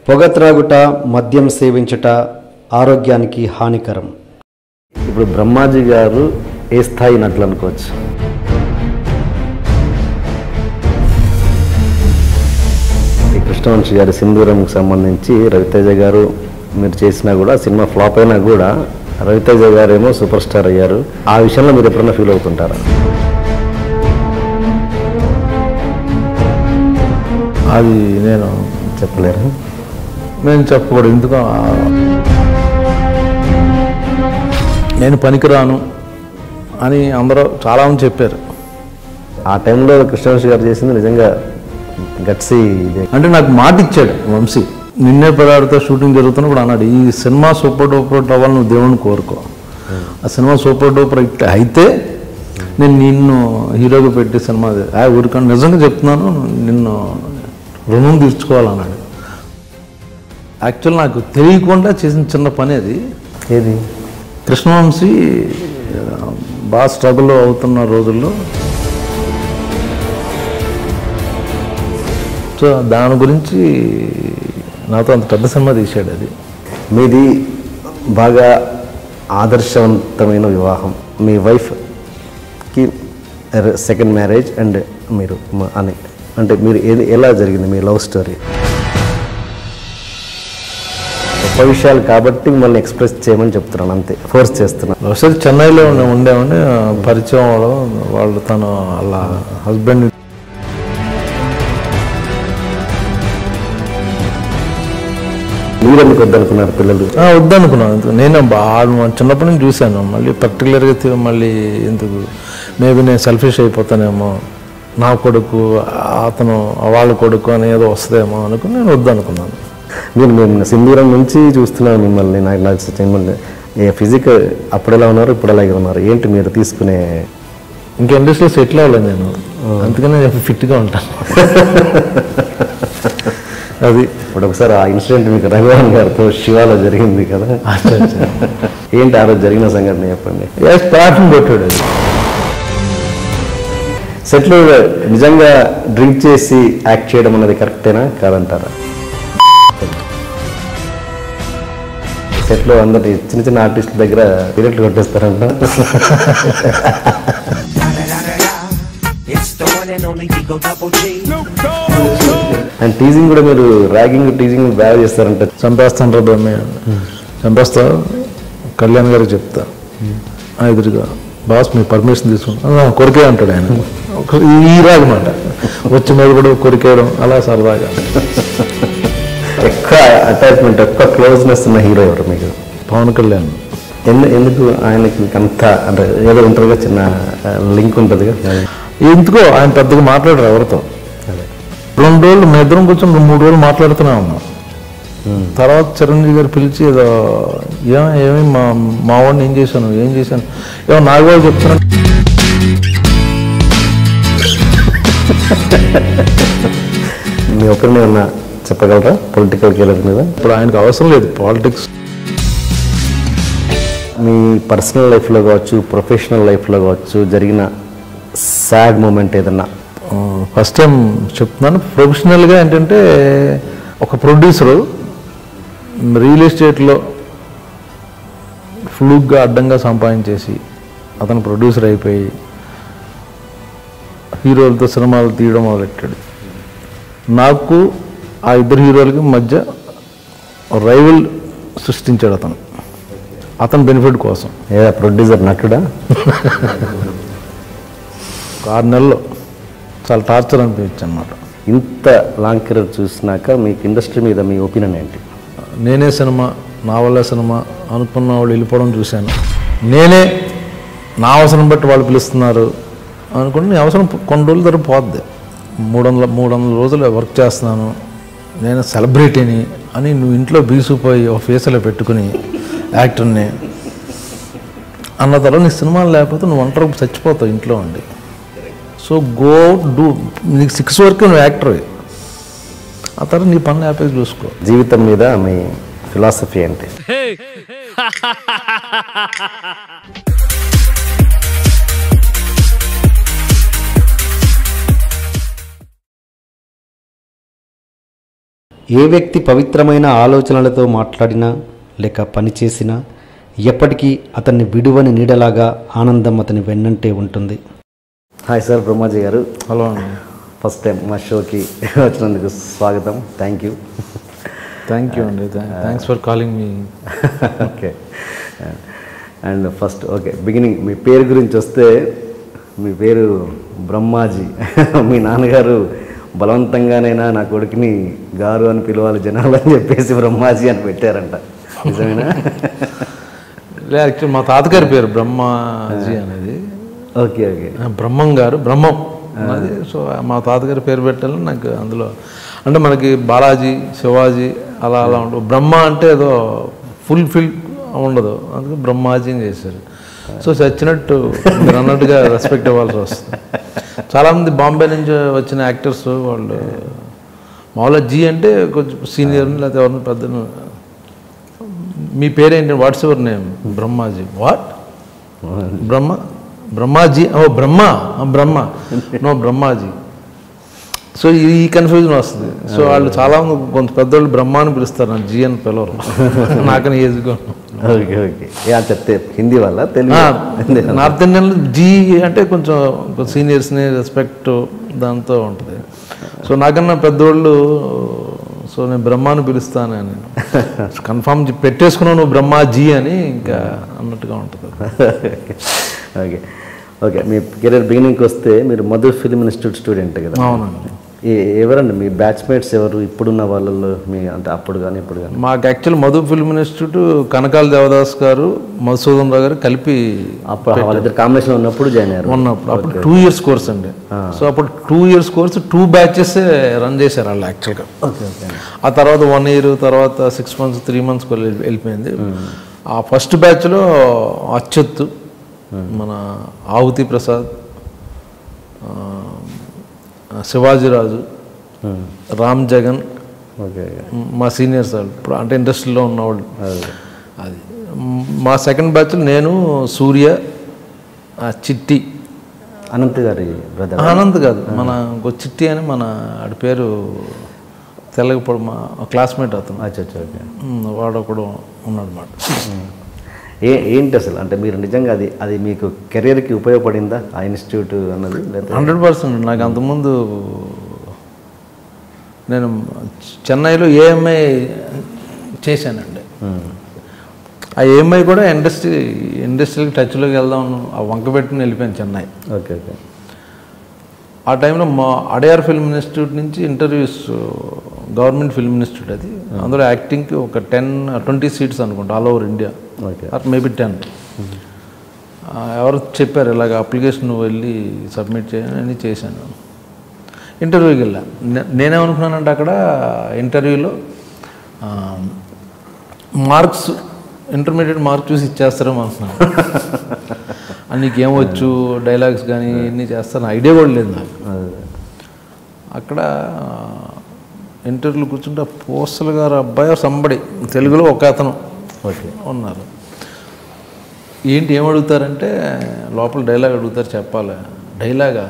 పొగ త్రాగుట, మద్యం సేవించుట ఆరోగ్యానికి హానికరం. ఇప్పుడు బ్రహ్మాజీ గారు ఏ స్థాయి నటులు అనుకోవచ్చు? ఈ కృష్ణవంశీ గారి సింధూరంకి సంబంధించి రవితేజ గారు మీరు చేసినా కూడా సినిమా ఫ్లాప్ అయినా కూడా రవితేజ గారు ఏమో సూపర్ స్టార్ అయ్యారు. ఆ విషయంలో మీరు ఎప్పుడైనా ఫీల్ అవుతుంటారా? అది నేను చెప్పలేరు, నేను చెప్పకూడదు. ఎందుకు నేను పనికిరాను అని అందరూ చాలామంది చెప్పారు. ఆ టైంలో కృష్ణవంశీ గారు చేసింది నిజంగా గట్సీ. అంటే నాకు మాట ఇచ్చాడు వంశీ. నిన్నే పదార్థ షూటింగ్ జరుగుతున్నప్పుడు అన్నాడు, ఈ సినిమా సూపర్ డూపర్ అవ్వాలి, నువ్వు దేవుని కోరుకో. ఆ సినిమా సూపర్ డూపర్ అయితే నేను నిన్ను హీరోగా పెట్టి సినిమా ఊరికన్నా నిజంగా చెప్తున్నాను, నిన్ను రుణం తీర్చుకోవాలన్నాడు. యాక్చువల్ నాకు తెలియకుండా చేసిన చిన్న పని అది. ఏది? కృష్ణవంశీ బాగా స్ట్రగుల్ అవుతున్న రోజుల్లో సో దాని గురించి నాతో అంత పెద్ద సినిమా తీశాడు. అది మీది బాగా ఆదర్శవంతమైన వివాహం. మీ వైఫ్కి సెకండ్ మ్యారేజ్ అండ్ మీరు అని అంటే మీరు ఎలా జరిగింది మీ లవ్ స్టోరీ? గొప్ప విషయాలు కాబట్టి మిమ్మల్ని ఎక్స్ప్రెస్ చేయమని చెప్తున్నాను, అంతే, ఫోర్స్ చేస్తున్నాను. ఒకసారి చెన్నైలో ఉండేవాడిని, పరిచయం వాళ్ళు తన వాళ్ళ హస్బెండ్. మీరు ఎందుకు వద్దనుకున్నారు? పిల్లలు వద్దనుకున్నాను. నేను బాగా చిన్నప్పటి నుంచి చూశాను. మళ్ళీ పర్టికులర్గా మళ్ళీ ఎందుకు, మేబీ నేను సెల్ఫిష్ అయిపోతానేమో, నా కొడుకు అతను వాళ్ళ కొడుకు అని ఏదో వస్తుందేమో అనుకుని నేను వద్దనుకున్నాను. మేము సింధూరం నుంచి చూస్తున్నాను మిమ్మల్ని. నాకు ఫిజిక్ అప్పుడు ఎలా ఉన్నారు, ఇప్పుడు అలాగే ఉన్నారు. ఏంటి మీరు తీసుకునే? ఇంకా ఇండస్ట్రీలో సెటిల్ అవ్వలేదు నేను, అందుకనే ఫిట్గా ఉంటాను. అది ఇప్పుడు ఒకసారి ఆ ఇన్సిడెంట్ మీకు రఘువరన్ గారితో శివాలో జరిగింది కదా, ఏంటి ఆ రోజు జరిగిన సంఘటన చెప్పండి. స్టార్టింగ్ పెట్టాడు. అది సెట్లో నిజంగా డ్రింక్ చేసి యాక్ట్ చేయడం అనేది కరెక్టేనా కాదంటారా? సెట్లో అందరి చిన్న చిన్న ఆర్టిస్టుల దగ్గర పీరియడ్లు కొట్టేస్తారంట. అండ్ టీజింగ్ కూడా మీరు ర్యాగింగ్ టీజింగ్ బాగా చేస్తారంట. చంపేస్తాను రా బొమ్మ, చంపేస్తా, కళ్యాణ్ గారికి చెప్తా ఎదురుగా, బాస్ మీ పర్మిషన్ తీసుకుంటా, కొరికే అంటాడు ఆయన. ఈ రాగమాట వచ్చి మీద కూడా కొరికేయడం, అలా సరదాగా. ఎక్కువ అటాచ్మెంట్, ఎక్కువ క్లోజ్నెస్ ఉన్న హీరో ఎవరు మీకు? పవన్ కళ్యాణ్. ఎందుకు ఆయనకి అంత అంటే ఏదో ఉంటుందిగా, చిన్న లింక్ ఉంటుంది కదా? ఎందుకో ఆయన పెద్దగా మాట్లాడరు ఎవరితో. 2 రోజులు మేము ఇద్దరం కూర్చొని 3 రోజులు మాట్లాడుతూనే ఉన్నాం. తర్వాత చిరంజీవి గారు పిలిచి ఏదో ఏమి మా వాడిని ఏం చేశాను ఏమో నాగబాబు చెప్తున్నాను. మీ ఒపీనియన్ ఏమన్నా చెప్పగలరా పొలిటికల్ కెరీర్ మీద? ఇప్పుడు ఆయనకు అవసరం లేదు పాలిటిక్స్. మీ పర్సనల్ లైఫ్లో కావచ్చు, ప్రొఫెషనల్ లైఫ్లో కావచ్చు జరిగిన సాడ్ మూమెంట్ ఏదన్నా? ఫస్ట్ టైం చెప్తున్నాను. ప్రొఫెషనల్గా ఏంటంటే, ఒక ప్రొడ్యూసరు రియల్ ఎస్టేట్లో ఫ్లూక్గా అడ్డంగా సంపాదించేసి అతను ప్రొడ్యూసర్ అయిపోయి హీరోలతో సినిమాలు తీయడం మొదలెట్టాడు. నాకు ఆ ఇద్దరు హీరోలకి మధ్య రైవల్ సృష్టించాడు అతను బెనిఫిట్ కోసం. ప్రొడ్యూసర్ నటుడా? 6 నెలల్లో చాలా టార్చర్ అనిపించు అనమాట. ఇంత లాంగ్ కెరీర్ చూసినాక మీకు ఇండస్ట్రీ మీద మీ ఒపీనియన్ ఏంటి? నేనే సినిమా, నా వల్లే సినిమా అనుకున్న వాళ్ళు వెళ్ళిపోవడం చూశాను. నేనే నా అవసరం బట్టి వాళ్ళు పిలుస్తున్నారు అనుకుంటే, నీ అవసరం కొన్ని రోజుల తర్వాత పోద్ది. 300 రోజులు వర్క్ చేస్తున్నాను, నేను సెలబ్రిటీని అని నువ్వు ఇంట్లో బీసుకుపోయి ఒక ఫేస్లో పెట్టుకుని యాక్టర్ని అన్న తర్వాత నీ సినిమాలు లేకపోతే నువ్వు ఒంటరి చచ్చిపోతావు ఇంట్లో ఉండి. సో గో డూ, నీకు 6 వరకు నువ్వు యాక్టర్, ఆ తర్వాత నీ పనులు హ్యాపీగా చూసుకో. జీవితం మీద మీ ఫిలాసఫీ ఏంటి? ఏ వ్యక్తి పవిత్రమైన ఆలోచనలతో మాట్లాడినా లేక పనిచేసినా ఎప్పటికీ అతన్ని విడువని నీడలాగా ఆనందం అతని వెన్నంటే ఉంటుంది. హాయ్ సార్, బ్రహ్మాజీ గారు. హలో అండి. ఫస్ట్ టైం మా షోకి వచ్చినందుకు స్వాగతం. థ్యాంక్ యూ అండి. థ్యాంక్స్ ఫర్ కాలింగ్ మీ. ఓకే. అండ్ ఫస్ట్ బిగినింగ్ మీ పేరు గురించి వస్తే, మీ పేరు బ్రహ్మాజీ. మీ నాన్నగారు బలవంతంగానైనా నా కొడుకుని గారు అని పిలవాలి జనాలు అని చెప్పేసి బ్రహ్మాజీ అని పెట్టారంట, నిజమేనా? యాక్చువల్ మా తాతగారి పేరు బ్రహ్మాజీ అనేది. ఓకే. బ్రహ్మం గారు, బ్రహ్మం అది. సో మా తాతగారి పేరు పెట్టాలని నాకు అందులో అంటే మనకి బాలాజీ, శివాజీ అలా ఉండవు. బ్రహ్మ అంటే ఏదో ఫుల్ఫిల్ ఉండదు, అందుకే బ్రహ్మాజీ అని చేశారు. సో చచ్చినట్టు మీరు అన్నట్టుగా రెస్పెక్ట్ ఇవ్వాల్సి వస్తుంది. చాలామంది బాంబే నుంచి వచ్చిన యాక్టర్స్ వాళ్ళు మామూలుగా జీ అంటే కొంచెం సీనియర్ని లేకపోతే ఎవరిని పెద్దను, మీ పేరేంటి, what's your name? Brahmaji. What? Brahmaji? Oh Brahma no Brahmaji. So ఈ కన్ఫ్యూజన్ వస్తుంది. సో వాళ్ళు చాలామంది కొంత పెద్దవాళ్ళు బ్రహ్మ అని పిలుస్తారు, నాకు జీ అని పిలవరు. నాకని ఏజ్గా. ఓకే. చెప్తే హిందీ వల్ల తెలుగు నార్త్ ఇండియన్లో జీ అంటే కొంచెం సీనియర్స్ని రెస్పెక్ట్ దాంతో ఉంటుంది. సో నాకన్నా పెద్దవాళ్ళు, సో నేను బ్రహ్మాను పిలుస్తాను అని కన్ఫామ్ పెట్టేసుకున్నావు నువ్వు బ్రహ్మాజీ అని ఇంకా అన్నట్టుగా ఉంటుంది. ఓకే. మీ కెరీర్ బిగినింగ్కి వస్తే మీరు మధు ఫిల్మ్ ఇన్స్టిట్యూట్ స్టూడెంట్ కదా? అవునండి. ఎవరండి మీ బ్యాచ్మేట్స్ ఎవరు ఇప్పుడున్న వాళ్ళలో, మీ అంటే అప్పుడు కానీ ఇప్పుడు కానీ? మాకు actual Madhu film institute Kanakala Devadas garu, Madhusudan రావు గారు కలిపి అప్పుడు వాళ్ళిద్దరు కాంబినేషన్ ఉన్నప్పుడు జాయిన్ అయ్యారు. అప్పుడు 2 years కోర్స్ అండి. సో అప్పుడు 2 years కోర్స్ 2 batches రన్ చేశారు వాళ్ళు యాక్చువల్గా. ఆ తర్వాత 1 year, తర్వాత 6 months 3 months వెళ్ళిపోయింది. ఆ ఫస్ట్ బ్యాచ్లో అచ్యుత్, మన ఆహుతి ప్రసాద్, శివాజీరాజు, రామ్ జగన్, మా సీనియర్స్ వాళ్ళు ఇప్పుడు అంటే ఇండస్ట్రీలో ఉన్నవాళ్ళు. అది మా సెకండ్ బ్యాచ్లో నేను, సూర్య, చిట్టి, అనంత్ గారి బ్రదర్. అనంత్ కాదు, మన ఇంకో చిట్టి అని మన ఆడి పేరు తెల్లగపడు, మా క్లాస్మేట్ అతను. వాడు ఒకడు ఉన్నాడు మాట. ఏంటి అసలు అంటే మీరు నిజంగా అది మీకు కెరీర్కి ఉపయోగపడిందా ఆ ఇన్స్టిట్యూట్ అన్నది? 100%. నాకు అంతకుముందు నేను చెన్నైలో ఏఎంఐ చేశానండి. ఆ ఏఎంఐ కూడా ఇండస్ట్రీకి టచ్లోకి వెళ్దాం ఆ వంక పెట్టుకుని వెళ్ళిపోయాను చెన్నై. ఓకే. ఆ టైంలో మా అడయార్ ఫిల్మ్ ఇన్స్టిట్యూట్ నుంచి ఇంటర్వ్యూస్, గవర్నమెంట్ ఫిల్మ్ ఇన్స్టిట్యూట్ అది, అందులో యాక్టింగ్కి ఒక 10-20 seats అనుకుంటా all over India, or maybe 10. ఎవరు చెప్పారు ఇలాగ అప్లికేషన్ వెళ్ళి సబ్మిట్ చేయని చేశాను. ఇంటర్వ్యూకి వెళ్ళా. నేనేమనుకున్నానంటే అక్కడ ఇంటర్వ్యూలో మార్క్స్, ఇంటర్మీడియట్ మార్క్స్ చూసి ఇచ్చేస్తారేమో అనుకున్నాను. నీకేమొచ్చు, డైలాగ్స్ కానీ ఇన్ని చేస్తాను ఐడియా కూడా లేదు నాకు. అక్కడ ఇంటర్వ్యూలు కూర్చుంటే పోస్టల్ గారు అబ్బాయి సంబడి తెలుగులో ఒక అతను ఉన్నారు. ఏంటి ఏం అడుగుతారంటే లోపల డైలాగ్ అడుగుతారు, చెప్పాలి. డైలాగా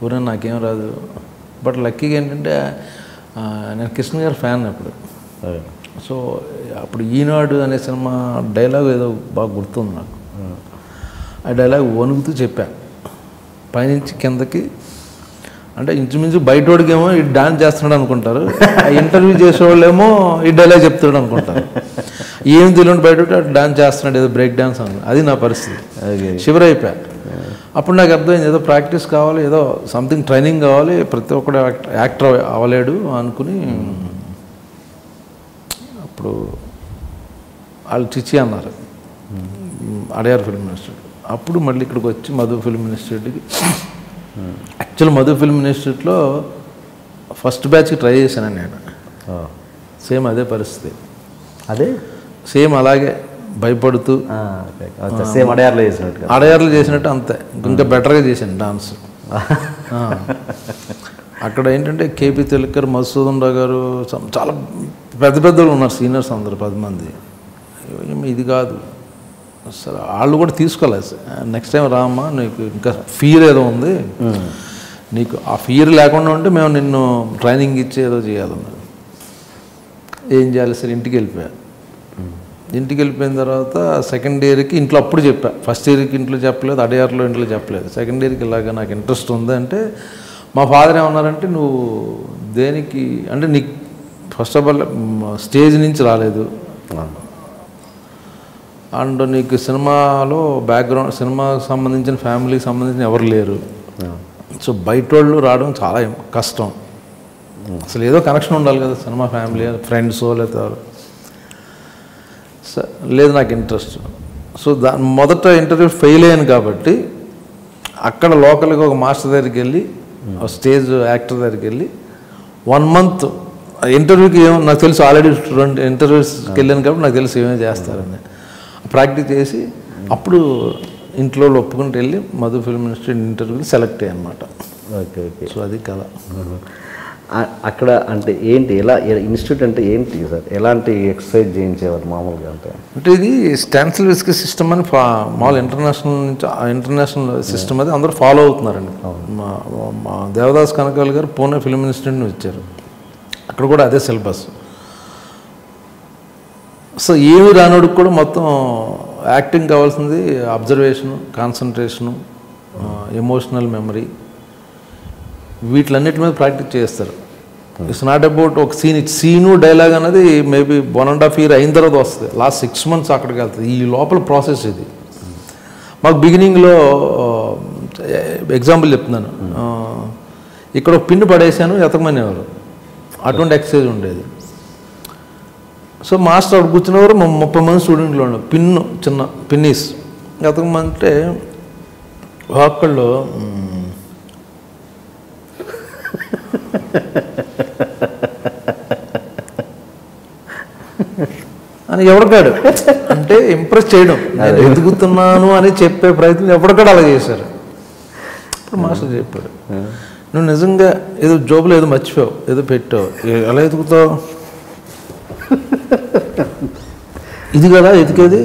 ఊరే నాకేం రాదు. బట్ లక్కీగా ఏంటంటే నేను కృష్ణ గారి ఫ్యాన్ అప్పుడు. సో అప్పుడు ఈనాడు అనే సినిమా డైలాగ్ ఏదో బాగా గుర్తుంది నాకు. ఆ డైలాగ్ వణుకుతూ చెప్పాను పైనుంచి కిందకి. అంటే ఇంచుమించు బయటోడికేమో ఈ డాన్స్ చేస్తున్నాడు అనుకుంటారు, ఆ ఇంటర్వ్యూ చేసేవాళ్ళేమో ఈ డైలాగ్ చెప్తాడు అనుకుంటారు. ఏం తెలియని బయట డాన్స్ చేస్తున్నాడు, ఏదో బ్రేక్ డాన్స్ అని. అది నా పరిస్థితి. షివర్ అయిపోయా. అప్పుడు నాకు అర్థమైంది ఏదో ప్రాక్టీస్ కావాలి, ఏదో సంథింగ్ ట్రైనింగ్ కావాలి, ప్రతి ఒక్కడు యాక్టర్ అవ్వలేడు అనుకుని అప్పుడు వాళ్ళు చిచ్చి అన్నారు అడయార్ ఫిల్మ్ ఇన్స్టిట్యూట్. అప్పుడు మళ్ళీ ఇక్కడికి వచ్చి మధు ఫిల్మ్ ఇన్స్టిట్యూట్కి. యాక్చువల్ మధు ఫిల్మ్ ఇన్స్టిట్యూట్లో ఫస్ట్ బ్యాచ్కి ట్రై చేశాను నేను. సేమ్ అదే పరిస్థితి, అదే సేమ్ అలాగే భయపడుతూ సేమ్ అడయార్లో చేసినట్టు అంతే, ఇంకా బెటర్గా చేశాను డాన్స్. అక్కడ ఏంటంటే కేపీ తెలకర్, మధుసూదన్ రావు గారు, చాలా పెద్ద పెద్దలు ఉన్నారు, సీనియర్స్ అందరు 10 మంది. ఇది కాదు అసలు, వాళ్ళు కూడా తీసుకోలేదు. నెక్స్ట్ టైం రామ్మా, నీకు ఇంకా ఫీర్ ఏదో ఉంది, నీకు ఆ ఫీర్ లేకుండా ఉంటే మేము నిన్ను ట్రైనింగ్ ఇచ్చి ఏదో చేయాలన్నారు. ఏం చేయాలి సార్ ఇంటికి వెళ్ళిపోయా. ఇంటికి వెళ్ళిపోయిన తర్వాత సెకండ్ ఇయర్కి ఇంట్లో అప్పుడు చెప్పా. ఫస్ట్ ఇయర్కి ఇంట్లో చెప్పలేదు, అడయార్లో ఇంట్లో చెప్పలేదు. సెకండ్ ఇయర్కి ఇలాగా నాకు ఇంట్రెస్ట్ ఉంది అంటే మా ఫాదర్ ఏమన్నారంటే నువ్వు దేనికి అంటే నీకు ఫస్ట్ ఆఫ్ ఆల్ స్టేజ్ నుంచి రాలేదు అండ్ నీకు సినిమాలో బ్యాక్గ్రౌండ్ సినిమాకి సంబంధించిన ఫ్యామిలీకి సంబంధించిన ఎవరు లేరు. సో బయట వాళ్ళు రావడం చాలా కష్టం. అసలు ఏదో కనెక్షన్ ఉండాలి కదా సినిమా ఫ్యామిలీ ఫ్రెండ్స్ లేకపోతే లేదు నాకు ఇంట్రెస్ట్. సో మొదట ఇంటర్వ్యూ ఫెయిల్ అయ్యాను కాబట్టి అక్కడ లోకల్గా ఒక మాస్టర్ దగ్గరికి వెళ్ళి స్టేజ్ యాక్టర్ దగ్గరికి వెళ్ళి 1 month ఇంటర్వ్యూకి ఏమో నాకు తెలుసు ఆల్రెడీ 2 ఇంటర్వ్యూస్కి వెళ్ళాను కాబట్టి నాకు తెలుసు ఏమేమి చేస్తారని ప్రాక్టీస్ చేసి అప్పుడు ఇంట్లో ఒప్పుకుంటూ వెళ్ళి మధు ఫిల్మ్ ఇన్స్టిట్యూట్ ఇంటర్వ్యూకి సెలెక్ట్ అయ్యాను అనమాట. Okay okay. సో అది కథ. అక్కడ అంటే ఏంటి ఎలా ఇన్స్టిట్యూట్ అంటే ఏంటి సార్, ఎలాంటి ఎక్సర్సైజ్ చేయించేవారు మామూలుగా? అంటే ఇది స్టాన్సిల్ విస్కీ సిస్టమ్ అని మామూలు ఇంటర్నేషనల్ సిస్టమ్ అది అందరూ ఫాలో అవుతున్నారండి. మా దేవదాస్ కనకాల్ గారు పూణే ఫిల్మ్ ఇన్స్టిట్యూట్ నుంచి వచ్చారు, అక్కడ కూడా అదే సిలబస్. సో ఏమి రానోడికి కూడా మొత్తం యాక్టింగ్ కావాల్సింది అబ్జర్వేషను, కాన్సన్ట్రేషను, ఎమోషనల్ మెమరీ, వీటిలన్నిటి మీద ప్రాక్టీస్ చేస్తారు. ఇట్స్ నాట్ అబౌట్ ఒక సీను డైలాగ్ అనేది మేబీ 1.5 year అయిన తర్వాత వస్తుంది. లాస్ట్ 6 months అక్కడికి వెళ్తుంది. ఈ లోపల ప్రాసెస్ ఇది. మాకు బిగినింగ్లో ఎగ్జాంపుల్ చెప్తున్నాను, ఇక్కడ ఒక పిన్ను పడేసాను ఎతకమనేవారు, అటువంటి ఎక్సర్సైజ్ ఉండేది. సో మాస్టర్ అక్కడ కూర్చున్నవారు 30 మంది స్టూడెంట్లు ఉన్నారు, పిన్ను చిన్న పిన్నీస్ ఎతకమంటే ఒక్కళ్ళు అని ఎవరికాడు అంటే ఇంప్రెస్ చేయడం, నేను ఎదుగుతున్నాను అని చెప్పే ప్రయత్నం ఎవరికాడు అలా చేశారు. ఇప్పుడు మాస్టర్ చెప్పాడు, నువ్వు నిజంగా ఏదో జోబులో ఏదో మర్చిపోయావు, ఏదో పెట్టావు, ఎలా ఎదుగుతావు, ఇది కదా ఎతికేది,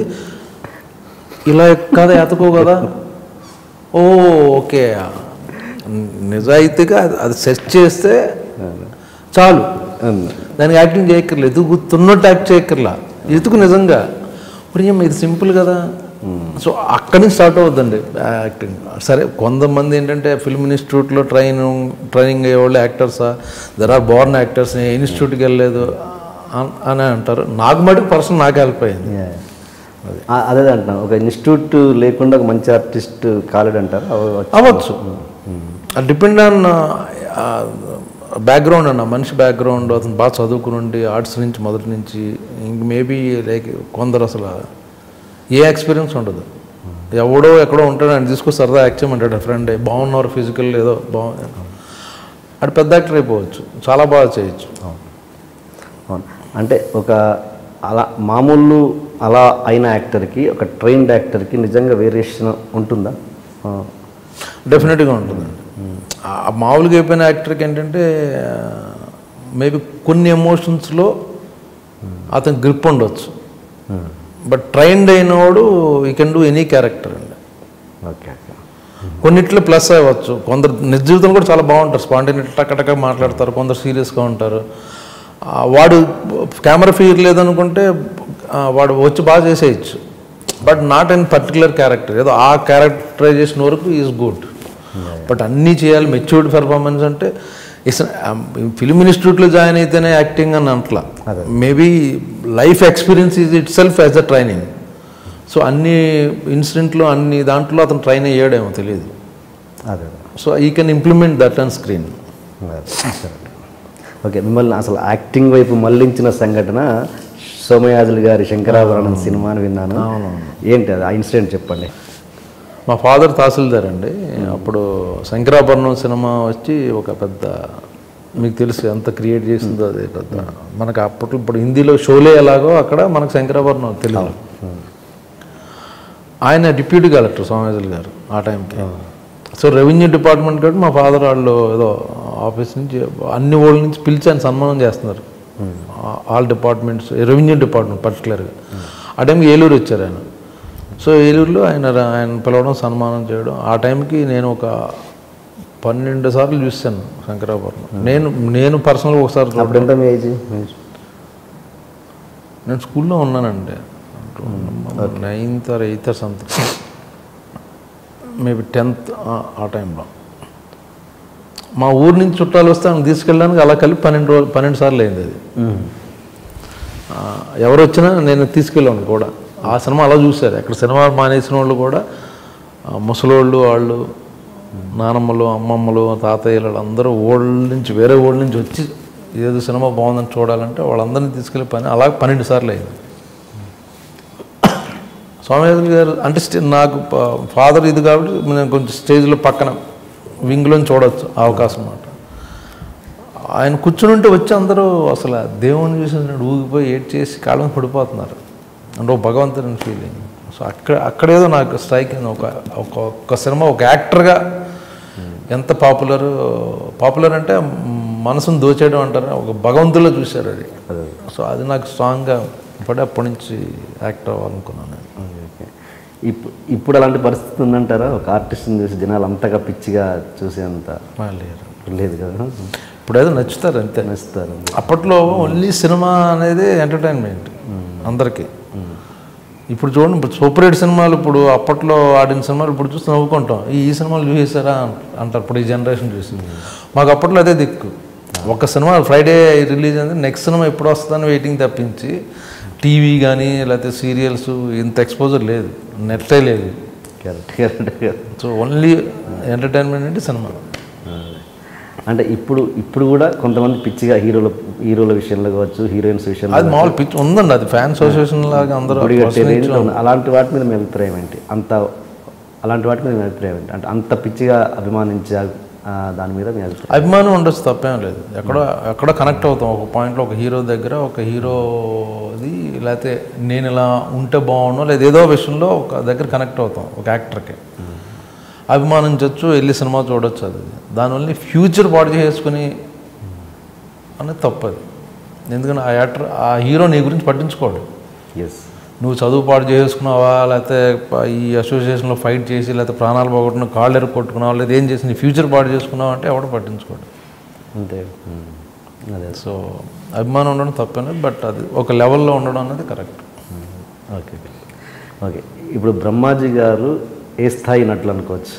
ఇలా కదా ఎతకో కదా, ఓ ఓకే నిజాయితీగా అది సెర్చ్ చేస్తే చాలు, దానికి యాక్టింగ్ చేయక్కర్లేదు, ఎదుగుతున్నట్టు యాక్ట్ చేయక్కర్లా, ఎతుకు నిజంగా. ఇప్పుడు ఇది సింపుల్ కదా. సో అక్కడి నుంచి స్టార్ట్ అవుతుందండి యాక్టింగ్. సరే కొంతమంది ఏంటంటే ఫిల్మ్ ఇన్స్టిట్యూట్లో ట్రైనింగ్ అయ్యేవాళ్ళు యాక్టర్సా, దర్ ఆర్ బోర్న్ యాక్టర్స్, ఇన్స్టిట్యూట్కి వెళ్ళలేదు అని అంటారు. నాకు మటుకు పర్సన్ నాకు హెల్ప్ అయింది. అదే అంటున్నాను, ఒక ఇన్స్టిట్యూట్ లేకుండా ఒక మంచి ఆర్టిస్ట్ కాలేడంటారు, అవ్వచ్చు. డిపెండ్ ఆన్ బ్యాక్గ్రౌండ్ అన్న మనిషి బ్యాక్గ్రౌండ్, అతను బాగా చదువుకుని ఉండి ఆర్ట్స్ నుంచి మొదటి నుంచి ఇంక మేబీ లైక్ కొందరు అసలు ఏ ఎక్స్పీరియన్స్ ఉండదు, ఎవడో ఎక్కడో ఉంటాడు అని తీసుకొని సరదా యాక్ట్ చేయమంటాడు ఫ్రెండ్, బాగున్నారు ఫిజికల్ ఏదో బాగుంది, అటు పెద్ద యాక్టర్ అయిపోవచ్చు, చాలా బాగా చేయొచ్చు. అవును. అంటే ఒక అలా మామూలు అలా అయిన యాక్టర్కి ఒక ట్రైన్డ్ యాక్టర్కి నిజంగా వేరియేషన్ ఉంటుందా? డెఫినెట్గా ఉంటుందండి. మామూలుగా అయిపోయిన యాక్టర్కి ఏంటంటే మేబీ కొన్ని ఎమోషన్స్లో అతను గ్రిప్ ఉండొచ్చు, బట్ ట్రైన్డ్ అయినవాడు you can do any character అండి. Okay okay. కొన్నిట్లో ప్లస్ అవ్వచ్చు, కొందరు నిజ జీవితం కూడా చాలా బాగుంటారు, స్పాంటేనియస్ టక్క మాట్లాడతారు, కొందరు సీరియస్గా ఉంటారు. వాడు కెమెరా ఫియర్ లేదనుకుంటే వాడు వచ్చి బాగా చేసేయచ్చు, but not in particular character, ఏదో ఆ క్యారెక్టరైజేషన్ వరకు ఈజ్ గుడ్. బట్ అన్నీ చేయాలి, మెచ్యూర్డ్ పెర్ఫార్మెన్స్ అంటే ఫిల్మ్ ఇన్స్టిట్యూట్లో జాయిన్ అయితేనే యాక్టింగ్ అని అంటలా, maybe life experience is itself as a training. So అన్ని ఇన్సిడెంట్లో అన్ని దాంట్లో అతను ట్రైన్ అయ్యాడేమో తెలియదు. అదే. సో ఈ can implement that on screen. Okay. మిమ్మల్ని అసలు యాక్టింగ్ వైపు మళ్లించిన సంఘటన సోమయాజులు గారి శంకరాభరణం సినిమాని విన్నాను. ఏంటి అది, ఆ ఇన్సిడెంట్ చెప్పండి. మా ఫాదర్ తహసీల్దార్ అండి. అప్పుడు శంకరాభరణం సినిమా వచ్చి ఒక పెద్ద, మీకు తెలుసు ఎంత క్రియేట్ చేసిందో అది పెద్ద, మనకు అప్పట్లో ఇప్పుడు హిందీలో షోలే ఎలాగో అక్కడ మనకు శంకరాభరణం తెలుగు. ఆయన డిప్యూటీ కలెక్టర్ సోమయాజులు గారు ఆ టైంకి. సో రెవెన్యూ డిపార్ట్మెంట్ కాబట్టి మా ఫాదర్ వాళ్ళు ఏదో ఆఫీస్ నుంచి అన్ని ఊళ్ళ నుంచి పిలిచి ఆయన సన్మానం చేస్తున్నారు, ఆల్ డిపార్ట్మెంట్స్, రెవెన్యూ డిపార్ట్మెంట్ పర్టికులర్గా. ఆ టైంకి ఏలూరు వచ్చారు ఆయన. సో ఏలూరులో ఆయన పిలవడం, సన్మానం చేయడం. ఆ టైంకి నేను ఒక 12 సార్లు చూశాను శంకరాభరణం. నేను పర్సనల్గా ఒకసారి. అప్పుడు ఎంత మీ ఏజ్? నేను స్కూల్లో ఉన్నానండి, 9th or 8th or something, maybe 10th ఆ టైంలో. మా ఊరి నుంచి చుట్టాలు వస్తే ఆమెను తీసుకెళ్ళడానికి అలా కలిపి 12 సార్లు అయింది అది. ఎవరు వచ్చినా నేను తీసుకెళ్ళాను కూడా. ఆ సినిమా అలా చూశారు. అక్కడ సినిమా మానేసిన వాళ్ళు కూడా ముసలోళ్ళు, వాళ్ళు నానమ్మలు, అమ్మమ్మలు, తాతయ్యలు అందరూ వేరే ఊళ్ళ నుంచి వచ్చి ఏదో సినిమా బాగుందని చూడాలంటే వాళ్ళందరినీ తీసుకెళ్ళి అలా 12 సార్లు అయింది. స్వామినాథన్ గారు అంటే నాకు ఫాదర్ ఇది కాబట్టి నేను కొంచెం స్టేజ్లో పక్కన వింగ్లో చూడవచ్చు అవకాశం అన్నమాట. ఆయన కూర్చుని ఉంటే వచ్చి అందరూ అసలు దేవుని చూసి ఊగిపోయి ఏడ్ చేసి కాళ్ళ మీద పడిపోతున్నారు. అంటే ఒక భగవంతుని ఫీలింగ్. సో అక్కడేదో నాకు స్ట్రైక్ అయింది. ఒక సినిమా ఒక యాక్టర్గా ఎంత పాపులర్ అంటే మనసును దోచేయడం అంటారు, ఒక భగవంతుల్లో చూశారు అది. సో అది నాకు స్ట్రాంగ్గా అప్పటి నుంచి యాక్ట్ అవ్వాలనుకున్నాను. ఇప్పుడు అలాంటి పరిస్థితి ఉందంటారా? ఒక ఆర్టిస్ట్ని చూసి జనాలు అంతగా పిచ్చిగా చూసేంత లేదు కదా. ఇప్పుడు ఏదో నచ్చుతారు, అంతే నచ్చుతారు. అప్పట్లో ఓన్లీ సినిమా అనేది ఎంటర్టైన్మెంట్ అందరికీ. ఇప్పుడు చూడండి, ఇప్పుడు సూపర్ హిట్ సినిమాలు, ఇప్పుడు అప్పట్లో ఆడిన సినిమాలు ఇప్పుడు చూసి నవ్వుకుంటాం. ఈ సినిమాలు చూసేసారా అంటారు ఇప్పుడు ఈ జనరేషన్ చూసి. మాకు అప్పట్లో అదే దిక్కు. ఒక సినిమా ఫ్రైడే రిలీజ్ అయింది, నెక్స్ట్ సినిమా ఎప్పుడు వస్తుందని వెయిటింగ్ తప్పించి టీవీ కానీ లేకపోతే సీరియల్స్ ఇంత ఎక్స్పోజర్ లేదు, నెట్టే లేదు. సో ఓన్లీ ఎంటర్టైన్మెంట్ అంటే సినిమా. అంటే ఇప్పుడు కూడా కొంతమంది పిచ్చిగా హీరోల విషయంలో కావచ్చు, హీరోయిన్స్ విషయంలో అది మామూలు పిచ్చి ఉందండి. అది ఫ్యాన్ అసోసియేషన్ లాగా అందరూ అలాంటి వాటి మీద మీ అభిప్రాయం ఏంటి? అలాంటి వాటి మీద మీ అభిప్రాయం ఏంటి? అంటే అంత పిచ్చిగా అభిమానించే దాని మీద మీ అభిమానం ఉండొచ్చు, తప్పేం లేదు. ఎక్కడో కనెక్ట్ అవుతాం ఒక పాయింట్లో, ఒక హీరో దగ్గర, ఒక హీరోది లేకపోతే నేను ఇలా ఉంటే బాగుండు లేదా ఏదో విషయంలో ఒక దగ్గర కనెక్ట్ అవుతాం ఒక యాక్టర్కి. అభిమానించవచ్చు, వెళ్ళి సినిమా చూడొచ్చు. అది దానివల్ల ఫ్యూచర్ పాడు చేసుకుని అనేది తప్పది. ఎందుకంటే ఆ హీరో నీ గురించి పట్టించుకోడు. ఎస్, నువ్వు చదువు పాడు చేసుకున్నావా, లేకపోతే ఈ అసోసియేషన్లో ఫైట్ చేసి, లేకపోతే ప్రాణాలు పోగొట్టుకున్న కాళ్ళు ఎరుగు కొట్టుకున్నావా, లేదా ఏం చేసి నీ ఫ్యూచర్ పాడు చేసుకున్నావు అంటే ఎవడో పట్టించుకోడు. అంతే. అదే. సో అభిమానం ఉండడం తప్పేనా, బట్ అది ఒక లెవెల్లో ఉండడం అనేది కరెక్ట్. Okay okay. ఇప్పుడు బ్రహ్మాజీ గారు ఏ స్థాయి నటులు అనుకోవచ్చు?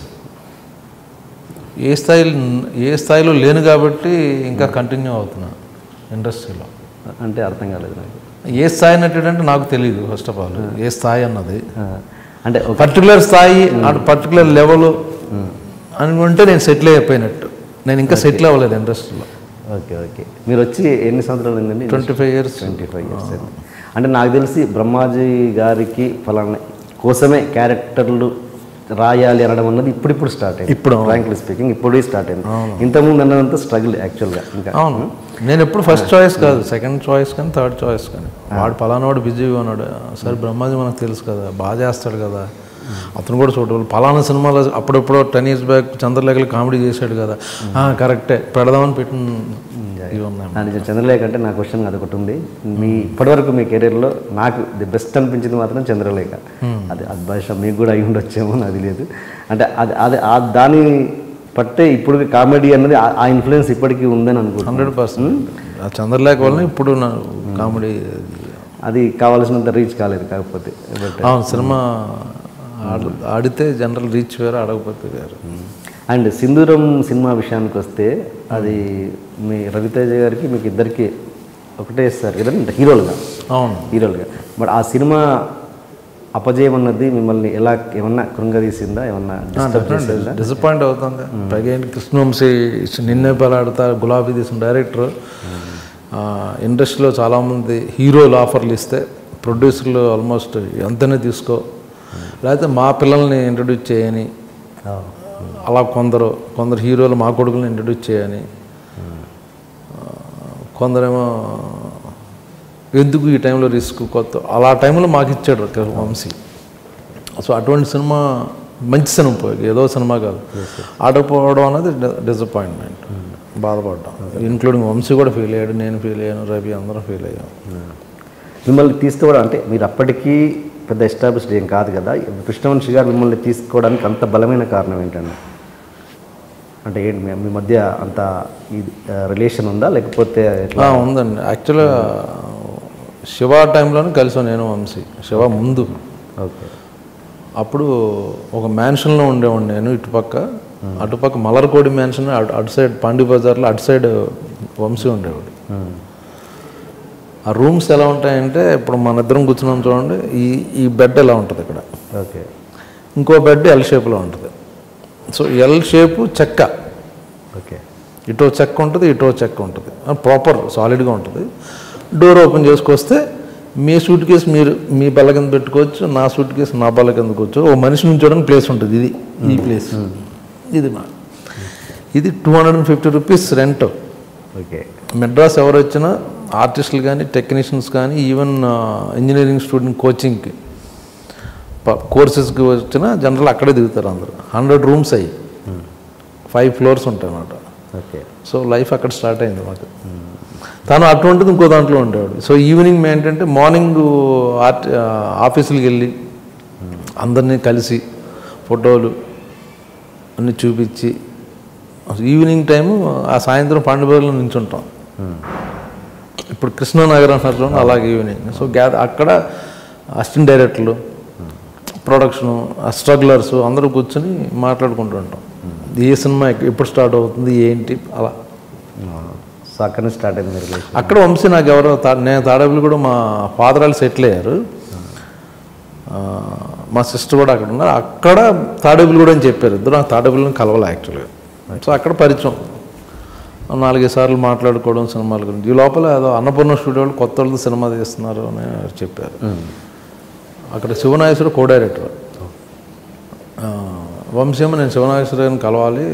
ఏ స్థాయిలో లేను కాబట్టి ఇంకా కంటిన్యూ అవుతున్నా ఇండస్ట్రీలో. అంటే అర్థం కాలేదు నాకు. ఏ స్థాయి నటుడు అంటే నాకు తెలియదు ఫస్ట్ ఆఫ్ ఆల్. ఏ స్థాయి అన్నది అంటే పర్టికులర్ స్థాయి, పర్టికులర్ లెవెల్ అనుకుంటే నేను సెటిల్ అయిపోయినట్టు. నేను ఇంకా సెటిల్ అవ్వలేదు ఇండస్ట్రీలో. Okay okay. మీరు వచ్చి ఎన్ని సంవత్సరాలు అయిందండి? 25 years. 25 years. అంటే నాకు తెలిసి బ్రహ్మాజీ గారికి ఫలానా కోసమే క్యారెక్టర్లు రాయాలి అనడం అన్నది ఇప్పుడు స్టార్ట్ అయింది. ఇప్పుడు ఫ్రాంక్లీ స్పీకింగ్ ఇప్పుడు స్టార్ట్ అయింది. ఇంతకుముందు అన్నదంతా స్ట్రగుల్ యాక్చువల్గా. ఇంకా అవును, నేను ఎప్పుడు ఫస్ట్ చాయిస్ కాదు, సెకండ్ చాయిస్ కానీ థర్డ్ చాయిస్ కానీ. వాడు పలానావాడు బిజీగా ఉన్నాడు, సరే బ్రహ్మాజీ మనకు తెలుసు కదా, బాగా చేస్తాడు కదా, అతను కూడా చూడవాలి. పలానా సినిమాలో అప్పుడెప్పుడో 10 years బ్యాక్ చంద్రలేఖలు కామెడీ చేశాడు కదా, కరెక్టే పెడదామని పెట్టిన ఇవి ఉన్నాయి. చంద్రలేఖ అంటే నా క్వశ్చన్ అదొకటి ఉంది. మీ ఇప్పటివరకు మీ కెరీర్లో నాకు ది బెస్ట్ అనిపించింది మాత్రం చంద్రలేఖ. అది బహుశా మీకు కూడా అయి ఉండొచ్చేమో, అది లేదు. అంటే అది దాని పట్టే ఇప్పుడు కామెడీ అన్నది ఆ ఇన్ఫ్లుయెన్స్ ఇప్పటికీ ఉందని అనుకుంటున్నాను. 100%. చంద్రలేఖ వల్ల ఇప్పుడు నా కామెడీ అది కావాల్సినంత రీచ్ కాలేదు. కాకపోతే సినిమా ఆడితే జనరల్ రీచ్ వేరు, ఆడకపోతే వేరు. అండ్ సింధూరం సినిమా విషయానికి వస్తే అది మీ రవితేజ గారికి మీకు ఇద్దరికి ఒకటే ఇస్తారు కదండి హీరోలుగా. అవును, హీరోలుగా. బట్ ఆ సినిమా అపజయం అన్నది మిమ్మల్ని ఎలా ఏమన్నా కృంగదీసిందా? ఏమన్నా డిసప్పాయింట్ అవుతుంది. పైగా కృష్ణవంశీ నిన్నే పలాడతా గులాబీ తీసిన డైరెక్టర్. ఇండస్ట్రీలో చాలామంది హీరోలు ఆఫర్లు ఇస్తే ప్రొడ్యూసర్లు ఆల్మోస్ట్ ఎంతనే తీసుకో, లేకపోతే మా పిల్లల్ని ఇంట్రడ్యూస్ చేయని, అలా కొందరు హీరోలు మా కొడుకులను ఇంట్రడ్యూస్ చేయని, కొందరేమో ఎందుకు ఈ టైంలో రిస్క్ కొత్త, అలా టైంలో మాకు ఇచ్చాడు వంశీ. సో అటువంటి సినిమా మంచి సినిమా పోయి ఏదో సినిమా కాదు, ఆడకపోవడం అనేది డిసప్పాయింట్మెంట్, బాధపడ్డాం. ఇంక్లూడింగ్ వంశీ కూడా ఫీల్ అయ్యాడు, నేను ఫీల్ అయ్యాను, రవి అందరం ఫీల్ అయ్యాం. మిమ్మల్ని తీసుకోవడం అంటే మీరు అప్పటికీ పెద్ద ఎస్టాబ్లిష్డ్ ఏం కాదు కదా, కృష్ణవంశీ గారు మిమ్మల్ని తీసుకోవడానికి అంత బలమైన కారణం ఏంటండి? అంటే ఏంటి మీ మధ్య అంత రిలేషన్ ఉందా లేకపోతే? ఉందండి. యాక్చువల్గా శివ టైంలోనే కలిసాను నేను వంశీ. శివ ముందు. ఓకే. అప్పుడు ఒక మ్యాన్షన్లో ఉండేవాడిని నేను, ఇటుపక్క అటుపక్క మలర్కోడి మ్యాన్షన్, అటు సైడ్ పాండి బజార్లో అటు సైడ్ వంశీ ఉండేవాడు. ఆ రూమ్స్ ఎలా ఉంటాయంటే ఇప్పుడు మన ఇద్దరం కూర్చున్నాం చూడండి, ఈ బెడ్ ఎలా ఉంటుంది ఇక్కడ, ఓకే. ఇంకో బెడ్ ఎల్ షేప్లో ఉంటుంది. సో ఎల్ షేపు చెక్క, ఓకే. ఇటో చెక్క ఉంటుంది, ఇటో చెక్క ఉంటుంది, ప్రాపర్ సాలిడ్గా ఉంటుంది. డోర్ ఓపెన్ చేసుకొస్తే మీ సూట్ కేసు మీరు మీ బల్ల కింద పెట్టుకోవచ్చు, నా సూట్ కేసు నా బల్ల కింద కూర్చో, ఓ మనిషి నుంచోడానికి ప్లేస్ ఉంటుంది. ఇది ఈ ప్లేస్ ఇది ఇది 250 రూపీస్ రెంట్. ఓకే. మెడ్రాస్ ఎవరు వచ్చినా ఆర్టిస్టులు కానీ టెక్నీషియన్స్ కానీ ఈవెన్ ఇంజనీరింగ్ స్టూడెంట్ కోచింగ్కి కోర్సెస్కి వచ్చినా జనరల్ అక్కడే దిగుతారు అందరూ. 100 రూమ్స్ అయ్యి 5 ఫ్లోర్స్ ఉంటాయి అన్నమాట. ఓకే. సో లైఫ్ అక్కడ స్టార్ట్ అయింది మాకు. తను అటువంటిది ఇంకో దాంట్లో ఉండేవాడు. సో ఈవినింగ్ ఏంటంటే మార్నింగ్ ఆఫీసులకు వెళ్ళి అందరినీ కలిసి ఫోటోలు అన్నీ చూపించి ఈవినింగ్ టైము ఆ సాయంత్రం పండుగలో నించుంటాం. ఇప్పుడు కృష్ణానగర్ అంటారు చూడండి, అలాగే ఈవినింగ్. సో అక్కడ అసిస్టెంట్ డైరెక్టర్లు, ప్రొడక్షను, స్ట్రగ్లర్స్ అందరూ కూర్చొని మాట్లాడుకుంటూ ఉంటాం. ఏ సినిమా ఎప్పుడు స్టార్ట్ అవుతుంది ఏంటి అలా. సో అక్కడ నుంచి స్టార్ట్ అయింది మీరు. అక్కడ వంశీ నాకు ఎవరో నేను తాడేపల్లి కూడా మా ఫాదర్ వాళ్ళు సెటిల్ అయ్యారు, మా సిస్టర్ కూడా అక్కడ ఉన్నారు. అక్కడ తాడేపల్లి కూడా అని చెప్పారు. ఇద్దరు నాకు తాడేపల్లిని కలవాలి యాక్చువల్గా. సో అక్కడ పరిచయం, 4-5 సార్లు మాట్లాడుకోవడం సినిమాల గురించి. ఈ లోపల ఏదో అన్నపూర్ణ స్టూడియోలు కొత్త వాళ్ళతో సినిమా తీస్తున్నారు అని చెప్పారు. అక్కడ శివనాగేశ్వర కో డైరెక్టర్. వంశీ నేను శివనాగేశ్వరని కలవాలి.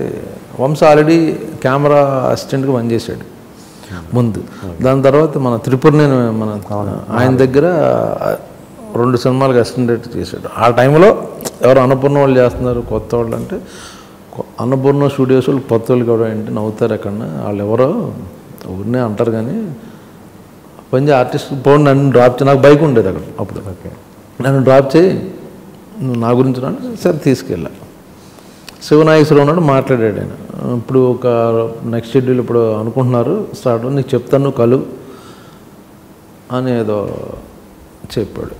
వంశీ ఆల్రెడీ కెమెరా అసిస్టెంట్గా పనిచేశాడు ముందు. దాని తర్వాత మన త్రిపురనేని మన ఆయన దగ్గర 2 సినిమాలకు అసిస్టెంట్ చేశాడు. ఆ టైంలో ఎవరు అన్నపూర్ణ వాళ్ళు చేస్తున్నారు కొత్త వాళ్ళు అంటే, అన్నపూర్ణ స్టూడియోస్ వాళ్ళు కొత్త వాళ్ళు కూడా ఏంటి నవ్వుతారు ఎక్కడన్నా, వాళ్ళు ఎవరో ఊరినే అంటారు కానీ పని ఆర్టిస్ట్ పోండి నన్ను డ్రాప్ చేయి. నాకు బైక్ ఉండేది అక్కడ అప్పుడు. ఓకే. నన్ను డ్రాప్ చేయి, నువ్వు నా గురించి రా, సరే తీసుకెళ్ళా. శివనాగేశ్వరరావు ఉన్నాడు, మాట్లాడాడు ఆయన. ఇప్పుడు ఒక నెక్స్ట్ షెడ్యూల్ ఇప్పుడు అనుకుంటున్నారు స్టార్ట్, నీకు చెప్తాను నువ్వు కలు అని ఏదో చెప్పాడు.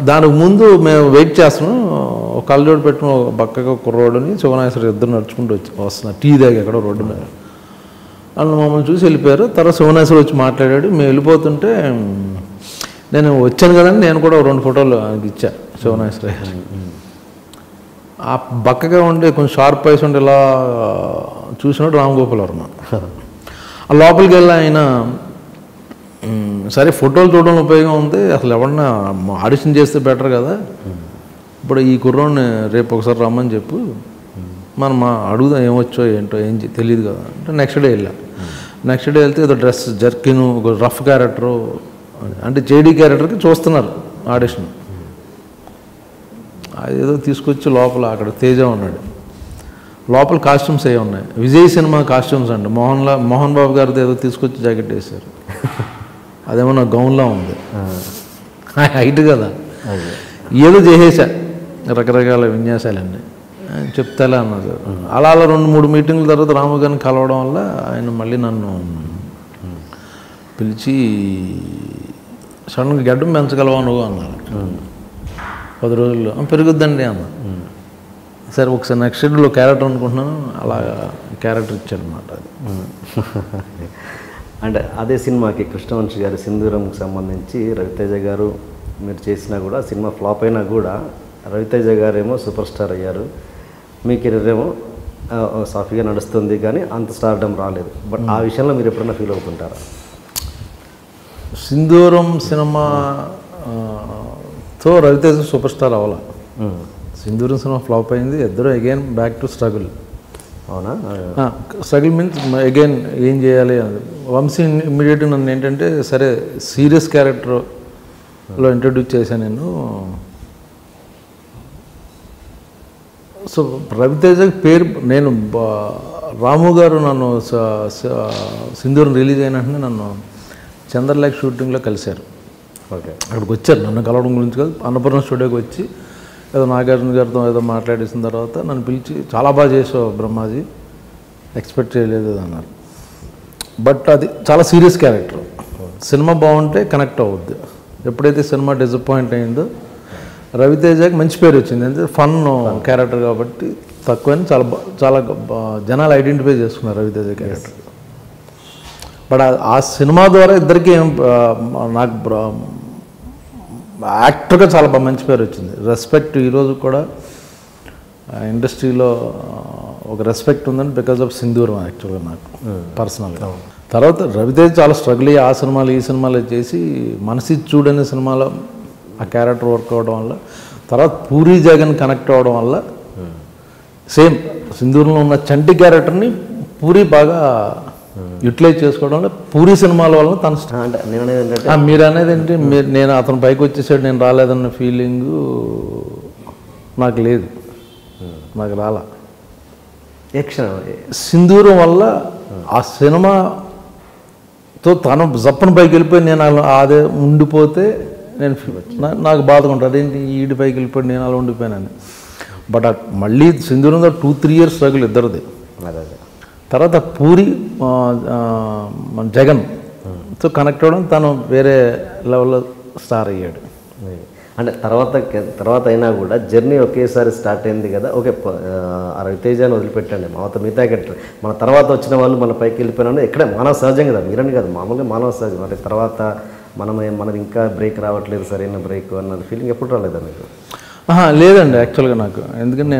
దానికి ముందు మేము వెయిట్ చేస్తున్నాం. ఒక కళ్ళజోడు పెట్టుకుని ఒక పక్కగా కుర్రోడుని శివనాగేశ్వరరావు ఇద్దరు నడుచుకుంటూ వస్తున్నారు టీ దాకా ఎక్కడ రోడ్డు మీద. వాళ్ళు మమ్మల్ని చూసి వెళ్ళిపోయారు. తర్వాత శివనాగేశ్వరరావు వచ్చి మాట్లాడాడు. మేము వెళ్ళిపోతుంటే నేను వచ్చాను కదండి, నేను కూడా 2 ఫోటోలు ఆయనకి ఇచ్చా శివనాగేశ్వరరావు. ఆ బక్కగా ఉండి కొంచెం షార్ప్ ఐస్ ఉండి ఇలా చూసినట్టు రామగోపాల్ వర్మ. ఆ లోపలికి వెళ్ళి ఆయన సరే ఫోటోలు చూడడం ఉపయోగం ఉంది, అసలు ఎవరన్నా ఆడిషన్ చేస్తే బెటర్ కదా, ఇప్పుడు ఈ కుర్రోని రేపు ఒకసారి రమ్మని చెప్పు, మనం అడుగుదాం ఏమొచ్చో ఏంటో ఏం తెలియదు కదా అంటే. నెక్స్ట్ డే వెళ్ళా. నెక్స్ట్ డే వెళ్తే ఏదో డ్రెస్ జర్కిన్ ఒక రఫ్ క్యారెక్టరు అంటే జేడీ క్యారెక్టర్కి చూస్తున్నారు ఆడిషన్. అదేదో తీసుకొచ్చి లోపల అక్కడ తేజ ఉన్నాడు, లోపల కాస్ట్యూమ్స్ ఏ ఉన్నాయి, విజయ్ సినిమా కాస్ట్యూమ్స్ అండి. మోహన్ బాబు గారితో ఏదో తీసుకొచ్చి జాకెట్ వేశారు, అదేమో నా గౌన్లా ఉంది, హైట్ కదా, ఏదో చేసేసా రకరకాల విన్యాసాలన్నీ చెప్తాలే అన్నారు. అలా 2-3 మీటింగ్ల తర్వాత రాము గారిని కలవడం వల్ల ఆయన మళ్ళీ నన్ను పిలిచి సడన్గా గడ్డం పెంచగలవా నువ్వు అన్నారు. 10 రోజుల్లో పెరుగుద్దండి అన్న. సరే ఒకసారి నెక్స్ట్ షెడ్యూల్లో క్యారెక్టర్ అనుకుంటున్నాను, అలా క్యారెక్టర్ ఇచ్చాడనమాట. అది అంటే అదే సినిమాకి కృష్ణవంశీ గారి సింధూరంకి సంబంధించి రవితేజ గారు మీరు చేసినా కూడా సినిమా ఫ్లాప్ అయినా కూడా రవితేజ గారు ఏమో సూపర్ స్టార్ అయ్యారు, మీ కెరీర్ ఏమో సాఫీగా నడుస్తుంది కానీ అంత స్టార్డమ్ రాలేదు. బట్ ఆ విషయంలో మీరు ఎప్పుడైనా ఫీల్ అవుతుంటారా? సింధూరం సినిమాతో రవితేజ సూపర్ స్టార్ అవ్వాలా. సింధూరం సినిమా ఫ్లాప్ అయింది, ఇద్దరు అగైన్ బ్యాక్ టు స్ట్రగుల్. అవునా? స్ట్రగుల్ మీన్స్ అగైన్ ఏం చేయాలి అని. వంశీ ఇమ్మీడియట్గా నన్ను ఏంటంటే సరే సీరియస్ క్యారెక్టర్లో ఇంట్రడ్యూస్ చేశాను నేను. సో రవితేజ పేరు నేను రాము గారు నన్ను సింధూరం రిలీజ్ అయిన వెంటనే నన్ను చంద్రలేఖ షూటింగ్లో కలిశారు. ఓకే. అక్కడికి వచ్చారు నన్ను కలవడం గురించి కాదు, అన్నపూర్ణ స్టూడియోకి వచ్చి ఏదో నాగార్జున గారితో ఏదో మాట్లాడేసిన తర్వాత నన్ను పిలిచి చాలా బాగా చేసావు బ్రహ్మాజీ, ఎక్స్పెక్ట్ చేయలేదు అన్నారు. బట్ అది చాలా సీరియస్ క్యారెక్టర్. సినిమా బాగుంటే కనెక్ట్ అవుద్ది. ఎప్పుడైతే సినిమా డిసప్పాయింట్ అయిందో రవితేజకి మంచి పేరు వచ్చింది. అంటే ఫన్ క్యారెక్టర్ కాబట్టి తక్కువని చాలా జనాలు ఐడెంటిఫై చేసుకున్నారు రవితేజ క్యారెక్టర్. బట్ ఆ సినిమా ద్వారా ఇద్దరికి నాకు యాక్టర్గా చాలా మంచి పేరు వచ్చింది. రెస్పెక్ట్ ఈరోజు కూడా ఇండస్ట్రీలో ఒక రెస్పెక్ట్ ఉందని బికాజ్ ఆఫ్ సింధూరం యాక్చువల్గా నాకు పర్సనల్గా. తర్వాత రవితేజ చాలా స్ట్రగుల్ అయ్యి ఆ సినిమాలు ఈ సినిమాలు చేసి మనసి చూడని సినిమాలో ఆ క్యారెక్టర్ వర్క్ అవ్వడం వల్ల, తర్వాత పూరి జగన్ కనెక్ట్ అవ్వడం వల్ల సేమ్ సింధూరంలో ఉన్న చంటి క్యారెక్టర్ని పూరి బాగా యూటిలైజ్ చేసుకోవడం వల్ల పూరి సినిమాల వల్ల తన అంటే నేను అనేది ఏంటంటే మీరు అనేది ఏంటి, నేను అతను పైకి వచ్చేసాడు నేను రాలేదన్న ఫీలింగు నాకు లేదు, నాకు రాలా. సింధూరం వల్ల ఆ సినిమాతో తను జప్పని పైకి వెళ్ళిపోయి నేను అదే ఉండిపోతే నేను నాకు బాధగా ఉంటుంది, అదేంటి ఈడి పైకి వెళ్ళిపోయి నేను అలా ఉండిపోయానని. బట్ మళ్ళీ సింధూరంలో 2-3 years స్ట్రగుల్ ఇద్దరిది. తర్వాత పూరి మన జగన్తో కనెక్ట్ అవ్వడం తను వేరే లెవెల్లో స్టార్ అయ్యాడు. అంటే తర్వాత అయినా కూడా జర్నీ ఒకేసారి స్టార్ట్ అయింది కదా. ఓకే, రవితేజని వదిలిపెట్టండి, మిగతా క్యారెక్టర్ మన తర్వాత వచ్చిన వాళ్ళు మన పైకి వెళ్ళిపోయినా ఇక్కడే మానవ సహజం కదా, మీరని కాదు మామూలుగా మానవ సహజం. అంటే తర్వాత మనది ఇంకా బ్రేక్ రావట్లేదు, సరైన బ్రేక్ అన్నది ఫీలింగ్ ఎప్పుడు రాలేదా మీకు? లేదండి యాక్చువల్గా నాకు, ఎందుకంటే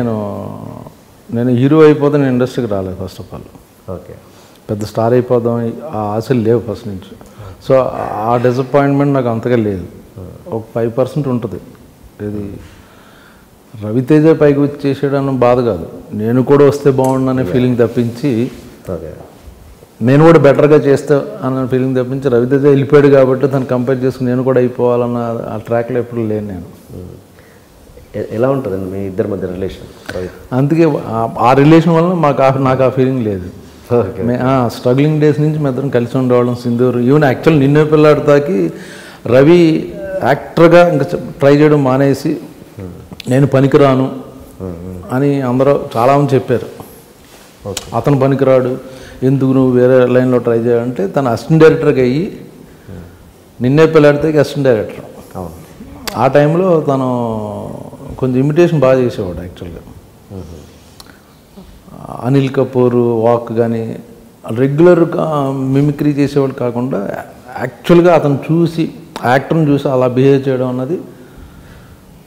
నేను హీరో అయిపోతే నేను ఇండస్ట్రీకి రాలేదు ఫస్ట్ ఆఫ్ ఆల్. ఓకే, పెద్ద స్టార్ అయిపోదాం ఆ ఆశలు లేవు ఫస్ట్ నుంచి. సో ఆ డిసప్పాయింట్మెంట్ నాకు అంతగా లేదు. ఒక 5% ఉంటుంది. ఇది రవితేజ పైకి వచ్చేసాడన్న బాధ కాదు, నేను కూడా వస్తే బాగుండనే ఫీలింగ్ తప్పించి, నేను కూడా బెటర్గా చేస్తా అన్న ఫీలింగ్ తప్పించి, రవితేజ వెళ్ళిపోయాడు కాబట్టి తను కంపేర్ చేసుకుని నేను కూడా అయిపోవాలన్న ఆ ట్రాక్లో ఎప్పుడు లేను నేను. ఎలా ఉంటుందండి మీ ఇద్దరి మధ్య రిలేషన్? అందుకే ఆ రిలేషన్ వల్ల నాకు ఆ ఫీలింగ్ లేదు. స్ట్రగ్లింగ్ డేస్ నుంచి మేము ఇద్దరం కలిసి ఉండేవాళ్ళం. సింధూర్ ఈవెన్ యాక్చువల్ నిన్నే పిల్లాడితాకి రవి యాక్టర్గా ఇంకా ట్రై చేయడం మానేసి నేను పనికిరాను అని అందరూ చాలామంది చెప్పారు. అతను పనికిరాడు, ఎందుకు నువ్వు వేరే లైన్లో ట్రై చేయాలంటే తను అసిస్టెంట్ డైరెక్టర్గా అయ్యి నిన్నే పిల్లాడితాకి అసిస్టెంట్ డైరెక్టర్. ఆ టైంలో తను కొంచెం ఇమిటేషన్ బాగా చేసేవాడు యాక్చువల్గా. అనిల్ కపూర్ వాక్ కానీ రెగ్యులర్గా మిమిక్రీ చేసేవాడు కాకుండా యాక్చువల్గా అతను చూసి యాక్టర్ని చూసి అలా బిహేవ్ చేయడం అన్నది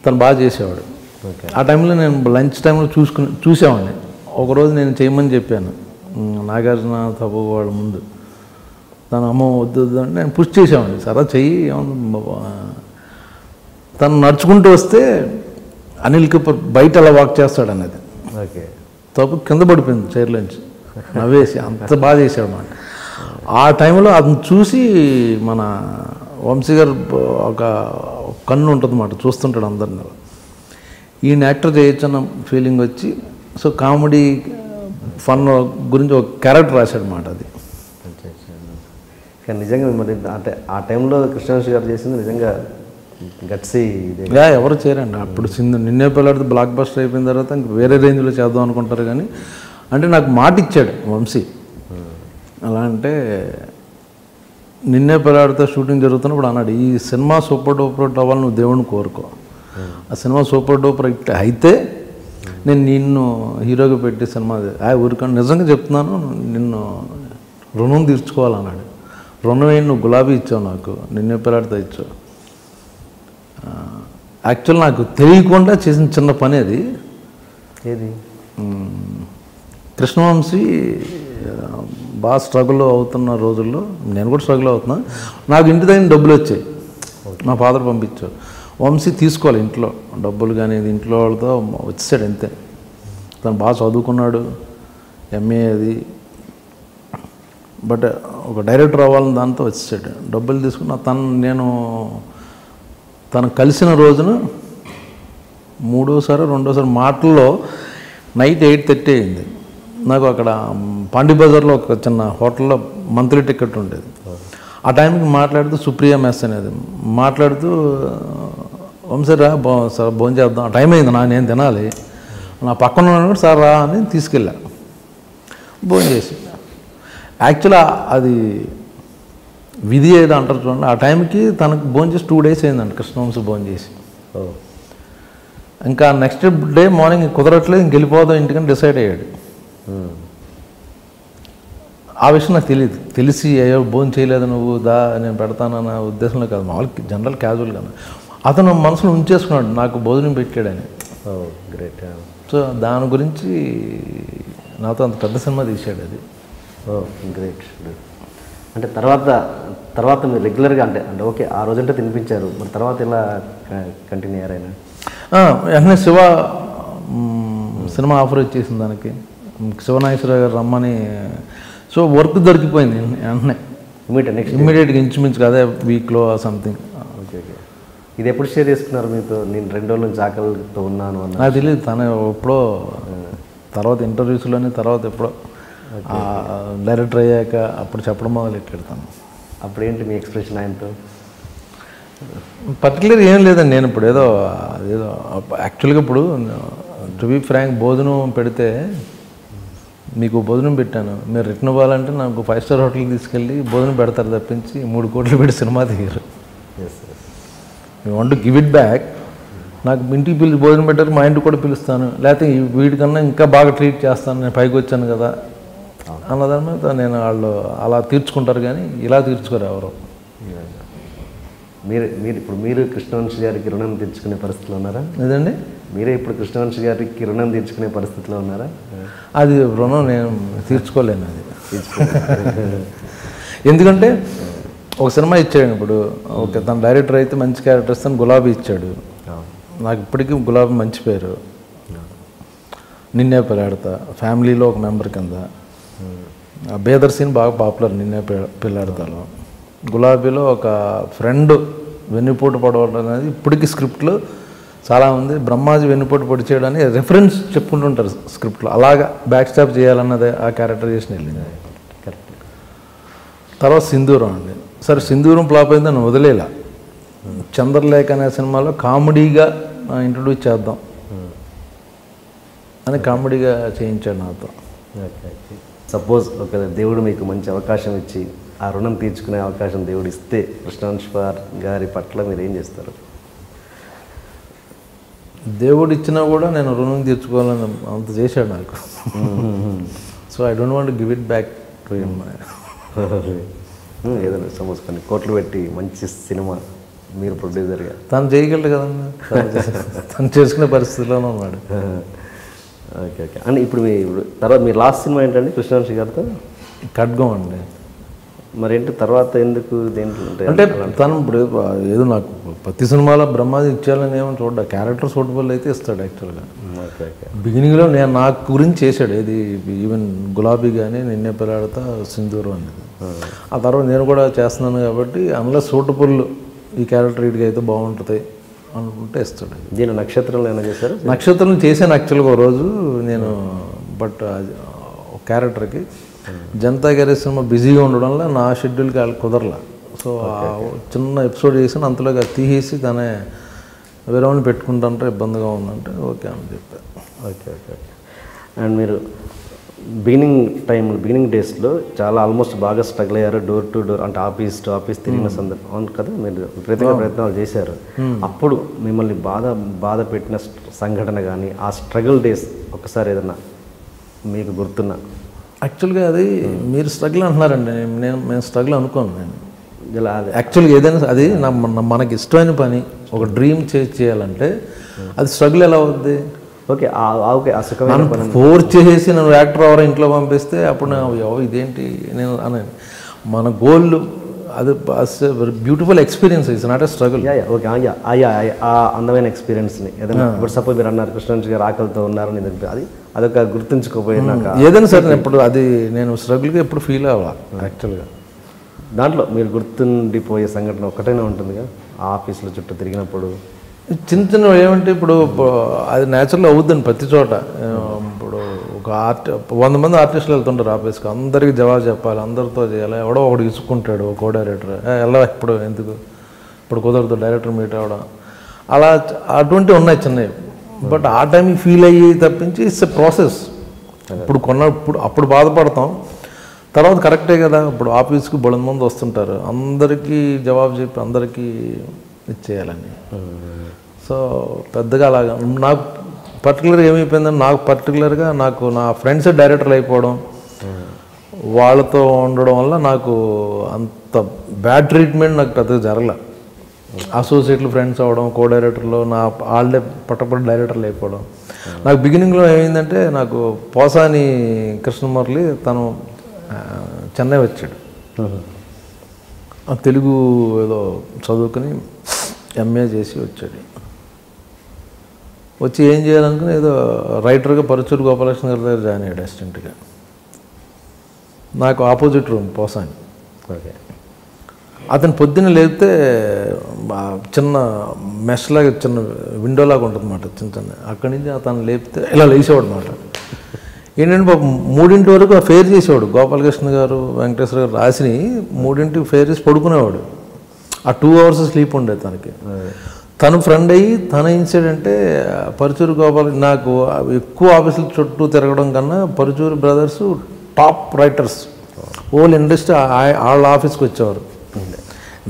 తను బాగా చేసేవాడు. ఆ టైంలో నేను లంచ్ టైంలో చూసేవాడిని. ఒకరోజు నేను చేయమని చెప్పాను నాగార్జున తప్పు వాళ్ళ ముందు. తను అమ్మ వద్దు అంటే నేను పుష్ చేసేవాడిని, సరే చెయ్యి తను నడుచుకుంటూ వస్తే అనిల్ కపూర్ బయట అలా వాక్ చేస్తాడు అనేది తప్పు కింద పడిపోయింది చైర్లోంచి నవ్వేసి, అంత బాగా చేసాడు అన్నమాట. ఆ టైంలో అతను చూసి మన వంశీ గారు ఒక కన్ను ఉంటుంది అన్నమాట, చూస్తుంటాడు అందరిని. ఈయన యాక్టర్ చేయొచ్చు అన్న ఫీలింగ్ వచ్చి సో కామెడీ ఫన్ గురించి ఒక క్యారెక్టర్ రాశాడు అన్నమాట. అది కానీ నిజంగా మరి అంటే ఆ టైంలో కృష్ణవంశీ గారు చేసింది నిజంగా గట్సీ ఎవరు చేయరండి. అప్పుడు నిన్నే పిల్లాడితే బ్లాక్ బస్టర్ అయిపోయిన తర్వాత ఇంక వేరే రేంజ్లో చేద్దాం అనుకుంటారు. కానీ అంటే నాకు మాట ఇచ్చాడు వంశీ, అలా అంటే నిన్నే పిల్లాడితే షూటింగ్ జరుగుతున్నప్పుడు అన్నాడు, ఈ సినిమా సూపర్ డూపర్ హిట్ అవ్వాలి, నువ్వు దేవుడిని కోరుకో. ఆ సినిమా సూపర్ డూపర్ హిట్ అయితే నేను నిన్ను హీరోగా పెట్టి సినిమా ఊరికని నిజంగా చెప్తున్నాను, నిన్ను రుణం తీర్చుకోవాలన్నాడు. రుణం ఏంటి, నువ్వు గులాబీ ఇచ్చావు నాకు, నిన్నే పిల్లాడితే ఇచ్చావు. యాక్చువల్ నాకు తెలియకుండా చేసిన చిన్న పని అది. ఏది? కృష్ణవంశీ బాగా స్ట్రగుల్ అవుతున్న రోజుల్లో నేను కూడా స్ట్రగుల్ అవుతున్నా. నాకు ఇంటి దగ్గర డబ్బులు వచ్చాయి, నా ఫాదర్ పంపించారు. వంశీ తీసుకోవాలి ఇంట్లో డబ్బులు కానీ, ఇంట్లో వాళ్ళతో వచ్చాడు అంతే. తను బాగా చదువుకున్నాడు, ఎంఏ అది, బట్ ఒక డైరెక్టర్ అవ్వాలని దాంతో వచ్చాడు. డబ్బులు తీసుకున్న తను కలిసిన రోజున రెండోసారి మాటల్లో నైట్ 8:30 అయింది. నాకు అక్కడ పాండి బజార్లో ఒక చిన్న హోటల్లో మంత్లీ టికెట్ ఉండేది. ఆ టైంకి మాట్లాడుతూ సుప్రియ మెస్ అనేది మాట్లాడుతూ వంశీరా సార్ భోజనం చేద్దాం, టైం అయింది నేను తినాలి, నా పక్కన ఉన్నాడు సార్ రా అని తీసుకెళ్ళా. భోజనం చేసి యాక్చువల్గా అది విధి ఏదో అంటారు చూడండి, ఆ టైంకి తనకు భోజనం చేసి 2 days అయిందండి కృష్ణవంశ భోజనం చేసి. ఇంకా నెక్స్ట్ డే మార్నింగ్ కుదరట్లేదు, ఇంకెళ్ళిపోదాం ఇంటికని డిసైడ్ అయ్యాడు. ఆ విషయం నాకు తెలియదు. తెలిసి అయ్యో భోజనం చేయలేదు నువ్వు దా నేను పెడతానన్న ఉద్దేశంలో కాదు, మామూలు జనరల్ క్యాజువల్గా అతను మనసులో ఉంచేసుకున్నాడు నాకు భోజనం పెట్టాడని. గ్రేట్. సో దాని గురించి నాతో అంత పెద్ద సినిమా తీసాడు అది. గ్రేట్. అంటే తర్వాత మీరు రెగ్యులర్గా అంటే ఓకే ఆ రోజంటే తినిపించారు, మరి తర్వాత ఎలా కంటిన్యూ అయ్యారైనా? వెంటనే శివ సినిమా ఆఫర్ వచ్చేసింది దానికి, శివనాగేశ్వరరావు గారు రమ్మని. సో వర్క్ దొరికిపోయింది వెంటనే ఇమ్మీడియట్గా, ఇంచుమించుగా అదే వీక్లో సంథింగ్. Okay okay. ఇది ఎప్పుడు షేర్ చేసుకున్నారు మీతో? నేను 2 రోజుల నుంచి ఆకలితో ఉన్నాను అన్న. నాకు తెలియదు, తను ఎప్పుడో తర్వాత ఇంటర్వ్యూస్లోని తర్వాత ఎప్పుడో డైరెక్టర్ అయ్యాక అప్పుడు చెప్పడం మొదలెట్టాడు తను. అప్పుడు ఏంటి మీ ఎక్స్ప్రెషన్ ఆయనతో? పర్టికులర్ ఏం లేదండి. నేను ఇప్పుడు ఏదో యాక్చువల్గా ఇప్పుడు టు బీ ఫ్రాంక్ భోజనం పెడితే మీకు భోజనం పెట్టాను, మీరు రిటర్న్ అవ్వాలంటే నాకు 5 star హోటల్కి తీసుకెళ్ళి భోజనం పెడతారు తప్పించి 3 కోట్లు పెట్టి సినిమా దిగారు. You want to give it back. నాకు ఇంటికి పిలిచి భోజనం పెట్టారు, మా ఇంటికి కూడా పిలుస్తాను, లేకపోతే వీటికన్నా ఇంకా బాగా ట్రీట్ చేస్తాను, నేను పైకి వచ్చాను కదా అన్నదాని మీద నేను వాళ్ళు అలా తీర్చుకుంటారు కానీ ఇలా తీర్చుకోరు ఎవరు. మీరు కృష్ణవంశీ గారికి రుణం తీర్చుకునే పరిస్థితిలో ఉన్నారా? లేదండి, మీరే ఇప్పుడు కృష్ణవంశీ గారికి రుణం తీర్చుకునే పరిస్థితిలో ఉన్నారా? అది రుణం నేను తీర్చుకోలేను అది. ఎందుకంటే ఒక సినిమా ఇచ్చాడు ఇప్పుడు, ఓకే తన డైరెక్టర్ అయితే మంచి క్యారెక్టర్ ఇస్తాను, గులాబీ ఇచ్చాడు. నాకు ఇప్పటికీ గులాబీ మంచి పేరు. నిన్నే పెళ్ళాడతా ఫ్యామిలీలో ఒక మెంబర్ కింద. బేదర్ సీన్ బాగా పాపులర్ నిన్నే పెళ్ళాడతాలో. గులాబీలో ఒక ఫ్రెండ్ వెన్నుపోటు పడవడం అనేది ఇప్పటికీ స్క్రిప్ట్లో చాలామంది బ్రహ్మాజీ వెన్నుపోటు పొడి చేయడానికి రెఫరెన్స్ చెప్పుకుంటుంటారు స్క్రిప్ట్లో. అలాగా బ్యాక్ స్టాప్ చేయాలన్నదే ఆ క్యారెక్టరైజేషన్ వెళ్ళింది. కరెక్ట్. తర్వాత సింధూరం అండి. సరే సింధూరం ఫ్లాప్ అయిందని వదిలేలా, చంద్రలేఖ అనే సినిమాలో కామెడీగా ఇంట్రొడ్యూస్ చేద్దాం అని కామెడీగా చేయించాడు నాతో. సపోజ్ ఒక దేవుడు మీకు మంచి అవకాశం ఇచ్చి ఆ రుణం తీర్చుకునే అవకాశం దేవుడు ఇస్తే కృష్ణవంశీ గారి పట్ల మీరు ఏం చేస్తారు? దేవుడు ఇచ్చినా కూడా నేను రుణం తీర్చుకోవాలని అంత చేశాడు నాకు. So I don't want give it back to him. ఏదైనా సపోజ్ కొన్ని కోట్లు పెట్టి మంచి సినిమా మీరు ప్రొడ్యూసర్గా తను చేయగలడు కదండి, తను చేసుకునే పరిస్థితిలోనే ఉన్నాడు. Okay okay. అండ్ ఇప్పుడు తర్వాత మీ లాస్ట్ సినిమా ఏంటండి కృష్ణవంశీ గారితో? ఖడ్గం అండి. మరేంటి తర్వాత ఎందుకు దేంట్లో అంటే తను ఇప్పుడు ఏదో నాకు ప్రతి సినిమాలో బ్రహ్మాజీ ఇచ్చేయాలని ఏమని చూడ, క్యారెక్టర్ సూటబుల్ అయితే ఇస్తాడు యాక్చువల్గా. బిగినింగ్లో నేను నాకు గురించి చేశాడు, ఏది ఈవెన్ గులాబీ కానీ నిన్నే పెళ్ళాడతా సింధూరం అనేది. ఆ తర్వాత నేను కూడా చేస్తున్నాను కాబట్టి అందులో సూటబుల్ ఈ క్యారెక్టర్ వీడికి అయితే బాగుంటుంది అనుకుంటే ఇస్తాడు. దీని నక్షత్రంలో ఏమైనా చేశారు? నక్షత్రం చేశాను యాక్చువల్గా ఒక రోజు నేను, బట్ ఒక క్యారెక్టర్కి జనతా గ్యారేజ్ సినిమా బిజీగా ఉండడంలో నా షెడ్యూల్కి వాళ్ళు కుదరలా. సో చిన్న ఎపిసోడ్ చేసాను, అంతలో తీసేసి తనే వేరే వాళ్ళని పెట్టుకుంటాంటే ఇబ్బందిగా ఉందంటే ఓకే అని చెప్పారు. Okay okay okay. అండ్ మీరు బిగినింగ్ డేస్లో చాలా ఆల్మోస్ట్ బాగా స్ట్రగుల్ అయ్యారు, డోర్ టు డోర్ అంటే ఆఫీస్ టు ఆఫీస్ తిరిగిన సందర్భం అవును కదా, మీరు విపరీతంగా ప్రయత్నాలు చేశారు. అప్పుడు మిమ్మల్ని బాధ పెట్టిన సంఘటన కానీ ఆ స్ట్రగుల్ డేస్ ఒకసారి ఏదన్నా మీకు గుర్తున్నా? యాక్చువల్గా అది మీరు స్ట్రగుల్ అంటున్నారండి, మేము స్ట్రగుల్ అనుకోను. నేను ఇలా యాక్చువల్గా ఏదైనా అది మనకి ఇష్టమైన పని ఒక డ్రీమ్ చేయాలంటే అది స్ట్రగుల్ ఎలా అవుద్ది? Okay okay. ఆ ఫోర్స్ చేసేసి నన్ను యాక్టర్ ఎవరో ఇంట్లో పంపిస్తే అప్పుడు ఇదేంటి నేను అని మన గోల్ అది beautiful experience, it's not a struggle. Okay. ఆ అందమైన ఎక్స్పీరియన్స్ని ఏదైనా ఇప్పుడు సపోజ్ మీరు అన్నారు కృష్ణవంశీ గారు ఆకలితో ఉన్నారని అదొక గుర్తుంచుకోపోయినాక ఏదైనా సరే ఇప్పుడు అది నేను స్ట్రగుల్గా ఎప్పుడు ఫీల్ అవ్వాలి. యాక్చువల్గా దాంట్లో మీరు గుర్తుండిపోయే సంఘటన ఒకటైనా ఉంటుందిగా, ఆ ఆఫీస్లో చుట్టూ తిరిగినప్పుడు చిన్న చిన్న ఏమంటే ఇప్పుడు అది న్యాచురల్ అవుద్దండి ప్రతి చోట. ఇప్పుడు ఒక 100 మంది ఆర్టిస్టులు వెళ్తుంటారు ఆఫీస్కి, అందరికీ జవాబు చెప్పాలి, అందరితో చేయాలి, ఎవడో ఒకటి ఇసుక్కుంటాడు కో డైరెక్టర్ ఎలా ఇప్పుడు ఎందుకు ఇప్పుడు కుదరదు డైరెక్టర్ మీట్ అవ్వడం, అలా అటువంటివి ఉన్నాయి చిన్నవి. బట్ ఆ టైంకి ఫీల్ అయ్యి తప్పించి ఇట్స్ ఎ ప్రాసెస్. ఇప్పుడు అప్పుడు బాధపడతాం, తర్వాత కరెక్టే కదా, ఇప్పుడు ఆఫీస్కి బొలంది మంది వస్తుంటారు, అందరికీ జవాబు చెప్పి అందరికీ ఇచ్చేయాలని. సో పెద్దగా అలాగా నాకు పర్టికులర్గా ఏమైపోయిందని, నాకు పర్టికులర్గా నాకు నా ఫ్రెండ్స్ డైరెక్టర్లు అయిపోవడం, వాళ్ళతో ఉండడం వల్ల నాకు అంత బ్యాడ్ ట్రీట్మెంట్ నాకు పెద్దగా జరగలే. అసోసియేట్లు ఫ్రెండ్స్ అవ్వడం, కో డైరెక్టర్లు, నా వాళ్ళే పట్టపడి డైరెక్టర్లు అయిపోవడం. నాకు బిగినింగ్లో ఏమైందంటే, నాకు పోసాని కృష్ణమురళి తను చెన్నై వచ్చాడు, తెలుగు ఏదో చదువుకుని ఎంఏ చేసి వచ్చాడు. వచ్చి ఏం చేయాలనుకుని ఏదో రైటర్గా పరుచూరు గోపాలకృష్ణ గారి దగ్గర జాయిన్ అయ్యాడు అసిస్టెంట్గా. నాకు ఆపోజిట్ రూమ్ పోసాని. ఓకే. అతను పొద్దున్న లేపితే చిన్న మెష్లాగా చిన్న విండోలాగా ఉంటుంది అన్నమాట, చిన్న చిన్న. అక్కడి నుంచి అతను లేపితే ఇలా లేచేవాడు అనమాట. ఏంటంటే పాపం 3 వరకు ఫేర్ చేసేవాడు. గోపాలకృష్ణ గారు, వెంకటేశ్వర గారు రాసిని 3 ఫేర్ చేసి పడుకునేవాడు. ఆ 2 అవర్స్ స్లీప్ ఉండేది తనకి. తను ఫ్రెండ్ అయ్యి తన ఇన్సిడెంటే పరుచూరు గోపాల, నాకు ఎక్కువ ఆఫీసుల చుట్టూ తిరగడం కన్నా Paruchuru brothers top writers whole industry వాళ్ళ ఆఫీస్కి వచ్చేవారు.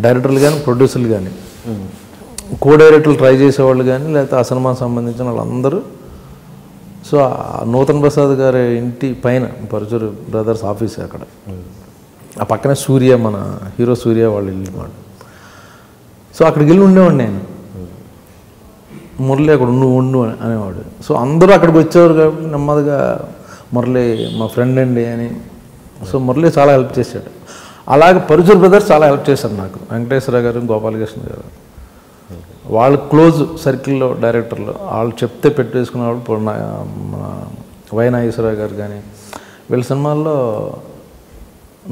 డైరెక్టర్లు కానీ, ప్రొడ్యూసర్లు కానీ, కో డైరెక్టర్లు ట్రై చేసేవాళ్ళు కానీ, లేకపోతే ఆ సినిమాకి సంబంధించిన వాళ్ళందరూ. సో నూతన్ ప్రసాద్ గారి ఇంటి పైన పరుచూరు బ్రదర్స్ ఆఫీస్ అక్కడ. ఆ పక్కనే సూర్య, మన హీరో సూర్య వాళ్ళు ఇల్లు మాట. సో అక్కడికి వెళ్ళి ఉండేవాడు నేను. మురళి అక్కడ ఉండు అనేవాడు. సో అందరూ అక్కడికి వచ్చేవారు కాబట్టి నెమ్మదిగా మురళి మా ఫ్రెండ్ అండి అని. సో మురళి చాలా హెల్ప్ చేశాడు. అలాగే పరుచూరు బ్రదర్స్ చాలా హెల్ప్ చేశారు నాకు. వెంకటేశ్వర గారు, గోపాలకృష్ణ గారు, వాళ్ళు క్లోజ్ సర్కిల్లో డైరెక్టర్లు. వాళ్ళు చెప్తే పెట్టేసుకునేవాళ్ళు. మన వై నాగేశ్వరరావు గారు కానీ, వీళ్ళ సినిమాల్లో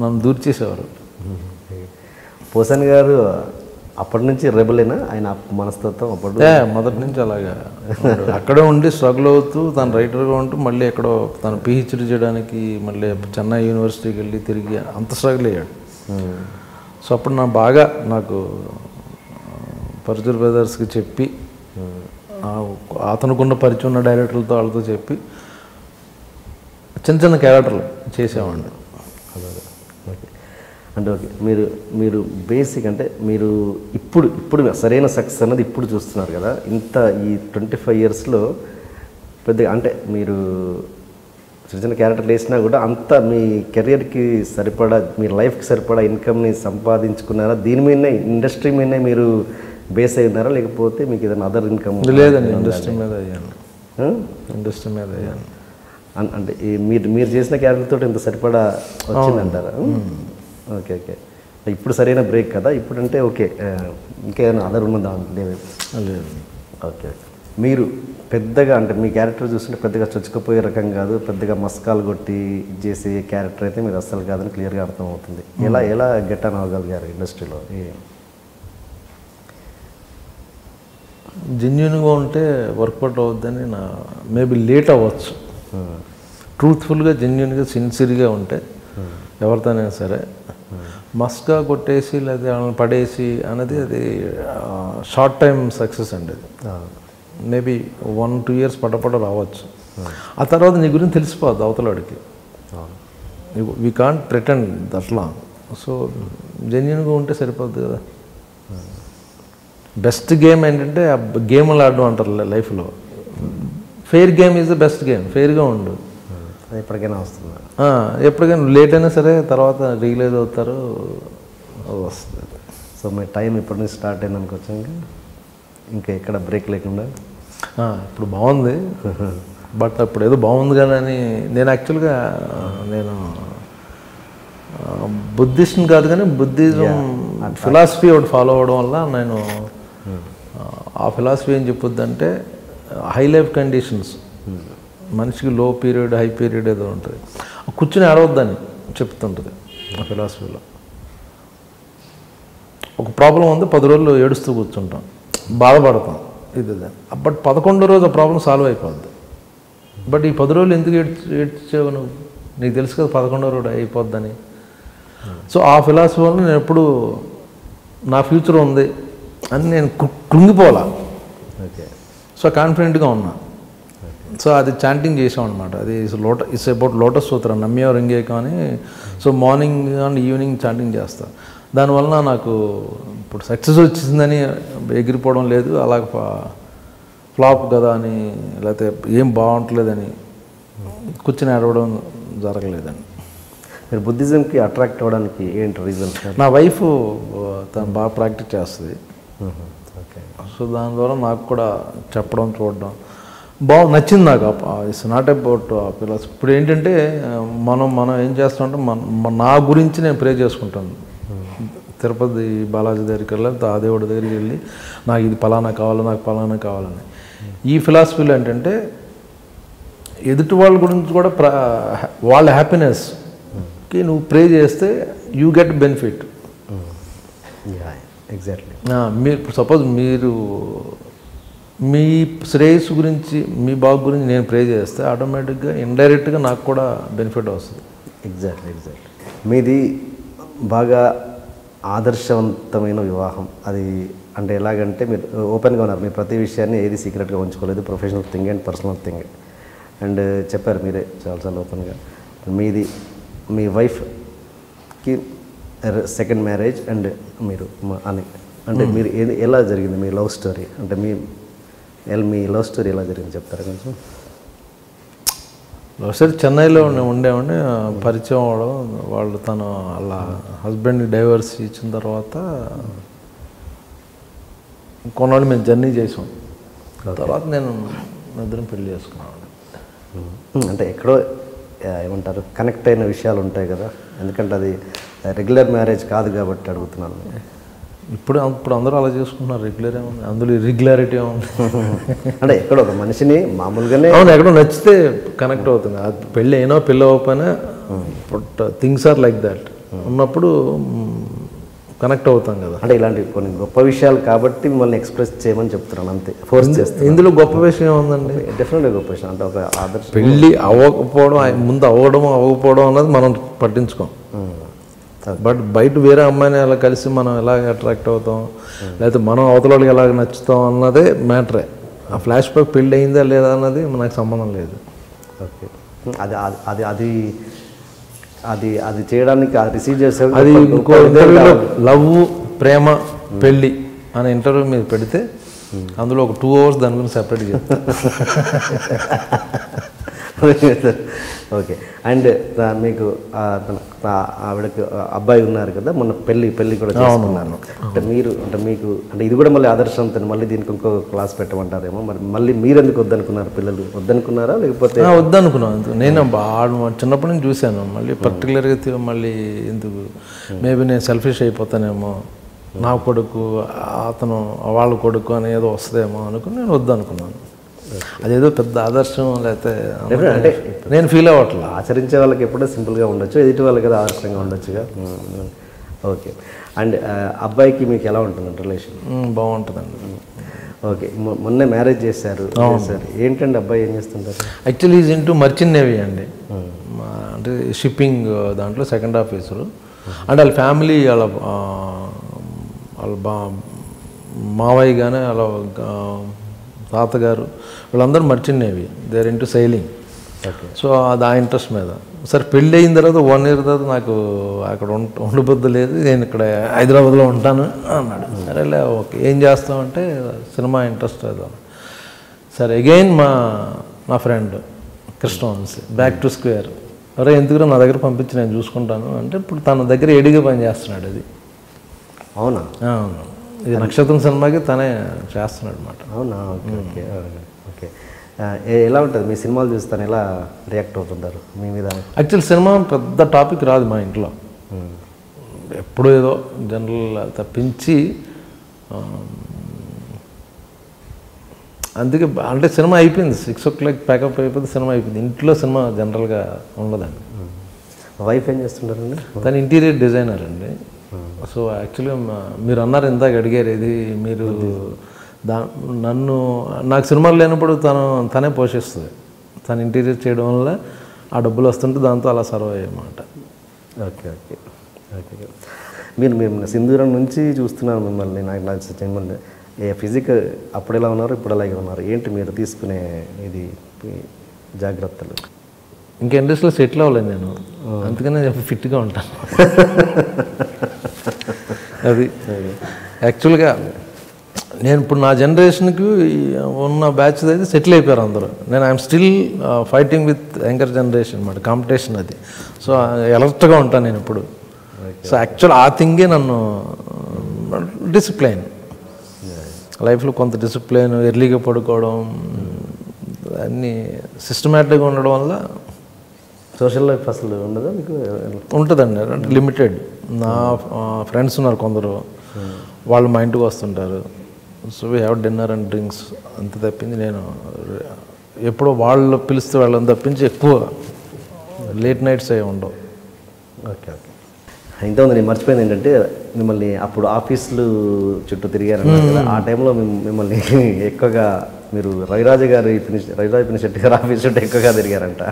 నన్ను దూరి చేసేవారు. పోసాని గారు అప్పటి నుంచి రెబలేనా ఆయన మనస్తత్వం? అప్పుడు మొదటి నుంచి అలాగా అక్కడే ఉండి స్ట్రగుల్ అవుతూ తను రైటర్గా ఉంటూ మళ్ళీ ఎక్కడో తను పిహెచ్డీ చేయడానికి మళ్ళీ చెన్నై యూనివర్సిటీకి వెళ్ళి తిరిగి అంత స్ట్రగుల్ అయ్యాడు. సో అప్పుడు నాకు పరుచూరు బ్రదర్స్కి చెప్పి, అతనుకున్న పరిచయం ఉన్న డైరెక్టర్లతో వాళ్ళతో చెప్పి చిన్న చిన్న క్యారెక్టర్లు చేసేవాడిని. ఓకే. అంటే ఓకే, మీరు బేసిక్ అంటే మీరు ఇప్పుడు సరైన సక్సెస్ అన్నది ఇప్పుడు చూస్తున్నారు కదా. ఇంత ఈ 25 ఇయర్స్లో పెద్దగా అంటే మీరు చిన్న చిన్న క్యారెక్టర్లు వేసినా కూడా అంత మీ కెరియర్కి సరిపడా, మీ లైఫ్కి సరిపడా ఇన్కమ్ని సంపాదించుకున్నారా? దీని మీదనే, ఇండస్ట్రీ మీదనే మీరు బేస్ అయి ఉన్నారా, లేకపోతే మీకు ఏదైనా అదర్ ఇన్కమ్? లేదండి, ఇండస్ట్రీ మీద అయ్యాను. ఇండస్ట్రీ మీద అయ్యాను. అంటే మీరు చేసిన క్యారెక్టర్ ఇంత సరిపడా వచ్చిందంటారా? Okay okay. ఇప్పుడు సరైన బ్రేక్ కదా ఇప్పుడు అంటే. ఓకే, ఇంకేమైనా అదర్ ఉన్నదా? లేదు. ఓకే. మీరు పెద్దగా అంటే మీ క్యారెక్టర్ చూస్తుంటే పెద్దగా చొచ్చుకుపోయే రకం కాదు, పెద్దగా మస్కాలు కొట్టి చేసే క్యారెక్టర్ అయితే మీరు అస్సలు కాదని క్లియర్గా అర్థమవుతుంది. ఎలా గెట్ ఆన్ అవ్వగలిగారు ఇండస్ట్రీలో? జెన్యున్గా ఉంటే వర్కౌట్ అవుద్దని నా మేబీ లేట్ అవ్వచ్చు. ట్రూత్ఫుల్గా, జెన్యున్గా, సిన్సియర్గా ఉంటే ఎవరితోనైనా సరే. మస్కా కొట్టేసి లేదా వాళ్ళని పడేసి అనేది అది షార్ట్ టైం సక్సెస్ అండి. అది మేబీ 1-2 ఇయర్స్ పటపట రావచ్చు. ఆ తర్వాత నీ గురించి తెలిసిపోద్ది అవతలవాడికి. We can't pretend that long. So జెన్యున్గా ఉంటే సరిపోద్ది కదా. బెస్ట్ గేమ్ ఏంటంటే గేమ్లు ఆడడం అంటారు లైఫ్లో. Fair game is the best game. ఫెయిర్గా ఉండు, ఎప్పటికైనా వస్తుంది. ఎప్పటికైనా లేట్ అయినా సరే తర్వాత రియలైజ్ అవుతారు, వస్తుంది. సో మీ టైం ఇప్పటి నుంచి స్టార్ట్ అయింది అనుకోవచ్చు. ఇంకా ఎక్కడ బ్రేక్ లేకుండా ఇప్పుడు బాగుంది. బట్ అప్పుడు ఏదో బాగుంది కదా అని నేను యాక్చువల్గా బుద్ధిస్ట్ని కాదు కానీ బుద్ధిజం ఫిలాసఫీ ఒకటి ఫాలో అవ్వడం వల్ల నేను ఆ ఫిలాసఫీ ఏం చెప్పొద్దంటే హై లైఫ్ కండిషన్స్, మనిషికి లో పీరియడ్, హై పీరియడ్ ఏదో ఉంటుంది. కూర్చుని ఆడవద్దని చెప్తుంటుంది ఆ ఫిలాసఫీలో. ఒక ప్రాబ్లం ఉంది, 10 రోజులు ఏడుస్తూ కూర్చుంటాం, బాధపడతాం, ఇది. బట్ 11వ రోజు ఆ ప్రాబ్లం సాల్వ్ అయిపోద్ది. బట్ ఈ 10 రోజులు ఎందుకు ఏడ్చావు నువ్వు? నీకు తెలుసు కదా 11వ రోజు అయిపోద్దని. సో ఆ ఫిలాసఫీ వల్ల నేను ఎప్పుడు నా ఫ్యూచర్ ఉంది అని నేను కృంగిపోలా. ఓకే. సో కాన్ఫిడెంట్గా ఉన్నా. సో అది చాంటింగ్ చేసాం అనమాట. అది ఇట్స్ అబౌట్ లోటస్ సూత్ర నమ్య రింగే కానీ. So morning and evening chanting చేస్తా. దానివల్ల నాకు ఇప్పుడు సక్సెస్ వచ్చిందని ఎగిరిపోవడం లేదు, అలాగ ఫ్లాప్ కదా అని లేకపోతే ఏం బాగుంటలేదని కూర్చొని ఆడవడం జరగలేదండి. మీరు బుద్ధిజంకి అట్రాక్ట్ అవ్వడానికి ఏంటి రీజన్? నా వైఫ్ తను బాగా ప్రాక్టీస్ చేస్తుంది. ఓకే. సో దాని ద్వారా నాకు కూడా చెప్పడం చూడడం నచ్చింది నాకు. It's not about pillars. ఇప్పుడు ఏంటంటే మనం ఏం చేస్తామంటే నా గురించి నేను ప్రే చేసుకుంటాను. తిరుపతి బాలాజీ దగ్గరికి వెళ్ళి ఆ దేవుడి దగ్గరికి వెళ్ళి నాకు ఇది ఫలానా కావాలి, నాకు ఫలానా కావాలని. ఈ ఫిలాసఫీలో ఏంటంటే ఎదుటి వాళ్ళ గురించి కూడా వాళ్ళ హ్యాపీనెస్కి నువ్వు ప్రే చేస్తే యూ గెట్ బెనిఫిట్. ఎగ్జాక్ట్లీ. మీరు సపోజ్ మీరు మీ శ్రేయస్సు గురించి మీ బాగు గురించి నేను ప్రే చేస్తే ఆటోమేటిక్గా ఇండైరెక్ట్గా నాకు కూడా బెనిఫిట్ వస్తుంది. ఎగ్జాక్ట్లీ. మీది బాగా ఆదర్శవంతమైన వివాహం. అది అంటే ఎలాగంటే మీరు ఓపెన్గా ఉన్నారు, మీరు ప్రతి విషయాన్ని ఏది సీక్రెట్గా ఉంచుకోలేదు, professional thing and personal thing. And చెప్పారు మీరే చాలాసార్లు ఓపెన్గా. మీది మీ వైఫ్కి సెకండ్ మ్యారేజ్ అండ్ మీరు అని అంటే మీరు ఎలా జరిగింది మీ లవ్ స్టోరీ? అంటే మీ లవ్ స్టోరీ ఎలా జరిగింది చెప్తారా కొంచెం? ఒకసారి చెన్నైలో ఉండేవాడిని, పరిచయం అవడం, వాళ్ళు తను అలా హస్బెండ్ని డైవర్స్ ఇచ్చిన తర్వాత కొన్నాళ్ళు మేము జర్నీ చేసాం. తర్వాత నేను ఇద్దరం పెళ్లి చేసుకున్నాను. అంటే ఎక్కడో ఏమంటారు కనెక్ట్ అయిన విషయాలు ఉంటాయి కదా, ఎందుకంటే అది రెగ్యులర్ మ్యారేజ్ కాదు కాబట్టి అడుగుతున్నాను. ఇప్పుడు అందరూ అలా చేసుకుంటున్నారు. రెగ్యులర్ ఏముంది అందులో, ఇర్రెగ్యులారిటీ ఏముంది? అంటే ఎక్కడో ఒక మనిషిని మామూలుగానే అవును ఎక్కడో నచ్చితే కనెక్ట్ అవుతుంది. అది పెళ్ళి అయినా పెళ్ళి అవ్వకపోయినా but things are like that ఉన్నప్పుడు కనెక్ట్ అవుతాం కదా. అంటే ఇలాంటి కొన్ని గొప్ప విషయాలు కాబట్టి మిమ్మల్ని ఎక్స్ప్రెస్ చేయమని చెప్తున్నాను అంతే, ఫోర్స్ చేస్తాను. ఇందులో గొప్ప విషయం ఉందండి. డెఫినెట్గా గొప్ప విషయం. అంటే ఒక ఆదర్శ పెళ్ళి అవ్వకపోవడం, ముందు అవ్వకపోవడం అన్నది మనం పట్టించుకోం. బట్ బయట వేరే అమ్మాయిని అలా కలిసి మనం ఎలా అట్రాక్ట్ అవుతాం, లేకపోతే మనం అవతల వాళ్ళకి ఎలా నచ్చుతాం అన్నదే మ్యాటరే. ఆ ఫ్లాష్ బ్యాక్ పెళ్ళి అయిందా లేదా అన్నది మనకు సంబంధం లేదు. ఓకే. అది అది అది అది అది చేయడానికి రిసీవ్ చేసే అది ఇంకో ఇంటర్వ్యూలో లవ్ ప్రేమ పెళ్ళి అనే ఇంటర్వ్యూ మీద పెడితే అందులో ఒక 2 hours దాని గురించి సెపరేట్ చేస్తాను. ఓకే. అండ్ మీకు ఆవిడకి అబ్బాయి ఉన్నారు కదా, మొన్న పెళ్ళి కూడా చేసుకున్నాను. అంటే మీకు ఇది కూడా మళ్ళీ ఆదర్శవంతం, మళ్ళీ దీనికి ఇంకో క్లాస్ పెట్టమంటారేమో. మరి మళ్ళీ మీరు ఎందుకు వద్దనుకున్నారు? పిల్లలు వద్దనుకున్నారా లేకపోతే? వద్దనుకున్నాను. నేను చిన్నప్పటి నుంచి చూశాను. మళ్ళీ పర్టికులర్గా మళ్ళీ ఎందుకు, మేబీ నేను సెల్ఫిష్ అయిపోతానేమో, నా కొడుకు అతను వాళ్ళ కొడుకు అని ఏదో వస్తుందేమో అనుకుని నేను వద్దనుకున్నాను. అదేదో పెద్ద ఆదర్శం లేకపోతే అంటే నేను ఫీల్ అవ్వట్లేదు. ఆచరించే వాళ్ళకి ఎప్పుడో సింపుల్గా ఉండొచ్చు, ఎదుటి వాళ్ళకి కదా ఆదర్శంగా ఉండొచ్చుగా. ఓకే. అండ్ అబ్బాయికి మీకు ఎలా ఉంటుందండి రిలేషన్? బాగుంటుందండి. ఓకే. మొన్నే మ్యారేజ్ చేశారు. ఏంటండి అబ్బాయి ఏం చేస్తుంటారు? Actually is into merchant navy అండి. అంటే షిప్పింగ్ దాంట్లో సెకండ్ ఆఫీసరు. అంటే వాళ్ళ ఫ్యామిలీ వాళ్ళ మావయ్య కానీ వాళ్ళ తాతగారు వీళ్ళందరూ merchant navy, they are into sailing. So అది ఆ ఇంట్రెస్ట్ మీద. సరే పెళ్ళి అయిన తర్వాత 1 year తర్వాత నాకు అక్కడ ఉండబుద్ధి లేదు, నేను ఇక్కడ హైదరాబాద్లో ఉంటాను అన్నాడు. సరేలే ఓకే ఏం చేస్తామంటే సినిమా ఇంట్రెస్ట్ లేదు. సరే అగైన్ నా friend Krishna Vamsi back to square, అరే ఎందుకు నా దగ్గర పంపించి నేను చూసుకుంటాను అంటే ఇప్పుడు తన దగ్గర ఎడిగా పని చేస్తున్నాడు. అది అవునా? అవును. ఇది నక్షత్రం సినిమాకి తనే చేస్తున్నాడు అనమాట. అవునా? Okay okay okay. ఎలా ఉంటుంది మీ సినిమాలు చూస్తాను, ఎలా రియాక్ట్ అవుతుంటారు మీ మీద? యాక్చువల్ సినిమా పెద్ద టాపిక్ రాదు మా ఇంట్లో, ఎప్పుడూ ఏదో జనరల్ తప్పించి. అందుకే అంటే సినిమా అయిపోయింది, 6 o'clock ప్యాకప్ అయిపోతే సినిమా అయిపోయింది. ఇంట్లో సినిమా జనరల్గా ఉండదండి. వైఫ్ ఏం చేస్తుంటారండి? తను ఇంటీరియర్ డిజైనర్ అండి. సో యాక్చువల్గా మీరు అన్నారు ఇందాక అడిగారు ఇది మీరు నాకు సినిమాలు లేనప్పుడు తనే పోషిస్తుంది. తను ఇంటీరియర్ చేయడం వల్ల ఆ డబ్బులు వస్తుంటే దాంతో అలా సర్వ్ అయ్యమాట. Okay okay okay. మీరు సింధూరం నుంచి చూస్తున్నాను మిమ్మల్ని. నాకు ఫిజిక్ అప్పుడు ఎలా ఉన్నారు, ఇప్పుడు అలాగే ఉన్నారు. ఏంటి మీరు తీసుకునే ఇది మీ జాగ్రత్తలు? ఇంకా ఇండస్ట్రీలో సెటిల్ అవ్వలేదు నేను, అందుకనే ఫిట్గా ఉంటాను. అది యాక్చువల్గా నేను ఇప్పుడు నా జనరేషన్కి ఉన్న బ్యాచ్ అయితే సెటిల్ అయిపోయారు అందరూ. నేను I'm still fighting with younger generation అన్నమాట, కాంపిటీషన్ అది. సో అలర్ట్గా ఉంటాను నేను ఇప్పుడు. సో యాక్చువల్ ఆ థింగే నన్ను డిసిప్లైన్, లైఫ్లో కొంత డిసిప్లైన్, ఎర్లీగా పడుకోవడం, అన్నీ సిస్టమేటిక్గా ఉండడం వల్ల. సోషల్ లైఫ్ అసలు ఉండదా మీకు? ఉంటుందండి, అంటే లిమిటెడ్. నా ఫ్రెండ్స్ ఉన్నారు కొందరు, వాళ్ళు మా ఇంటికి వస్తుంటారు. So we have dinner and drinks అంత తప్పించి నేను ఎప్పుడో వాళ్ళు పిలిస్తే వాళ్ళని తప్పించి ఎక్కువ లేట్ నైట్స్ అవి ఉండవు. Okay okay. ఇంతకుముందు నేను మర్చిపోయింది ఏంటంటే, మిమ్మల్ని అప్పుడు ఆఫీసులు చుట్టూ తిరిగారన్నారు కదా, ఆ టైంలో మిమ్మల్ని ఎక్కువగా మీరు రవిరాజ పినిశెట్టి గారు ఆఫీస్ చుట్టూ ఎక్కువగా తిరిగారంట.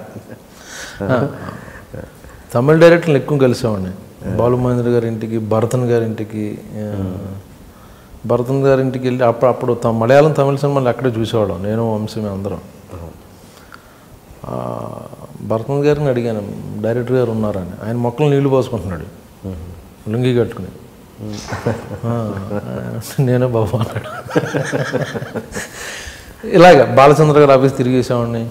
తమిళ డైరెక్టర్లు ఎక్కువ కలిసేవాడిని. బాలుమహేంద్ర గారి ఇంటికి, భరతన్ గారి ఇంటికి వెళ్ళి అప్పుడు మలయాళం తమిళ సినిమాలు అక్కడే చూసేవాళ్ళం, నేను వంశీ అందరం. భరతన్ గారిని అడిగాను, డైరెక్టర్ గారు ఉన్నారని. ఆయన మొక్కలు నీళ్లు పోసుకుంటున్నాడు లుంగి కట్టుకుని. నేనే బాబు అన్నాడు. ఇలాగ బాలచంద్ర గారు ఆఫీస్ తిరిగేసేవాడిని.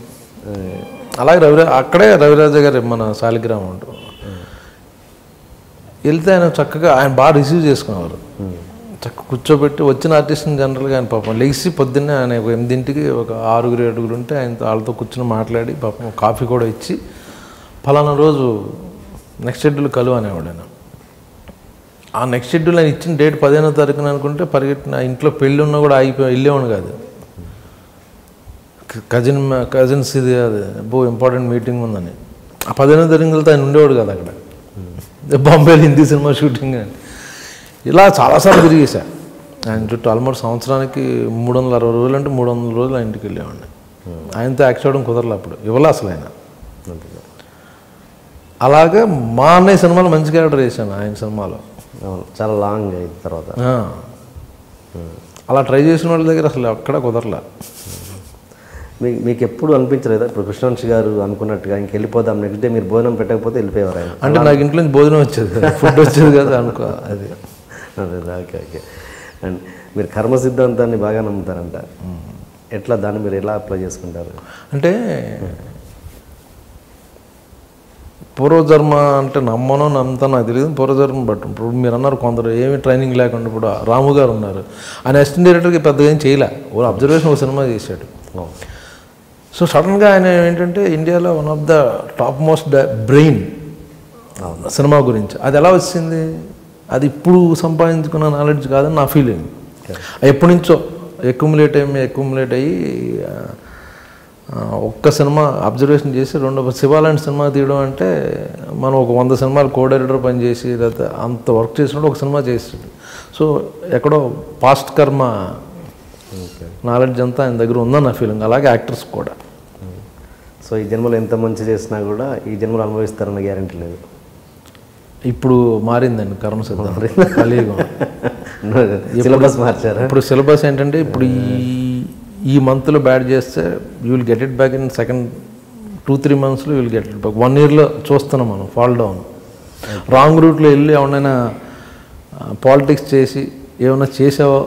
అలాగే అక్కడే రవిరాజ గారు మన శాలిగ్రామం ఉంటుంది. వెళ్తే ఆయన చక్కగా ఆయన బాగా రిసీవ్ చేసుకునేవారు. చక్కగా కూర్చోబెట్టి వచ్చిన ఆర్టిస్ట్ని జనరల్గా ఆయన పాపం లేచి పొద్దున్నే ఆయన 8ంటికి ఒక 6-7 ఉంటే ఆయన వాళ్ళతో కూర్చొని మాట్లాడి పాపం కాఫీ కూడా ఇచ్చి, ఫలానా రోజు నెక్స్ట్ షెడ్యూల్ కలువ అనేవాడు ఆయన. ఆ నెక్స్ట్ షెడ్యూల్ ఆయన ఇచ్చిన డేట్ 15వ తారీఖున అనుకుంటే పరిగెట్టిన ఇంట్లో పెళ్ళి ఉన్నా కూడా వెళ్ళేవాడు కాదు. కజిన్స్ ఇది అది ఇంపార్టెంట్ మీటింగ్ ఉందని ఆ 15వ తారీఖు వెళ్తే ఆయన ఉండేవాడు కదా అక్కడ. బాంబేలో హిందీ సినిమా షూటింగ్ అని ఇలా చాలాసార్లు తిరిగేశా ఆయన చుట్టూ. ఆల్మోస్ట్ సంవత్సరానికి 360 రోజులు అంటే 300 రోజులు ఆయన ఇంటికి వెళ్ళేవాడిని. ఆయనతో యాక్ట్ చేయడం కుదరలే అప్పుడు, ఇవ్వలే అసలు ఆయన. అలాగే మా అన్నయ్య సినిమాలో మంచి క్యారెక్టర్ చేశాను ఆయన సినిమాలో. చాలా లాంగ్ అయిన తర్వాత అలా ట్రై చేసిన వాళ్ళ దగ్గర అసలు అక్కడ కుదరలే. మీకు ఎప్పుడు అనిపించలేదా ఇప్పుడు కృష్ణవంశీ గారు అనుకున్నట్టుగా ఇంక వెళ్ళిపోదాం, నెక్స్ట్ డే మీరు భోజనం పెట్టకపోతే వెళ్ళిపోయేవారు ఆయన? అంటే నాకు ఇంట్లో నుంచి భోజనం వచ్చేది, ఫుడ్ వచ్చేది కదా అనుకో. అది ఓకే ఓకే. అండ్ మీరు కర్మ సిద్ధాంతాన్ని బాగా నమ్ముతారంట, ఎట్లా దాన్ని మీరు ఎలా అప్లై చేసుకుంటారు? అంటే పూర్వజన్మ అంటే నమ్ముతాను నాకు తెలియదు. పూర్వజన్మ బట్ ఇప్పుడు మీరు అన్నారు కొందరు ఏమి ట్రైనింగ్ లేకుండా, ఇప్పుడు రాము గారు ఉన్నారు, ఆయన అసిస్టెంట్ డైరెక్టర్కి పెద్దగా ఏం చేయలే, ఓ అబ్జర్వేషన్ ఒక సినిమా చేశాడు. సో సడన్గా ఆయన ఏంటంటే ఇండియాలో one of the top most brain cinema గురించి. అది ఎలా వచ్చింది? అది ఇప్పుడు సంపాదించుకున్న నాలెడ్జ్ కాదని నా ఫీలింగ్. ఎప్పటి నుంచో ఎక్యుములేట్ అయ్యి ఒక్క సినిమా అబ్జర్వేషన్ చేసి శివాలాంటి సినిమా తీయడం అంటే మనం ఒక 100 సినిమాలు కో డైరెక్టర్ పనిచేసి లేకపోతే అంత వర్క్ చేసినప్పుడు ఒక సినిమా చేసాడు. సో ఎక్కడో పాస్ట్ కర్మ నాలెడ్జ్ అంతా ఆయన దగ్గర ఉందని నా ఫీలింగ్. అలాగే యాక్టర్స్ కూడా. సో ఈ జన్మలో ఎంత మంచి చేసినా కూడా ఈ జన్మలో అనుభవిస్తారన్న గ్యారెంటీ లేదు. ఇప్పుడు మారిందండి కర్మ సిద్ధాంతం, కలియుగం. సిలబస్ మార్చారు. ఇప్పుడు సిలబస్ ఏంటంటే ఇప్పుడు ఈ మంత్లో బ్యాడ్ చేస్తే you will get it back in second 2-3 మంత్స్లో you will get it back. 1 yearలో చూస్తున్నాం మనం ఫాల్ డౌన్. రాంగ్ రూట్లో వెళ్ళి ఏమన్నా పాలిటిక్స్ చేసి ఏమన్నా చేసావో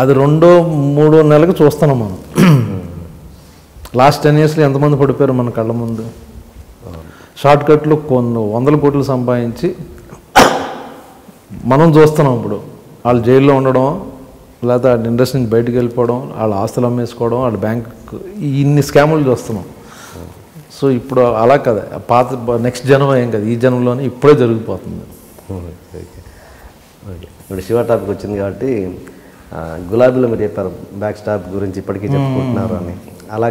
అది 2-3 నెలలకు చూస్తున్నాం మనం. లాస్ట్ 10 yearsలో ఎంతమంది పడిపోయారు మన కళ్ళ ముందు. షార్ట్ కట్లు కొన్ని 100 కోట్లు సంపాదించి మనం చూస్తున్నాం. ఇప్పుడు వాళ్ళు జైల్లో ఉండడం, లేకపోతే ఇండస్ట్రీ నుంచి బయటకు వెళ్ళిపోవడం, వాళ్ళ ఆస్తులు అమ్మేసుకోవడం, వాళ్ళ బ్యాంక్, ఇన్ని స్కాములు చూస్తున్నాం. సో ఇప్పుడు అలా కదా, పాత నెక్స్ట్ జనం ఏం కదా, ఈ జనంలోనే ఇప్పుడే జరిగిపోతుంది. ఇప్పుడు శివ టాపిక్ వచ్చింది కాబట్టి గులాబీలో మీరు చెప్పారు బ్యాక్ స్టాప్ గురించి ఇప్పటికీ చెప్పుకుంటున్నారు అని. అలా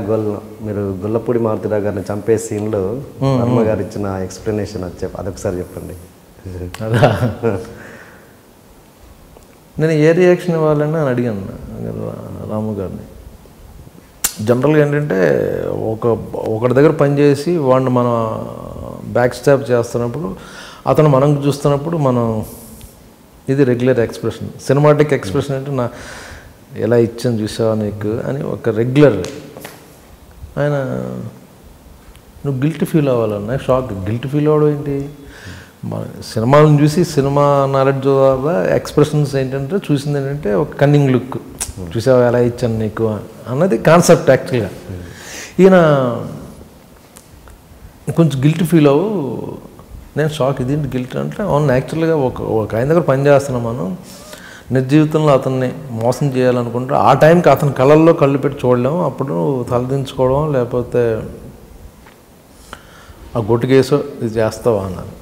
మీరు గొల్లపూడి మారుతిరావు గారిని చంపే సీన్లో వర్మ గారు ఇచ్చిన ఎక్స్ప్లెనేషన్ అదొకసారి చెప్పండి. అదా నేను ఏ రియాక్షన్ ఇవ్వాలని అని అడిగాను రాము గారిని. జనరల్గా ఏంటంటే ఒకటి దగ్గర పనిచేసి వాడిని మనం బ్యాక్ స్టాప్ చేస్తున్నప్పుడు, అతను మనం చూస్తున్నప్పుడు మనం ఇది రెగ్యులర్ ఎక్స్ప్రెషన్. సినిమాటిక్ ఎక్స్ప్రెషన్ అంటే ఎలా ఇచ్చాను చూసావా నీకు అని ఒక రెగ్యులర్ ఆయన నువ్వు గిల్టీ ఫీల్ అవ్వాలన్నా షాక్. గిల్టీ ఫీల్ అవ్వడం ఏంటి? మన సినిమాలను చూసి సినిమా నాలెడ్జ్ ద్వారా ఎక్స్ప్రెషన్స్ ఏంటంటే చూసింది ఏంటంటే ఒక కన్నింగ్ లుక్, చూసావా ఎలా ఇచ్చాను నీకు అన్నది కాన్సెప్ట్ యాక్చువల్గా. ఈయన కొంచెం గిల్టీ ఫీల్ అవ్వు. నేను షాక్, ఇదేంటి గిల్టీ అంటే అవును యాక్చువల్గా ఒక ఆయన దగ్గర పని చేస్తున్నాం మనం, నిజ జీవితంలో అతన్ని మోసం చేయాలనుకుంటే ఆ టైంకి అతని కళ్ళల్లో కళ్ళు పెట్టి చూడలేము, అప్పుడు తలదించుకోవడం లేకపోతే ఆ గొట్టుకేసో ఇది చేస్తావా అన్నాను.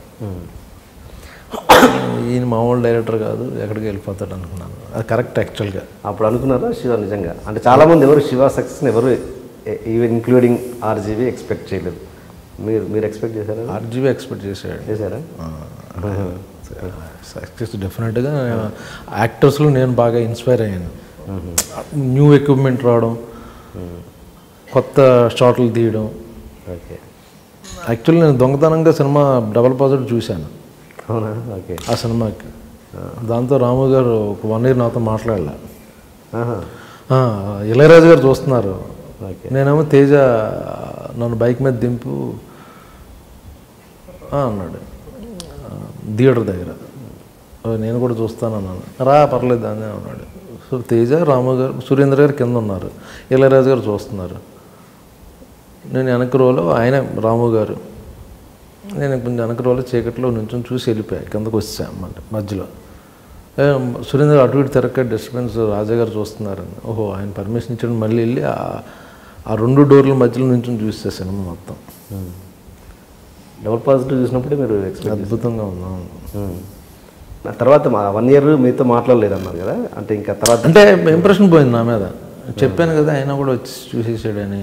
ఈయన మామూలు డైరెక్టర్ కాదు, ఎక్కడికి వెళ్ళిపోతాడు అనుకున్నాను. అది కరెక్ట్ యాక్చువల్గా. అప్పుడు అనుకున్నారా శివ నిజంగా? అంటే చాలామంది ఎవరు శివ సక్సెస్ని ఎవరు ఈవెన్ ఇంక్లూడింగ్ ఆర్జీవి ఎక్స్పెక్ట్ చేయలేదు. మీరు ఎక్స్పెక్ట్ చేశారా? ఆర్జీవి ఎక్స్పెక్ట్ చేశారా? సక్సెస్ డెఫినెట్గా. యాక్టర్స్లో నేను బాగా ఇన్స్పైర్ అయ్యాను. న్యూ ఎక్విప్మెంట్ రావడం, కొత్త షాట్లు తీయడం. ఓకే. యాక్చువల్లీ నేను దొంగతనంగా సినిమా డబల్ పాజిటివ్ చూశాను. అవునా? ఓకే. ఆ సినిమాకి దాంతో రాము గారు ఒక 1 year నాతో మాట్లాడలే. ఇళయరాజు గారు చూస్తున్నారు, నేనేమో తేజ నన్ను బైక్ మీద దింపు అన్నాడు థియేటర్ దగ్గర. నేను కూడా చూస్తాను అన్నాను. రా పర్లేదు అని అన్నాడు. సో తేజ, రాము గారు, సురేంద్ర గారు కింద ఉన్నారు, ఇళయరాజు గారు చూస్తున్నారు. నేను వెనక రోలో, ఆయన రాము గారు, నేను కొంచెం వెనక రోలో చీకట్లో నుంచి చూసి వెళ్ళిపోయాను, కిందకు వచ్చామంటే మధ్యలో. సురేంద్ర అటు ఇటు తిరక్క డిస్టర్బెన్స్, రాజా గారు చూస్తున్నారని. ఓహో ఆయన పర్మిషన్ ఇచ్చాడు. మళ్ళీ వెళ్ళి ఆ 2 డోర్ల మధ్యలో నుంచి చూస్తే సినిమా మొత్తం డబుల్ పాజిటివ్ చూసినప్పుడే మీరు అద్భుతంగా ఉన్నాం. తర్వాత 1 year మీతో మాట్లాడలేదు అన్నారు కదా, అంటే ఇంకా తర్వాత అంటే ఇంప్రెషన్ పోయింది నా మీద. చెప్పాను కదా ఆయన కూడా వచ్చి చూసేసాడని.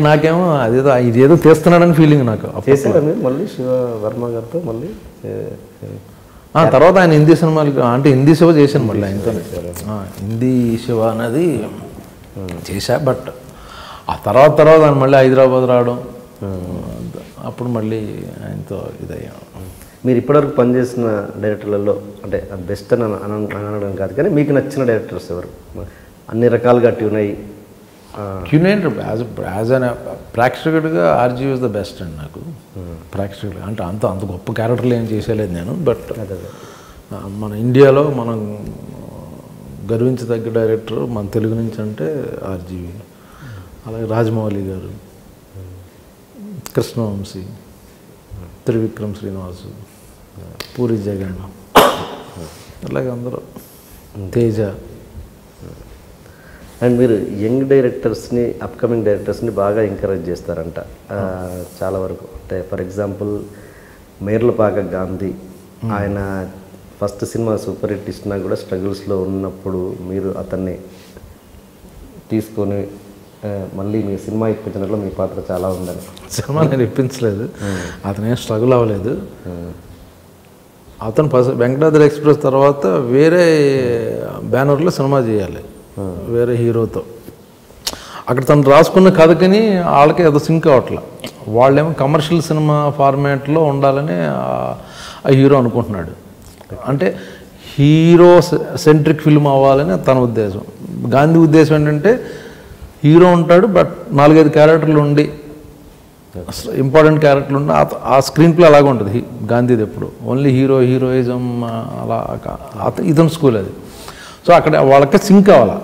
నాకేమో ఇదేదో తీస్తున్నాడని ఫీలింగ్ నాకు. చేశారా మీరు మళ్ళీ శివ వర్మ గారితో మళ్ళీ? తర్వాత ఆయన హిందీ సినిమాలు అంటే హిందీ శివ చేశాను మళ్ళీ ఆయనతో. హిందీ శివ అనేది చేశా. బట్ ఆ తర్వాత ఆయన మళ్ళీ హైదరాబాద్ రావడం, అప్పుడు మళ్ళీ ఆయనతో ఇదయ్యాం. మీరు ఇప్పటివరకు పనిచేసిన డైరెక్టర్లలో అంటే బెస్ట్ అని అనడం కాదు కానీ మీకు నచ్చిన డైరెక్టర్స్ ఎవరు? అన్ని రకాలుగా ట్యూన్ అయ్యి యాజ్ అన్ ప్రేక్షకుడిగా ఆర్జీవి ఇస్ ద బెస్ట్ అండి నాకు. ప్రేక్షకుడు అంటే అంత గొప్ప క్యారెక్టర్లు ఏం చేసేలేదు నేను. బట్ మన ఇండియాలో మనం గర్వించదగ్గ డైరెక్టర్ మన తెలుగు నుంచి అంటే ఆర్జీవి. అలాగే రాజమౌళి గారు, కృష్ణవంశీ, త్రివిక్రమ్ శ్రీనివాసు, పూరి జగన్, అలాగే అందరూ, తేజ. అండ్ మీరు యంగ్ డైరెక్టర్స్ని, అప్కమింగ్ డైరెక్టర్స్ని బాగా ఎంకరేజ్ చేస్తారంట చాలా వరకు. అంటే ఫర్ ఎగ్జాంపుల్ మేర్లపాక గాంధీ, ఆయన ఫస్ట్ సినిమా సూపర్ హిట్ ఇచ్చినా కూడా స్ట్రగుల్స్లో ఉన్నప్పుడు మీరు అతన్ని తీసుకొని మళ్ళీ మీ సినిమా ఇప్పించినట్లు మీ పాత్ర చాలా ఉందని. సినిమా నేను ఇప్పించలేదు, అతనేం స్ట్రగుల్ అవ్వలేదు. అతను వెంకటాద్రి ఎక్స్ప్రెస్ తర్వాత వేరే బ్యానర్లో సినిమా చేయాలి వేరే హీరోతో. అక్కడ తను రాసుకున్న కథకని వాళ్ళకి ఏదో సింక్ అవ్వట్లా. వాళ్ళేమో కమర్షియల్ సినిమా ఫార్మాట్లో ఉండాలని ఆ హీరో అనుకుంటున్నాడు. అంటే హీరో సెంట్రిక్ ఫిల్మ్ అవ్వాలని తన ఉద్దేశం. గాంధీ ఉద్దేశం ఏంటంటే హీరో ఉంటాడు, బట్ 4-5 క్యారెక్టర్లు ఉండి, ఇంపార్టెంట్ క్యారెక్టర్లు ఉండి ఆ స్క్రీన్ ప్లే అలాగే ఉంటుంది గాంధీది. ఎప్పుడు ఓన్లీ హీరోయిజం అలా ఇతని స్కూల్ అది. సో అక్కడ వాళ్ళకి సింక్ అవ్వాలి.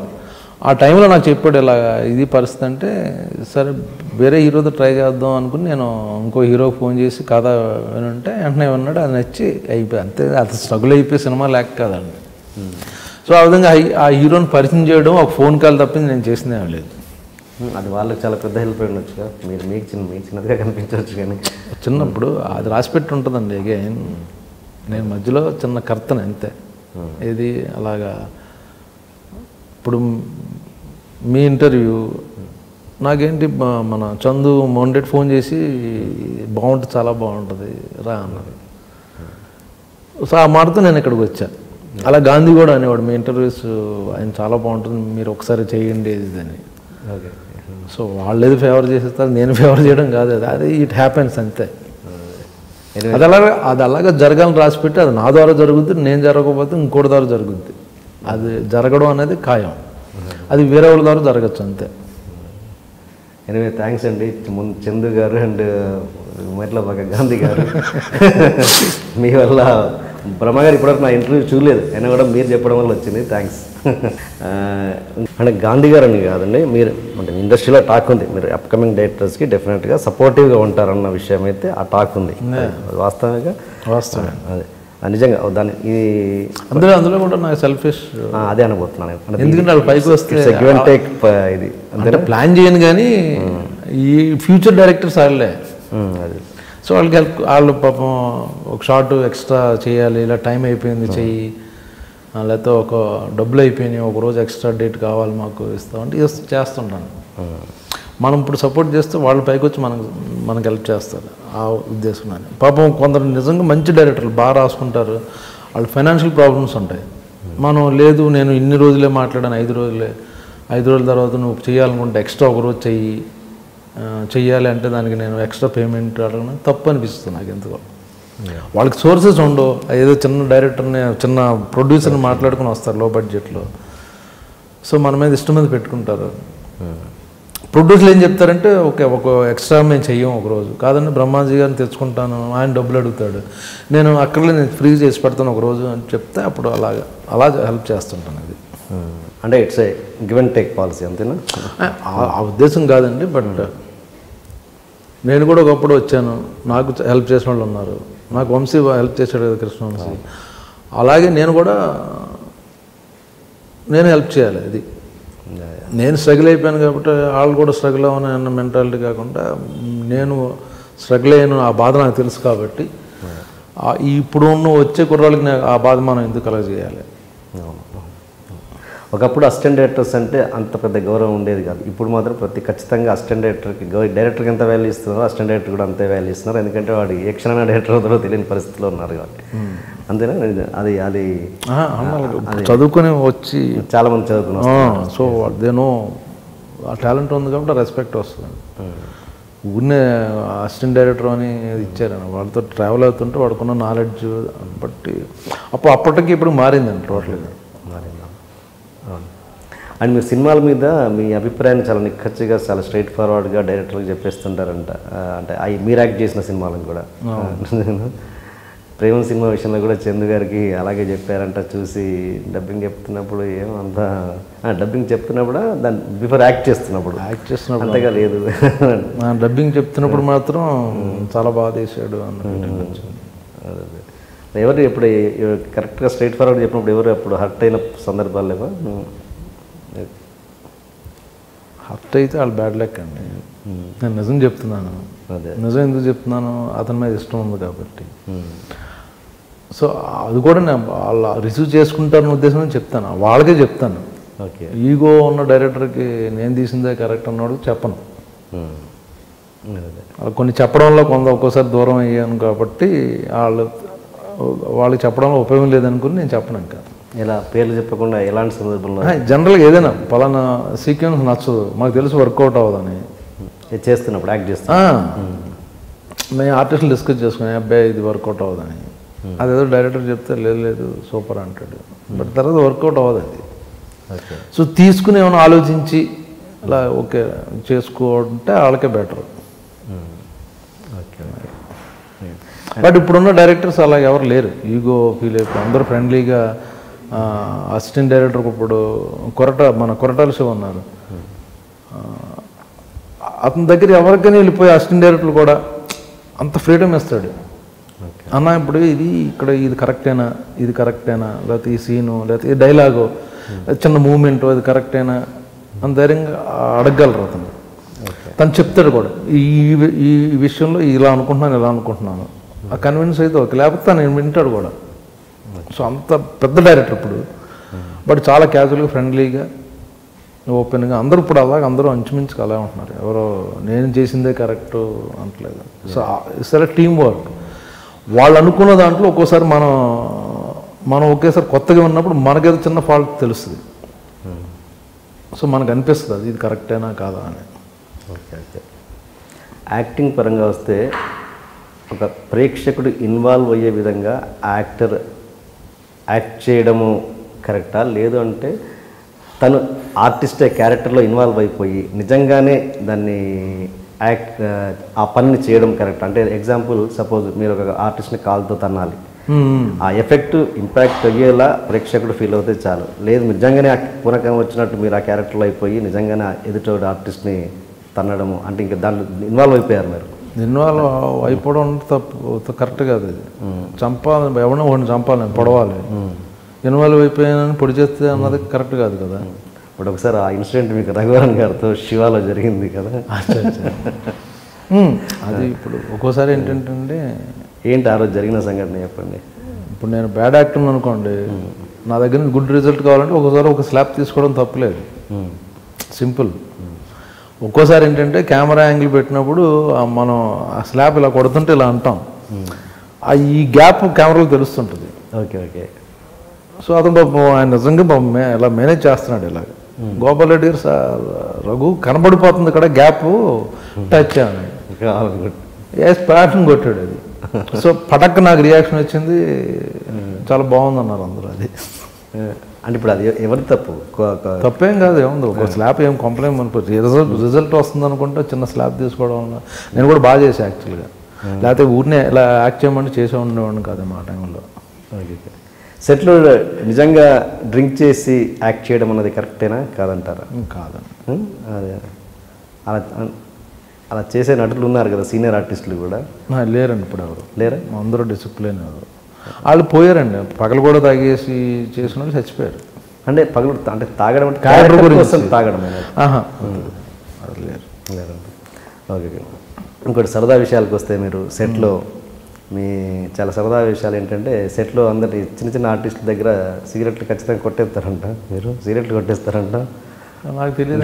ఆ టైంలో నాకు చెప్పాడు ఇలా ఇది పరిస్థితి అంటే, సరే వేరే హీరోతో ట్రై చేద్దాం అనుకుని నేను ఇంకో హీరోకి ఫోన్ చేసి కథ వినంటే వెంటనే విన్నాడు, అది నచ్చి అయిపోయి అంతే. అది స్ట్రగుల్ అయిపోయి సినిమా లేక కదండి. సో ఆ విధంగా ఆ హీరోని పరిచయం చేయడం ఒక ఫోన్ కాల్ తప్పింది నేను చేసిందే లేదు. అది వాళ్ళకి చాలా పెద్ద హెల్ప్ అయ్యొచ్చుగా. మీరు మీకు చిన్నదిగా కనిపించవచ్చు కానీ చిన్నప్పుడు అది రాసిపెట్టి ఉంటుందండి. అగైన్ నేను మధ్యలో చిన్న కర్తను అంతే. ఇది అలాగా ఇప్పుడు మీ ఇంటర్వ్యూ నాకేంటి మన చందు మౌండెట్ ఫోన్ చేసి బాగుంటుంది, చాలా బాగుంటుంది రా అన్నారు. సో ఆ మాటతో నేను ఇక్కడికి వచ్చాను. అలా గాంధీ కూడా అనేవాడు మీ ఇంటర్వ్యూస్ ఆయన చాలా బాగుంటుంది, మీరు ఒకసారి చేయండి ఇది అని. ఓకే. సో వాళ్ళు ఏది ఫేవర్ చేసేస్తారు, నేను ఫేవర్ చేయడం కాదు. అది ఇట్ హ్యాపెన్స్ అంతే. అది అలాగా జరగాలని రాసిపెట్టి అది నా ద్వారా జరుగుద్ది, నేను జరగకపోతే ఇంకోటి ద్వారా జరుగుద్ది. అది జరగడం అనేది ఖాయం. అది వేరే వాళ్ళ ద్వారా జరగచ్చు అంతే. ఎనివే థ్యాంక్స్ అండి ముందు చందు గారు అండ్ మెట్లపాక గాంధీ గారు. మీ వల్ల బ్రహ్మ గారు ఇప్పటివరకు నా ఇంటర్వ్యూ చూడలేదు, అయినా కూడా మీరు చెప్పడం వల్ల వచ్చింది, థ్యాంక్స్. అంటే గాంధీ గారు అని కాదండి, మీరు అంటే ఇండస్ట్రీలో టాక్ ఉంది, మీరు అప్కమింగ్ డైరెక్టర్స్కి డెఫినెట్గా సపోర్టివ్గా ఉంటారన్న విషయం అయితే ఆ టాక్ ఉంది. వాస్తవంగా అదే నిజంగా దాన్ని ఇది అందులో కూడా నాకు సెల్ఫిష్ అదే అనబోతున్నాను. ఎందుకంటే వాళ్ళు పైకి వస్తే గివ్ అండ్ టేక్ ఇది అంటే ప్లాన్ చేయను కానీ ఈ ఫ్యూచర్ డైరెక్టర్స్ వాళ్ళే. అది సో వాళ్ళకి వాళ్ళు పాపం ఒక షార్ట్ ఎక్స్ట్రా చేయాలి, ఇలా టైం అయిపోయింది చెయ్యి, లేకపోతే ఒక డబ్బులు అయిపోయినాయి ఒక రోజు ఎక్స్ట్రా డేట్ కావాలి మాకు ఇస్తామంటే చేస్తుంటాను. మనం ఇప్పుడు సపోర్ట్ చేస్తే వాళ్ళ పైకి వచ్చి మనకు హెల్ప్ చేస్తారు, ఆ ఉద్దేశం. పాపం కొందరు నిజంగా మంచి డైరెక్టర్లు బాగా రాసుకుంటారు, వాళ్ళు ఫైనాన్షియల్ ప్రాబ్లమ్స్ ఉంటాయి. మనం లేదు నేను ఇన్ని రోజులే మాట్లాడాను, 5 రోజుల తర్వాత నువ్వు చేయాలనుకుంటే ఎక్స్ట్రా ఒక రోజు చెయ్యాలి అంటే దానికి నేను ఎక్స్ట్రా పేమెంట్ అడగడం తప్పు అనిపిస్తుంది నాకు ఎందుకో. వాళ్ళకి సోర్సెస్ ఉండవు, ఏదో చిన్న డైరెక్టర్ని చిన్న ప్రొడ్యూసర్ని మాట్లాడుకుని వస్తారు లో బడ్జెట్లో. సో మన మీద ఇష్టం మీద పెట్టుకుంటారు. ప్రొడ్యూసర్లు ఏం చెప్తారంటే ఒక ఎక్స్ట్రా మేము చెయ్యం ఒకరోజు, కాదండి బ్రహ్మాజీ గారిని తెచ్చుకుంటాను, ఆయన డబ్బులు అడుగుతాడు, నేను అక్కడలే నేను ఫ్రీ చేసి పెడతాను ఒకరోజు అని చెప్తే అప్పుడు అలా హెల్ప్ చేస్తుంటాను. అది అంటే it's a give and take policy అంతేనా? ఆ ఉద్దేశం కాదండి, బట్ నేను కూడా ఒకప్పుడు వచ్చాను, నాకు హెల్ప్ చేసిన వాళ్ళు ఉన్నారు, నాకు వంశీ హెల్ప్ చేశాడు కదా కృష్ణవంశీ, అలాగే నేను హెల్ప్ చేయాలి. అది నేను స్ట్రగుల్ అయిపోయాను కాబట్టి వాళ్ళు కూడా స్ట్రగుల్ అవ్వని అన్న మెంటాలిటీ కాకుండా నేను స్ట్రగుల్ అయ్యాను, ఆ బాధ నాకు తెలుసు కాబట్టి ఇప్పుడు వచ్చే కుర్రాళ్ళకి ఆ బాధ మనం ఎందుకు అలా చేయాలి. ఒకప్పుడు అసిస్టెంట్ డైరెక్టర్స్ అంటే అంత పెద్ద గౌరవం ఉండేది కాదు, ఇప్పుడు మాత్రం ఖచ్చితంగా అసిస్టెంట్ డైరెక్టర్కి ఎంత వాల్యూ ఇస్తున్నారో అసిస్టెంట్ డైరెక్టర్ కూడా అంతే వాల్యూ ఇస్తున్నారు. ఎందుకంటే వాడు ఏ క్షణమైన డైరెక్టర్ అవుతారో తెలియని పరిస్థితిలో ఉన్నారు కాబట్టి. అంతేనా? అది చదువుకుని వచ్చి చాలామంది చదువుకున్నారు, సో దేనో ఆ టాలెంట్ ఉంది కాబట్టి రెస్పెక్ట్ వస్తుంది. ఊరినే అసిస్టెంట్ డైరెక్టర్ అని ఇచ్చారని వాళ్ళతో ట్రావెల్ అవుతుంటే వాడుకున్న నాలెడ్జ్ బట్టి అప్పటికి ఇప్పుడు మారిందండి టోటల్గా. అండ్ మీరు సినిమాల మీద మీ అభిప్రాయాన్ని చాలా నిక్కచ్చిగా చాలా స్ట్రైట్ ఫార్వర్డ్గా డైరెక్టర్కి చెప్పేస్తుంటారంట. అంటే మీరు యాక్ట్ చేసిన సినిమాలను కూడా ప్రేమ సినిమా విషయంలో కూడా చందు గారికి అలాగే చెప్పారంట. చూసి డబ్బింగ్ చెప్తున్నప్పుడు ఏమంతా డబ్బింగ్ చెప్తున్నప్పుడు దాన్ని బిఫోర్ యాక్ట్ చేస్తున్నప్పుడు అంతగా లేదు, డబ్బింగ్ చెప్తున్నప్పుడు మాత్రం చాలా బాగా చేశాడు అన్నట్టు. ఎవరు ఎప్పుడు కరెక్ట్గా స్ట్రైట్ ఫార్వర్డ్ చెప్పినప్పుడు ఎవరు అప్పుడు హర్ట్ అయిన సందర్భాలు లేవా? హర్ట్ అయితే వాళ్ళు బ్యాడ్ లక్ అండి. నేను నిజం చెప్తున్నాను, నిజం ఎందుకు చెప్తున్నాను, అతని మీద ఇష్టం ఉంది కాబట్టి. సో అది కూడా నేను వాళ్ళ రిసీవ్ చేసుకుంటారని ఉద్దేశం చెప్తాను, వాళ్ళకే చెప్తాను. ఓకే, ఈగో ఉన్న డైరెక్టర్కి నేను తీసిందే కరెక్ట్ అన్నాడు చెప్పను. కొన్ని చెప్పడం వల్ల ఒక్కోసారి దూరం అయ్యాను కాబట్టి వాళ్ళకి చెప్పడంలో ఉపయోగం లేదనుకుని నేను చెప్పను. ఇంకా ఇలా పేర్లు చెప్పకుండా ఎలాంటి సందర్భంలో జనరల్గా ఏదైనా పలానా సీక్వెన్స్ నచ్చదు మాకు తెలుసు వర్కౌట్ అవ్వదని చేస్తున్నప్పుడు యాక్ట్ చేస్తా మేము ఆర్టిస్టులు డిస్కస్ చేసుకుని అబ్బాయి ఇది వర్కౌట్ అవ్వదని, అదేదో డైరెక్టర్ చెప్తే లేదు సూపర్ అంటాడు, బట్ తర్వాత వర్కౌట్ అవ్వదు అది. సో తీసుకుని ఏమైనా ఆలోచించి అలా ఓకే చేసుకోంటే వాళ్ళకే బెటర్. బట్ ఇప్పుడున్న డైరెక్టర్స్ అలా ఎవరు లేరు, ఈగో ఫీల్ అయిపోయి అందరూ ఫ్రెండ్లీగా. అసిస్టెంట్ డైరెక్టర్ ఇప్పుడు మన కొరటాల శివ ఉన్నారు, అతని దగ్గర ఎవరికైనా వెళ్ళిపోయి అసిస్టెంట్ డైరెక్టర్లు కూడా అంత ఫ్రీడమ్ ఇస్తాడు. అన్న ఇప్పుడు ఇది కరెక్టేనా, లేకపోతే ఈ సీను, లేకపోతే ఈ డైలాగు, చిన్న మూమెంట్ అది కరెక్టేనా అని ధైర్యంగా అడగగలరు. తను చెప్తాడు కూడా ఈ విషయంలో ఇలా అనుకుంటున్నాను ఆ కన్విన్స్ అయితే ఓకే, లేకపోతే తను వింటాడు కూడా. సో అంత పెద్ద డైరెక్టర్ ఇప్పుడు, బట్ చాలా క్యాజువల్గా ఫ్రెండ్లీగా ఓపెన్గా అందరూ ఇప్పుడు అందరూ అంచుమించుకు అలా ఉంటున్నారు. ఎవరో నేను చేసిందే కరెక్ట్ అంటలేదు. సో సరే టీం వర్క్ వాళ్ళు అనుకున్న దాంట్లో ఒక్కోసారి మనం ఒకేసారి కొత్తగా ఉన్నప్పుడు మనకేదో చిన్న ఫాల్ట్ తెలుస్తుంది. సో మనకు అనిపిస్తుంది అది ఇది కరెక్టేనా కాదా అని. ఓకే, యాక్టింగ్ పరంగా వస్తే ఒక ప్రేక్షకుడు ఇన్వాల్వ్ అయ్యే విధంగా యాక్టర్ యాక్ట్ చేయడము కరెక్టా, లేదు అంటే తను ఆర్టిస్టే క్యారెక్టర్లో ఇన్వాల్వ్ అయిపోయి నిజంగానే దాన్ని యాక్ట్ ఆ పనిని చేయడం కరెక్ట్. అంటే ఎగ్జాంపుల్ సపోజ్ మీరు ఒక ఆర్టిస్ట్ని కాల్తో తన్నాలి, ఆ ఎఫెక్ట్ ఇంపాక్ట్ అయ్యేలా ప్రేక్షకుడు ఫీల్ అవుతే చాలు. లేదు నిజంగానే ఆ పూనకం వచ్చినట్టు మీరు ఆ క్యారెక్టర్లో అయిపోయి నిజంగానే ఎదుటి ఆర్టిస్ట్ని తన్నడము అంటే ఇంకా దాంట్లో ఇన్వాల్వ్ అయిపోయారు మీరు. ఇన్వాల్వ్ అయిపోవడం తప్పు, కరెక్ట్ కాదు. అది చంపాలి, ఎవరినో ఒకటి చంపాలి, పొడవాలి. ఇన్వాల్వ్ అయిపోయానని పొడి చేస్తే అన్నది కరెక్ట్ కాదు కదా. ఇప్పుడు ఒకసారి ఆ ఇన్సిడెంట్ మీకు రఘువరన్ గారితో శివాలో జరిగింది కదా. అది ఇప్పుడు ఒక్కోసారి ఏంటంటే ఏంటి ఆ రోజు జరిగిన సంఘటన చెప్పండి. ఇప్పుడు నేను బ్యాడ్ యాక్టర్ అనుకోండి, నా దగ్గర నుంచి గుడ్ రిజల్ట్ కావాలంటే ఒకసారి ఒక స్లాబ్ తీసుకోవడం తప్పులేదు, సింపుల్. ఒక్కోసారి ఏంటంటే కెమెరా యాంగిల్ పెట్టినప్పుడు మనం ఆ స్లాబ్ ఇలా కొడుతుంటే ఇలా అంటాం, ఈ గ్యాప్ కెమెరాలో తెలుస్తుంటుంది. Okay okay. సో అతను పాపం ఆయన నిజంగా పాపం ఇలా మేనేజ్ చేస్తున్నాడు. ఇలాగ గోపాల్ రెడ్డి గారు రఘు కనబడిపోతుంది ఇక్కడ గ్యాప్ టచ్ అని ప్యాటర్న్ కొట్టాడు. అది సో పటక్ నాకు రియాక్షన్ వచ్చింది, చాలా బాగుంది అన్నారు అందరూ. అది అంటే ఇప్పుడు అది ఎవరి తప్పు? తప్పేం కాదు, ఏముంది ఒక స్లాబ్ ఏం కంప్లైంట్ అనుకో, రిజల్ట్ వస్తుంది అనుకుంటే చిన్న స్లాబ్ తీసుకోవడం వల్ల నేను కూడా బాగా చేశాను యాక్చువల్గా. లేకపోతే ఊరినే ఇలా యాక్ట్ చేయమని చేసే ఉండేవాడిని కాదు మా టైంలో. సెట్లో నిజంగా డ్రింక్ చేసి యాక్ట్ చేయడం అన్నది కరెక్టేనా కాదంటారా? కాదండి. అదే అలా అలా చేసే నటులు ఉన్నారు కదా, సీనియర్ ఆర్టిస్టులు కూడా. లేరండి ఇప్పుడు ఎవరు లేరా? అందరూ డిసిప్లిన్ ఎవరు వాళ్ళు పోయారండి. పగలు కూడా తాగేసి చేసిన వాళ్ళు చచ్చిపోయారు. అంటే పగలు అంటే తాగడం అంటే తాగడం అది లేరు. లేరండి. ఓకే. ఇంకోటి సరదా విషయాలకు వస్తే మీరు సెట్లో మీ చాలా సరదా విషయాలు ఏంటంటే సెట్లో అందరి చిన్న చిన్న ఆర్టిస్టుల దగ్గర సిగరెట్లు ఖచ్చితంగా కొట్టేస్తారంట. మీరు సిగరెట్లు కొట్టేస్తారంట? నాకు తెలియదు,